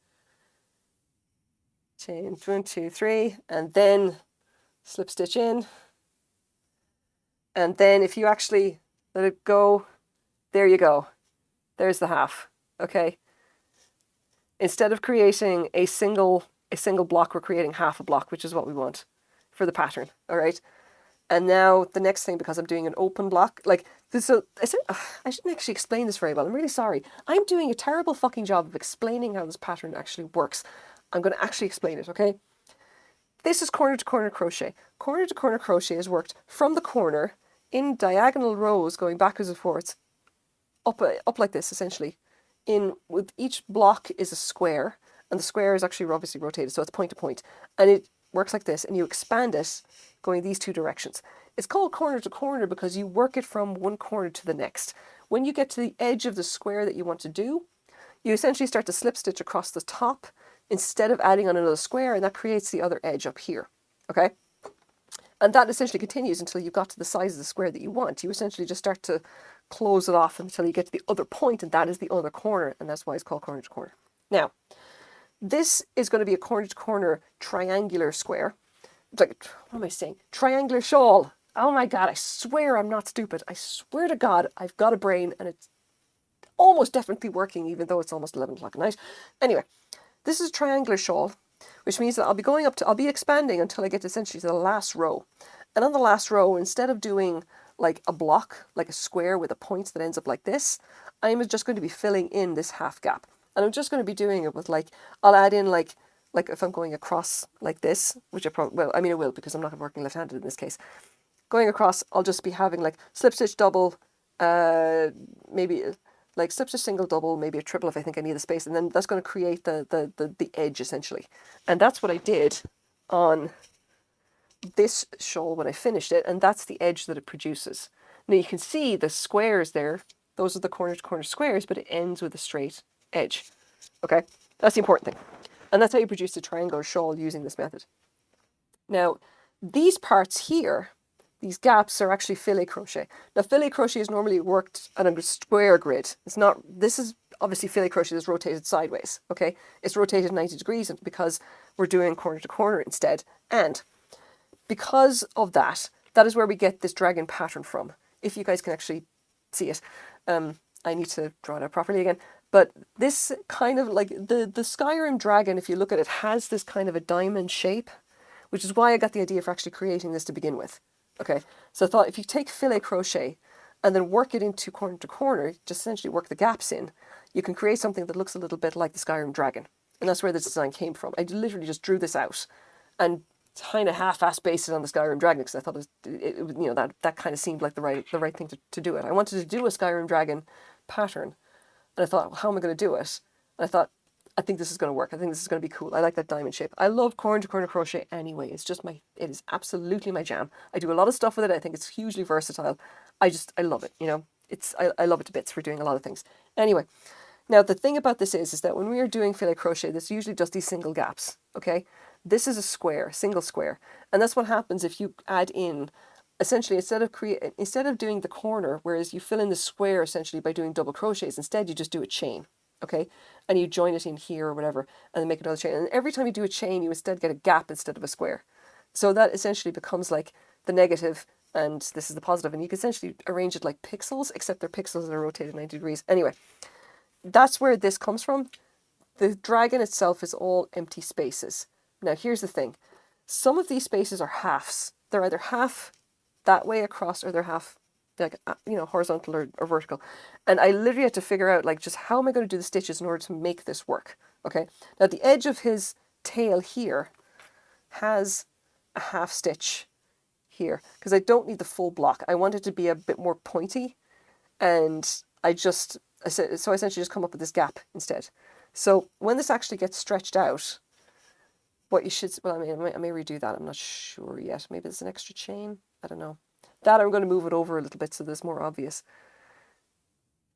Chain 1, 2, 3, and then slip stitch in. And then if you actually let it go, there you go. There's the half, okay? Instead of creating a single block, we're creating half a block, which is what we want for the pattern, all right? And now the next thing, because I'm doing an open block, like this, I shouldn't actually explain this very well. I'm really sorry. I'm doing a terrible fucking job of explaining how this pattern actually works. I'm going to actually explain it, okay? this is corner to corner crochet. Corner to corner crochet is worked from the corner in diagonal rows going backwards and forwards, up like this essentially. With each block is a square, and the square is actually obviously rotated, so it's point to point, and it works like this, and you expand it going these two directions. It's called corner to corner because you work it from one corner to the next. When you get to the edge of the square that you want to do, you essentially start to slip stitch across the top instead of adding on another square, and that creates the other edge up here, okay? And that essentially continues until you've got to the size of the square that you want. You essentially just start to close it off until you get to the other point, and that is the other corner, and that's why it's called corner to corner. Now, this is going to be a corner to corner triangular square. Like, what am I saying? Triangular shawl. Oh my God, I swear I'm not stupid. I swear to God, I've got a brain, and it's almost definitely working, even though it's almost 11 o'clock at night. Anyway, this is a triangular shawl, which means that I'll be expanding until I get essentially to the last row. And on the last row, instead of doing like a block, like a square with a point that ends up like this, I'm just going to be filling in this half gap. And I'm just going to be doing it with like, I'll add in like if I'm going across like this, which I probably, well, I mean I will because I'm not working left-handed in this case. Going across, I'll just be having like slip stitch double, maybe like slip stitch single double, maybe a triple if I think I need the space, and then that's going to create the edge essentially. And that's what I did on this shawl when I finished it, and that's the edge that it produces. Now you can see the squares there, those are the corner to corner squares, but it ends with a straight edge. Okay, that's the important thing. And that's how you produce a triangular shawl using this method. Now, these parts here, these gaps are actually filet crochet. Now, filet crochet is normally worked on a square grid. It's not, this is obviously filet crochet that's rotated sideways, okay? It's rotated 90 degrees because we're doing corner to corner instead. And because of that, that is where we get this dragon pattern from. If you guys can actually see it. I need to draw it out properly again. But this kind of like the Skyrim dragon, if you look at it, has this kind of a diamond shape, which is why I got the idea for actually creating this to begin with. Okay, so I thought if you take filet crochet and then work it into corner to corner, just essentially work the gaps in, you can create something that looks a little bit like the Skyrim dragon. And that's where this design came from. I literally just drew this out and kind of half-ass based it on the Skyrim dragon because I thought that kind of seemed like the right thing to do it. I wanted to do a Skyrim dragon pattern, and I thought, well, how am I going to do it? And I thought, I think this is going to work. I think this is going to be cool. I like that diamond shape. I love corner to corner crochet anyway. It is absolutely my jam. I do a lot of stuff with it. I think it's hugely versatile. I love it. You know, I love it to bits for doing a lot of things. Anyway, now the thing about this is that when we are doing filet crochet, this usually just these single gaps. Okay, this is a square, single square, and that's what happens if you add in. Essentially, instead of doing the corner, whereas you fill in the square essentially by doing double crochets, instead you just do a chain. Okay, and you join it in here or whatever, and then make another chain. And every time you do a chain, you instead get a gap instead of a square. So that essentially becomes like the negative, and this is the positive, and you can essentially arrange it like pixels, except they're pixels that are rotated 90 degrees. Anyway, that's where this comes from. The dragon itself is all empty spaces. Now, here's the thing. Some of these spaces are halves. They're either half that way across, or they're half like, horizontal or vertical. And I literally had to figure out like just how am I going to do the stitches in order to make this work. Okay, now the edge of his tail here has a half stitch here because I don't need the full block. I want it to be a bit more pointy, and I essentially just come up with this gap instead. So when this actually gets stretched out, what you should, well, I may redo that. I'm not sure yet. Maybe there's an extra chain. I don't know. That I'm going to move it over a little bit so that's more obvious.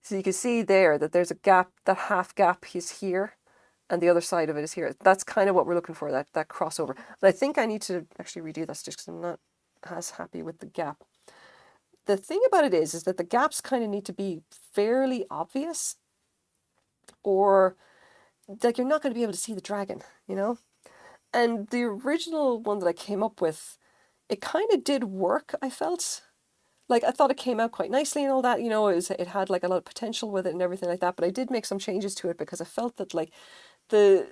So you can see there that there's a gap, that half gap is here, and the other side of it is here. That's kind of what we're looking for, that crossover. But I think I need to actually redo that stitch because I'm not as happy with the gap. The thing about it is that the gaps kind of need to be fairly obvious, or like you're not going to be able to see the dragon, you know? And the original one that I came up with, it kind of did work, I felt. Like, I thought it came out quite nicely and all that, you know, it had like a lot of potential with it and everything like that, but I did make some changes to it because I felt that like the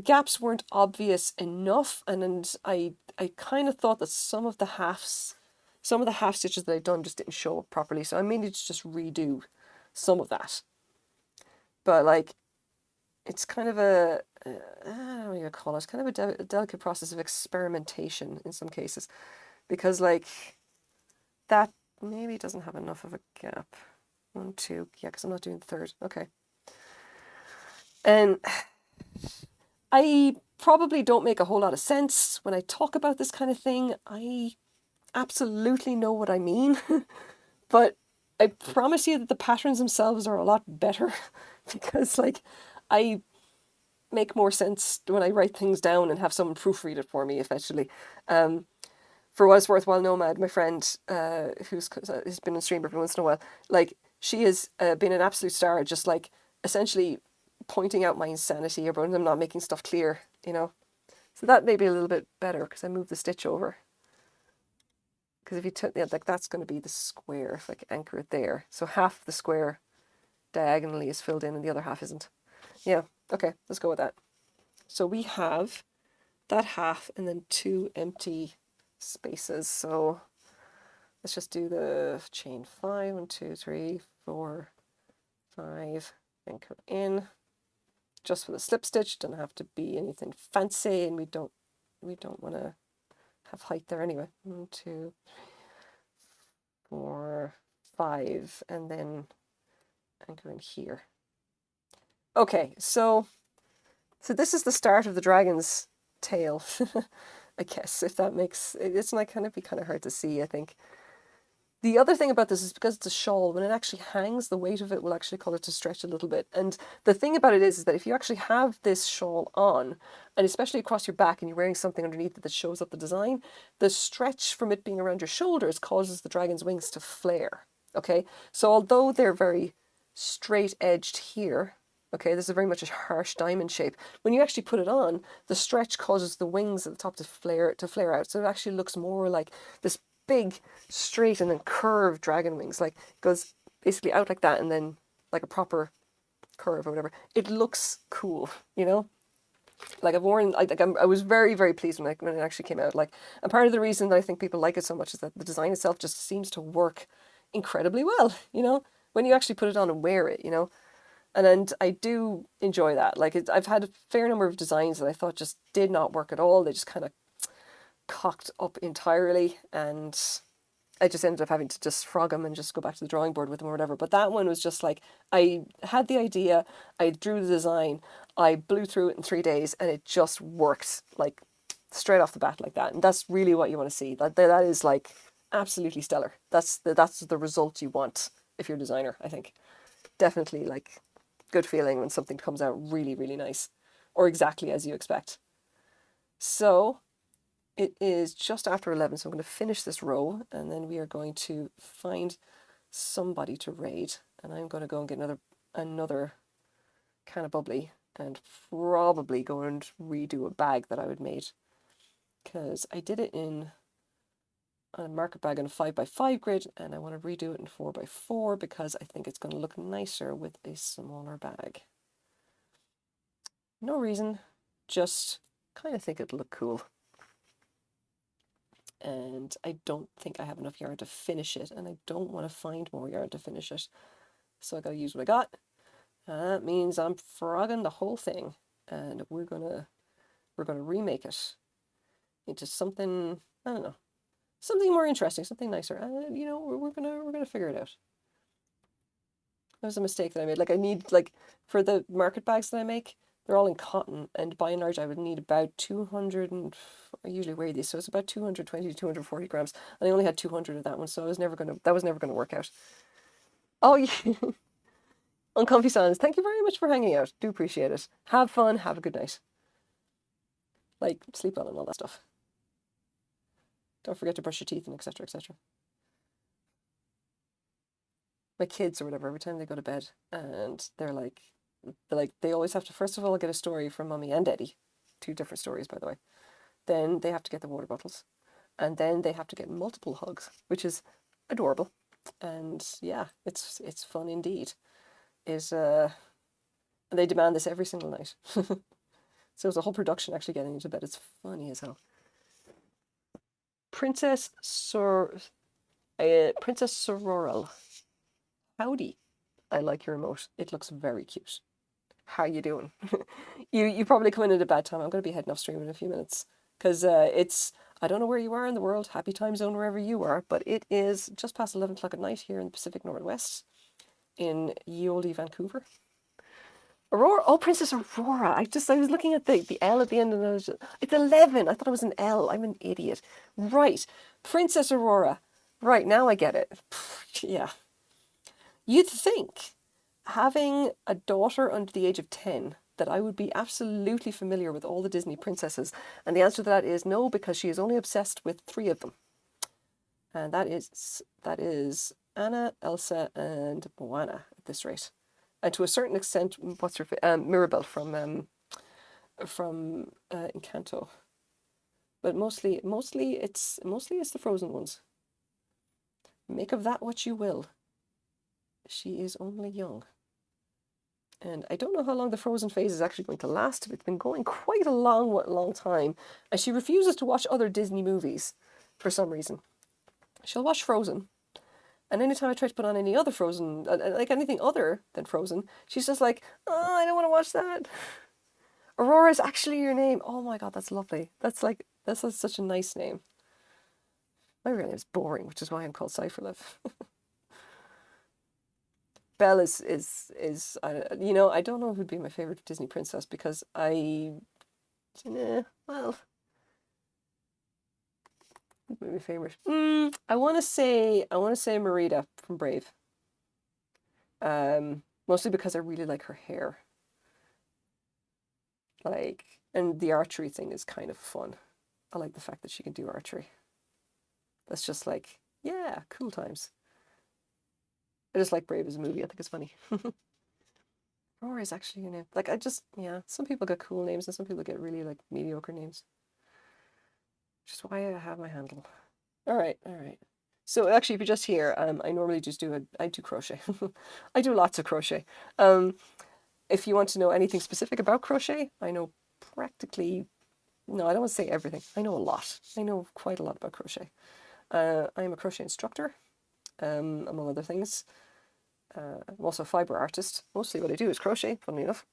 gaps weren't obvious enough, and I kind of thought that some of the half stitches that I'd done just didn't show up properly, so I may need to just redo some of that. But like, it's kind of I don't know what you call it, kind of a delicate process of experimentation in some cases, because like that maybe doesn't have enough of a gap. 1, 2, yeah, because I'm not doing the third. Okay. And I probably don't make a whole lot of sense when I talk about this kind of thing. I absolutely know what I mean, but I promise you that the patterns themselves are a lot better because like I make more sense when I write things down and have someone proofread it for me, effectively. For what it's worth, while Nomad, my friend, who's been on stream every once in a while, like she has been an absolute star, just like essentially pointing out my insanity about them not making stuff clear, you know. So that may be a little bit better because I moved the stitch over. Because if you took, yeah, like that's going to be the square, if I can anchor it there. So half the square diagonally is filled in and the other half isn't. Yeah, okay, let's go with that. So we have that half and then 2 empty spaces. So let's just do the chain 5, 1, 2, 3, 4, 5, anchor in. Just for the slip stitch, doesn't have to be anything fancy, and we don't want to have height there anyway. 1, 2, 4, 5, and then anchor in here. Okay, so this is the start of the dragon's tail, I guess, if that makes it's like kind of hard to see, I think. The other thing about this is because it's a shawl, when it actually hangs, the weight of it will actually cause it to stretch a little bit. And the thing about it is that if you actually have this shawl on, and especially across your back and you're wearing something underneath it that shows up the design, the stretch from it being around your shoulders causes the dragon's wings to flare. Okay, so although they're very straight edged here, okay, this is very much a harsh diamond shape. When you actually put it on, the stretch causes the wings at the top to flare out. So it actually looks more like this big, straight, and then curved dragon wings. Like, it goes basically out like that and then like a proper curve or whatever. It looks cool, you know? Like, I've worn, I was very, very pleased when it actually came out. Like, and part of the reason that I think people like it so much is that the design itself just seems to work incredibly well, you know? When you actually put it on and wear it, you know? And I do enjoy that. Like, I've had a fair number of designs that I thought just did not work at all. They just kind of cocked up entirely, and I just ended up having to just frog them and just go back to the drawing board with them or whatever. But that one was just like, I had the idea, I drew the design, I blew through it in 3 days, and it just worked like straight off the bat like that. And that's really what you want to see. That is like absolutely stellar. That's the result you want if you're a designer, I think. Definitely like good feeling when something comes out really, really nice or exactly as you expect. So it is just after 11, so I'm going to finish this row and then we are going to find somebody to raid, and I'm going to go and get another can of bubbly and probably go and redo a bag that I would made, because I did it in a market bag on a 5x5 grid and I want to redo it in 4x4 because I think it's going to look nicer with a smaller bag. No reason, just kind of think it'll look cool. And I don't think I have enough yarn to finish it, and I don't want to find more yarn to finish it. So I gotta use what I got. That means I'm frogging the whole thing, and we're gonna remake it into something, I don't know, something more interesting, something nicer. You know, we're gonna figure it out. That was a mistake that I made. Like, I need, like, for the market bags that I make, they're all in cotton, and by and large I would need about 200, and I usually weigh these, so it's about 220 to 240 grams, and I only had 200 of that one, so that was never gonna work out. Oh, yeah. Uncomfy Sans, thank you very much for hanging out. Do appreciate it. Have fun, have a good night. Like, sleep well and all that stuff. Don't forget to brush your teeth and etc, etc. My kids or whatever, every time they go to bed, and they always have to, first of all, get a story from Mummy and Daddy. 2 different stories, by the way. Then they have to get the water bottles. And then they have to get multiple hugs, which is adorable. And yeah, it's fun indeed. And they demand this every single night. So it's a whole production actually getting into bed. It's funny as hell. Princess Sororal. Howdy. I like your emote. It looks very cute. How you doing? You probably come in at a bad time. I'm going to be heading off stream in a few minutes because it's I don't know where you are in the world. Happy time zone wherever you are, but it is just past 11 o'clock at night here in the Pacific Northwest in ye olde Vancouver. Aurora, oh Princess Aurora. I was looking at the L at the end and it's 11. I thought it was an L. I'm an idiot. Right, Princess Aurora. Right now I get it. Yeah, you'd think having a daughter under the age of 10 that I would be absolutely familiar with all the Disney princesses. And the answer to that is no, because she is only obsessed with 3 of them. And that is Anna, Elsa, and Moana at this rate. And to a certain extent, what's her Mirabel from Encanto. But mostly it's the Frozen ones. Make of that what you will. She is only young. And I don't know how long the Frozen phase is actually going to last. It's been going quite a long time. And she refuses to watch other Disney movies for some reason. She'll watch Frozen. And anytime I try to put on any other Frozen, like anything other than Frozen, she's just like, oh, I don't want to watch that. Aurora is actually your name. Oh my God, that's lovely. That's such a nice name. My real name is boring, which is why I'm called Cypherlev. Belle is I don't know who'd be my favorite Disney princess because well, my favorite. I want to say Merida from Brave. Mostly because I really like her hair. Like, and the archery thing is kind of fun. I like the fact that she can do archery. That's just like, yeah, cool times. I just like Brave as a movie. I think it's funny. Aurora is actually your name. Like, some people get cool names and some people get really, like, mediocre names. Which is why I have my handle. All right. So, actually, if you're just here, I normally just I do crochet. I do lots of crochet. If you want to know anything specific about crochet, I know practically... No, I don't want to say everything. I know a lot. I know quite a lot about crochet. I am a crochet instructor, among other things. I'm also a fiber artist. Mostly what I do is crochet, funnily enough.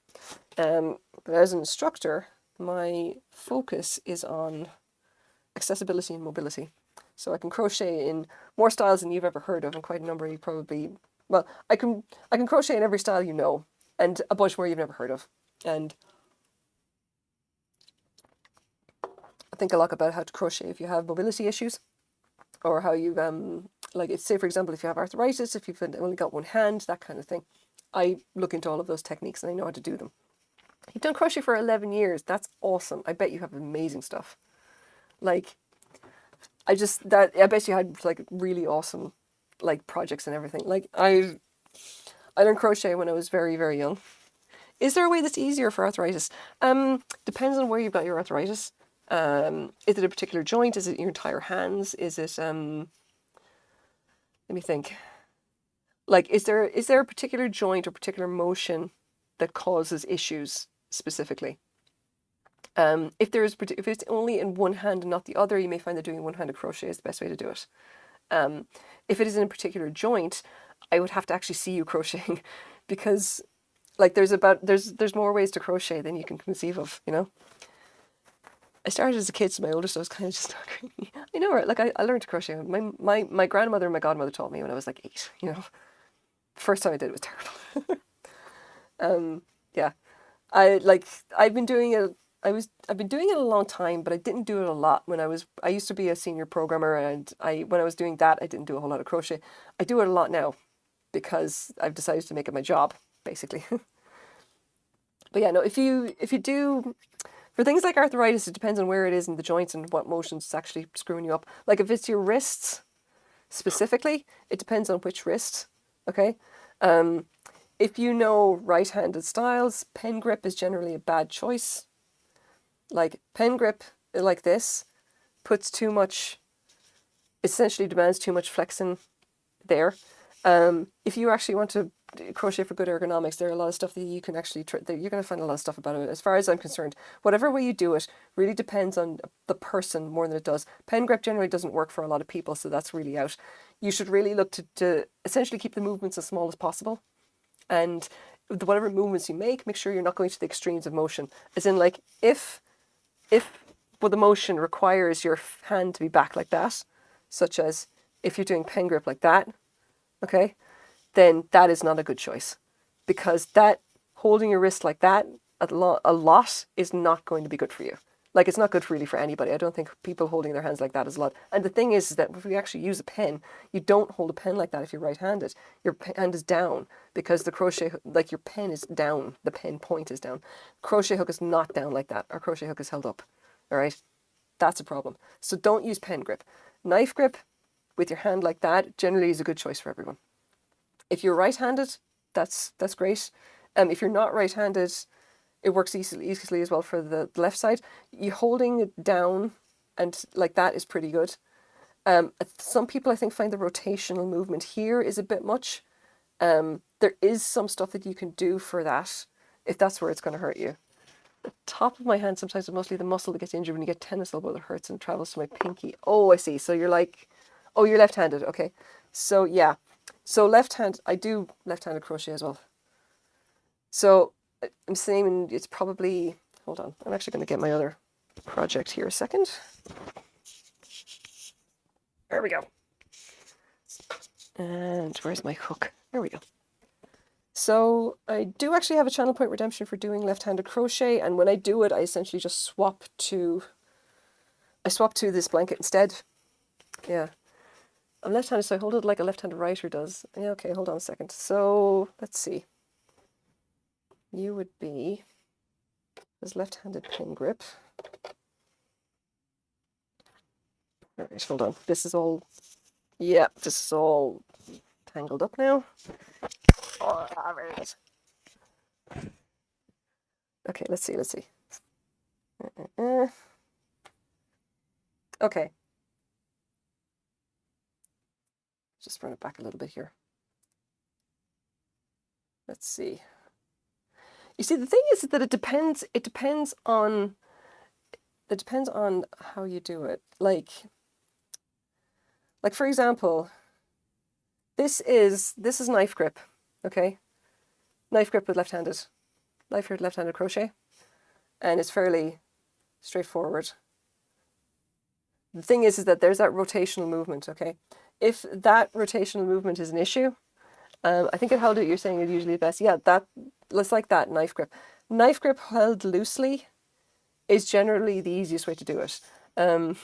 But as an instructor, my focus is on accessibility and mobility. So I can crochet in more styles than you've ever heard of, and quite a number you probably... Well, I can crochet in every style you know, and a bunch more you've never heard of. And I think a lot about how to crochet if you have mobility issues, or how you've, like, say, for example, if you have arthritis, if you've only got one hand, that kind of thing. I look into all of those techniques and I know how to do them. You've done crochet for 11 years. That's awesome. I bet you have amazing stuff. Like, I bet you had, like, really awesome, like, projects and everything. Like, I learned crochet when I was very, very young. Is there a way that's easier for arthritis? Depends on where you've got your arthritis. Is it a particular joint? Is it your entire hands? Is it, let me think. Like, is there a particular joint or particular motion that causes issues specifically? If it's only in one hand and not the other, you may find that doing one-handed crochet is the best way to do it. If it is in a particular joint, I would have to actually see you crocheting because, like, there's more ways to crochet than you can conceive of, you know? I started as a kid, so my oldest I was kind of just talking. I know, right? Like, I learned to crochet. My grandmother and my godmother taught me when I was like 8, you know? The first time I did it was terrible. Yeah. I've been doing it a long time, but I didn't do it a lot I used to be a senior programmer, and when I was doing that, I didn't do a whole lot of crochet. I do it a lot now because I've decided to make it my job, basically. But yeah, no, if you do, for things like arthritis, it depends on where it is in the joints and what motions it's actually screwing you up. Like, if it's your wrists specifically, it depends on which wrist, okay? If you know right-handed styles, pen grip is generally a bad choice. Like, pen grip like this essentially demands too much flexing there. If you actually want to crochet for good ergonomics, there are a lot of stuff that you can actually you're going to find a lot of stuff about it. As far as I'm concerned, whatever way you do it really depends on the person more than it does. Pen grip generally doesn't work for a lot of people, so that's really out. You should really look to essentially keep the movements as small as possible, and whatever movements you make sure you're not going to the extremes of motion. As in, like, if the motion requires your hand to be back like that, such as if you're doing pen grip like that, okay, then that is not a good choice, because that holding your wrist like that a lot is not going to be good for you. Like, it's not good really for anybody. I don't think people holding their hands like that is a lot. And the thing is that if you actually use a pen, you don't hold a pen like that if you're right-handed. Your hand is down because the crochet, like, your pen is down. The pen point is down. Crochet hook is not down like that. Our crochet hook is held up. All right? That's a problem. So don't use pen grip. Knife grip with your hand like that generally is a good choice for everyone. If you're right-handed, that's great. If you're not right-handed, it works easily as well for the left side. You holding it down and like that is pretty good. Some people, I think, find the rotational movement here is a bit much. There is some stuff that you can do for that if that's where it's going to hurt you. The top of my hand, sometimes it's mostly the muscle that gets injured when you get tennis elbow that hurts and travels to my pinky. Oh, I see. So you're like, oh, you're left-handed. Okay. So yeah. So left hand, I do left-handed crochet as well. So I'm saying it's probably, hold on, I'm actually going to get my other project here a second. There we go. And where's my hook? There we go. So I do actually have a channel point redemption for doing left-handed crochet, and when I do it, I essentially just swap to this blanket instead. Yeah. I'm left-handed, so I hold it like a left-handed writer does. Yeah, okay, hold on a second. So let's see. You would be this left-handed pin grip. All right, hold on. This is all tangled up now. Oh, there it is. Okay, let's see. Okay. Just run it back a little bit here. Let's see. You see, the thing is that it depends on how you do it. Like for example, this is knife grip, okay? Knife grip with left-handed crochet, and it's fairly straightforward. The thing is that there's that rotational movement, okay? If that rotational movement is an issue, I think it held it, you're saying it usually best. Yeah, let's like that knife grip. Knife grip held loosely is generally the easiest way to do it. You're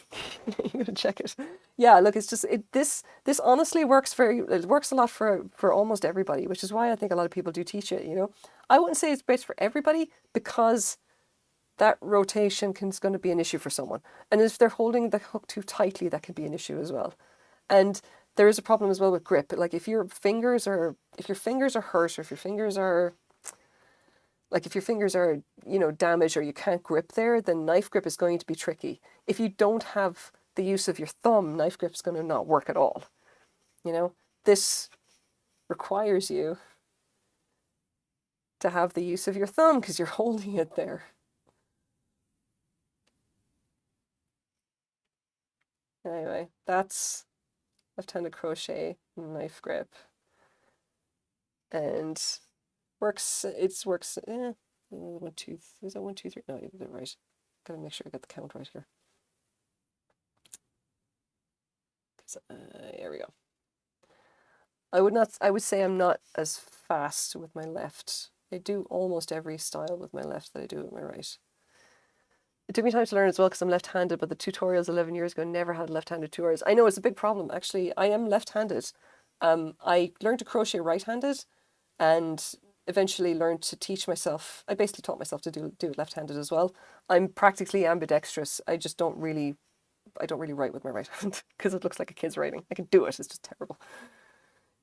gonna check it. Yeah, look, it's just this honestly works it works a lot for almost everybody, which is why I think a lot of people do teach it, you know. I wouldn't say it's best for everybody because that rotation is going to be an issue for someone. And if they're holding the hook too tightly, that can be an issue as well. And there is a problem as well with grip. Like if your fingers are hurt, or if your fingers are you know, damaged, or you can't grip there, then knife grip is going to be tricky. If you don't have the use of your thumb, knife grip is going to not work at all. You know, this requires you to have the use of your thumb because you're holding it there. Anyway, that's left-handed crochet, knife grip, and works. 1, 2. Is that 1, 2, 3? No, you did it right. Gotta make sure I got the count right here. Here we go. I would say I'm not as fast with my left. I do almost every style with my left that I do with my right. It took me time to learn as well because I'm left-handed, but the tutorials 11 years ago never had left-handed tutorials. I know it's a big problem. Actually, I am left-handed. I learned to crochet right-handed and eventually learned to teach myself. I basically taught myself to do it left-handed as well. I'm practically ambidextrous. I don't really write with my right hand because it looks like a kid's writing. I can do it. It's just terrible.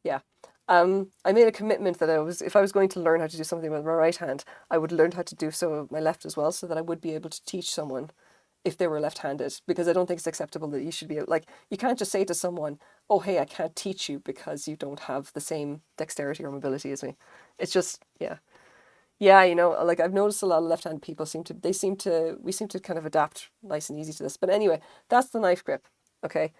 Yeah. I made a commitment that if I was going to learn how to do something with my right hand, I would learn how to do so with my left as well, so that I would be able to teach someone if they were left-handed, because I don't think it's acceptable that you should be like, you can't just say to someone, oh, hey, I can't teach you because you don't have the same dexterity or mobility as me. It's just, yeah. Yeah, you know, like I've noticed a lot of left-handed people we seem to kind of adapt nice and easy to this. But anyway, that's the knife grip, okay?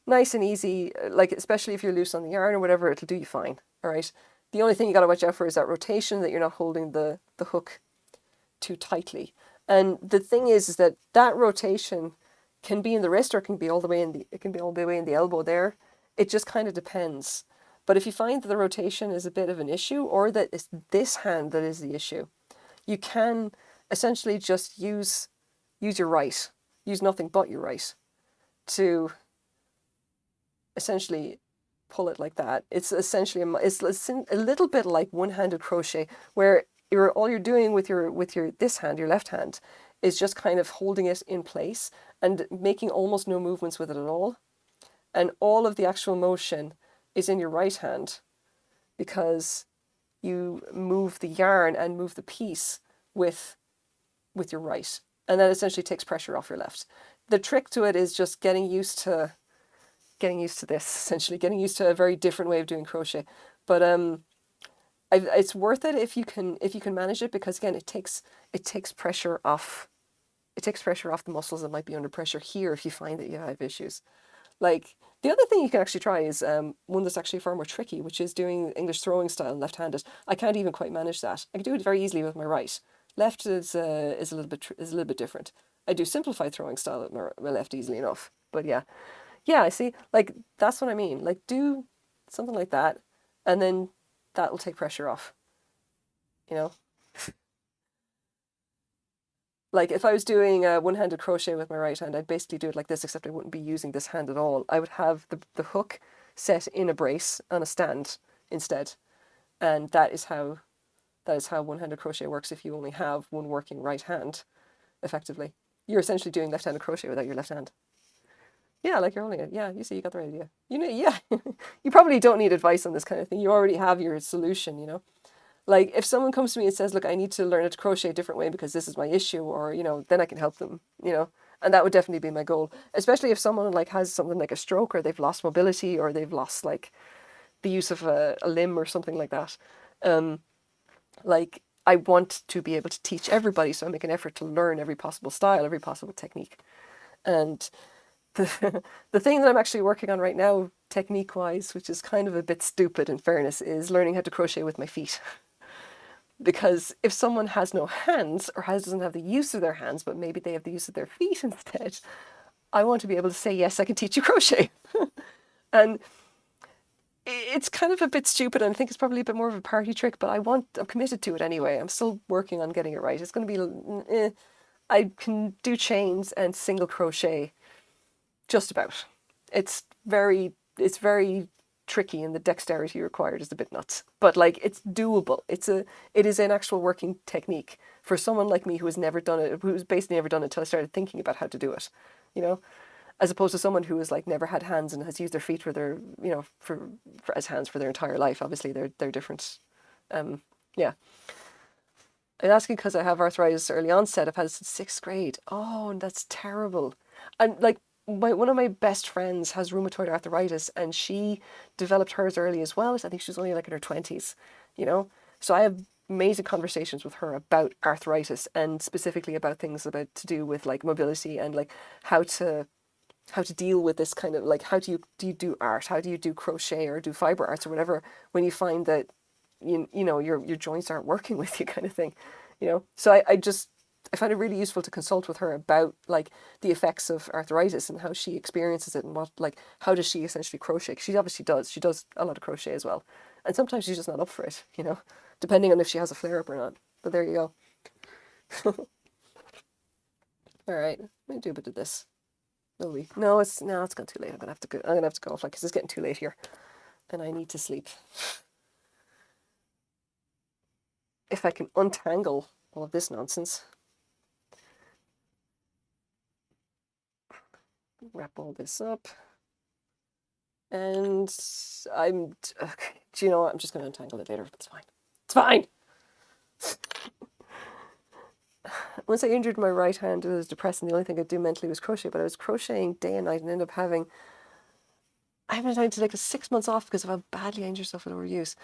Nice and easy, like especially if you're loose on the yarn or whatever, it'll do you fine, all right? The only thing you got to watch out for is that rotation, that you're not holding the hook too tightly. And the thing is that rotation can be in the wrist, or it can be all the way in the elbow there. It just kind of depends. But if you find that the rotation is a bit of an issue, or that it's this hand that is the issue, you can essentially just use your right, use nothing but your right to essentially pull it like that. It's essentially it's a little bit like one-handed crochet, where all you're doing with your this hand, your left hand, is just kind of holding it in place and making almost no movements with it at all. And all of the actual motion is in your right hand, because you move the yarn and move the piece with your right. And that essentially takes pressure off your left. The trick to it is just getting used to this, essentially getting used to a very different way of doing crochet. But it's worth it if you can manage it, because again, it takes pressure off. It takes pressure off the muscles that might be under pressure here if you find that you have issues. Like, the other thing you can actually try is one that's actually far more tricky, which is doing English throwing style left-handed. I can't even quite manage that. I can do it very easily with my right. Left is a little bit different. I do simplified throwing style with my left easily enough. But yeah, I see. Like, that's what I mean. Like, do something like that, and then that'll take pressure off. You know. Like, if I was doing one-handed crochet with my right hand, I'd basically do it like this, except I wouldn't be using this hand at all. I would have the hook set in a brace on a stand instead. And that is how one-handed crochet works if you only have one working right hand, effectively. You're essentially doing left-handed crochet without your left hand. Yeah, like you're holding it. Yeah, you see, you got the right idea. You know, yeah. You probably don't need advice on this kind of thing. You already have your solution, you know. Like, if someone comes to me and says, look, I need to learn how to crochet a different way because this is my issue, or, you know, then I can help them, you know, and that would definitely be my goal. Especially if someone like has something like a stroke, or they've lost mobility, or they've lost like the use of a limb or something like that. Like, I want to be able to teach everybody, so I make an effort to learn every possible style, every possible technique. And the thing that I'm actually working on right now, technique-wise, which is kind of a bit stupid in fairness, is learning how to crochet with my feet. Because if someone has no hands, or doesn't have the use of their hands, but maybe they have the use of their feet instead, I want to be able to say, yes, I can teach you crochet. And it's kind of a bit stupid, and I think it's probably a bit more of a party trick, but I'm committed to it anyway. I'm still working on getting it right. It's going to be, I can do chains and single crochet, just about. It's very tricky, and the dexterity required is a bit nuts, but like, it's doable. It is an actual working technique for someone like me who has never done it, who's basically never done it until I started thinking about how to do it, you know, as opposed to someone who has like never had hands and has used their feet for their, you know, for as hands for their entire life. Obviously they're different. Yeah, I'm asking because I have arthritis early onset. I've had it since 6th grade. Oh, and that's terrible. And like, one of my best friends has rheumatoid arthritis, and she developed hers early as well. I think she was only like in her 20s, you know. So I have amazing conversations with her about arthritis, and specifically about things to do with like mobility, and like how to deal with this kind of like, how do you do art? How do you do crochet or do fiber arts or whatever when you find that you know your joints aren't working with you, kind of thing, you know. So I find it really useful to consult with her about like the effects of arthritis and how she experiences it, and how does she essentially crochet. She obviously does. She does a lot of crochet as well. And sometimes she's just not up for it, you know, depending on if she has a flare up or not. But there you go. All right, let me do a bit of this. No, it's gone too late. I'm gonna have to go off, like, because it's getting too late here, and I need to sleep. If I can untangle all of this nonsense. Wrap all this up. And okay, do you know what? I'm just going to untangle it later. It's fine. It's fine! Once I injured my right hand, it was depressing. The only thing I could do mentally was crochet, but I was crocheting day and night and ended up having... I haven't had to take 6 months off because of how badly I injured myself with overuse.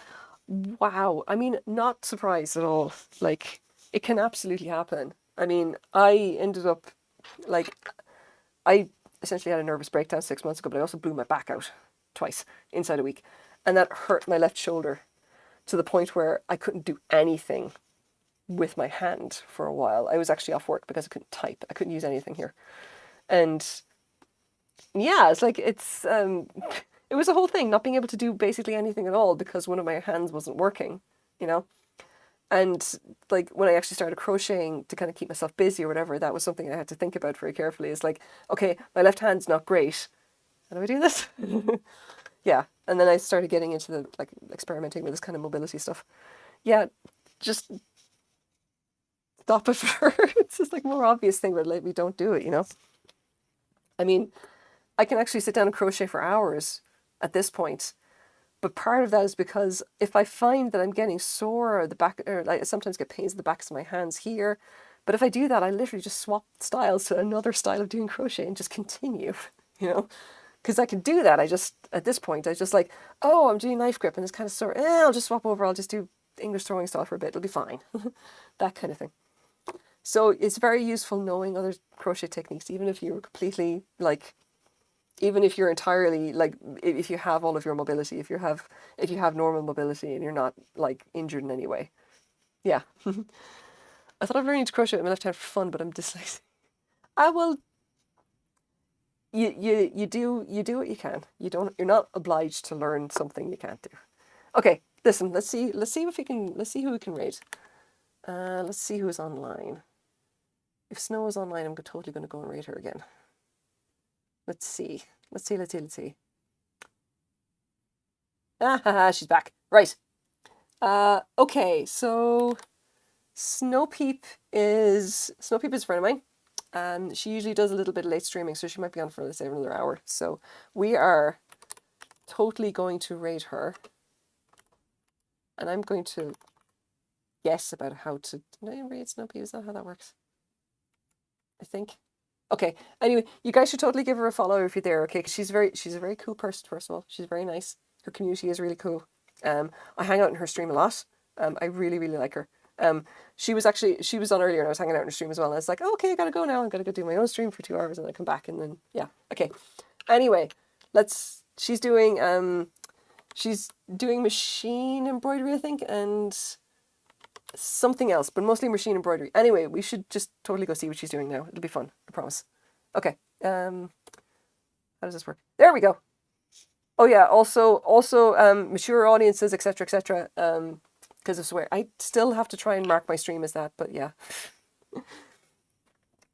Wow. I mean, not surprised at all. Like, it can absolutely happen. I mean, I ended up, like, I essentially had a nervous breakdown 6 months ago, but I also blew my back out twice inside a week. And that hurt my left shoulder to the point where I couldn't do anything with my hand for a while. I was actually off work because I couldn't type. I couldn't use anything here. And yeah, it's like it was a whole thing, not being able to do basically anything at all because one of my hands wasn't working, you know? And like when I actually started crocheting to kind of keep myself busy or whatever, that was something I had to think about very carefully. It's like, okay, my left hand's not great. How do I do this? Yeah. And then I started getting into the like experimenting with this kind of mobility stuff. Yeah, just stop it for it's just like more obvious thing, but like we don't do it, you know? I mean, I can actually sit down and crochet for hours at this point. But part of that is because if I find that I'm getting sore or the back, or I sometimes get pains in the backs of my hands here, but if I do that, I literally just swap styles to another style of doing crochet and just continue, you know, because I can do that. At this point, I just like, oh, I'm doing knife grip and it's kind of sore. I'll just swap over. I'll just do English throwing style for a bit. It'll be fine. That kind of thing. So it's very useful knowing other crochet techniques, even if you're completely like, even if you're entirely like, if you have all of your mobility, if you have normal mobility and you're not like injured in any way. Yeah. I thought of learning to crochet with my left hand for fun, but I'm dyslexic. Well, you do what you can. You're not obliged to learn something you can't do. Okay, listen, let's see who we can raid. Let's see who's online. If Snow is online, I'm totally going to go and raid her again. Let's see. Ah, she's back. Right. Okay, so Snow Peep is a friend of mine. She usually does a little bit of late streaming, so she might be on for, let's say, another hour. So we are totally going to raid her. And I'm going to guess about how to... Did I raid Snow Peep? Is that how that works? I think. Okay. Anyway, you guys should totally give her a follow if you're there, okay? Because she's a very cool person, first of all. She's very nice. Her community is really cool. I hang out in her stream a lot. I really, really like her. She was on earlier and I was hanging out in her stream as well. And I was like, oh, okay, I gotta go now. I'm gonna go do my own stream for 2 hours and then I come back and then, yeah. Okay. Anyway, she's doing machine embroidery, I think, and something else, but mostly machine embroidery. Anyway, we should just totally go see what she's doing now. It'll be fun, I promise. Okay. How does this work? There we go. Oh yeah, also mature audiences, etc., etc. Because I swear I still have to try and mark my stream as that, but yeah.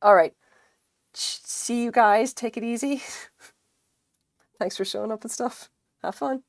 All right. See you guys. Take it easy. Thanks for showing up and stuff. Have fun.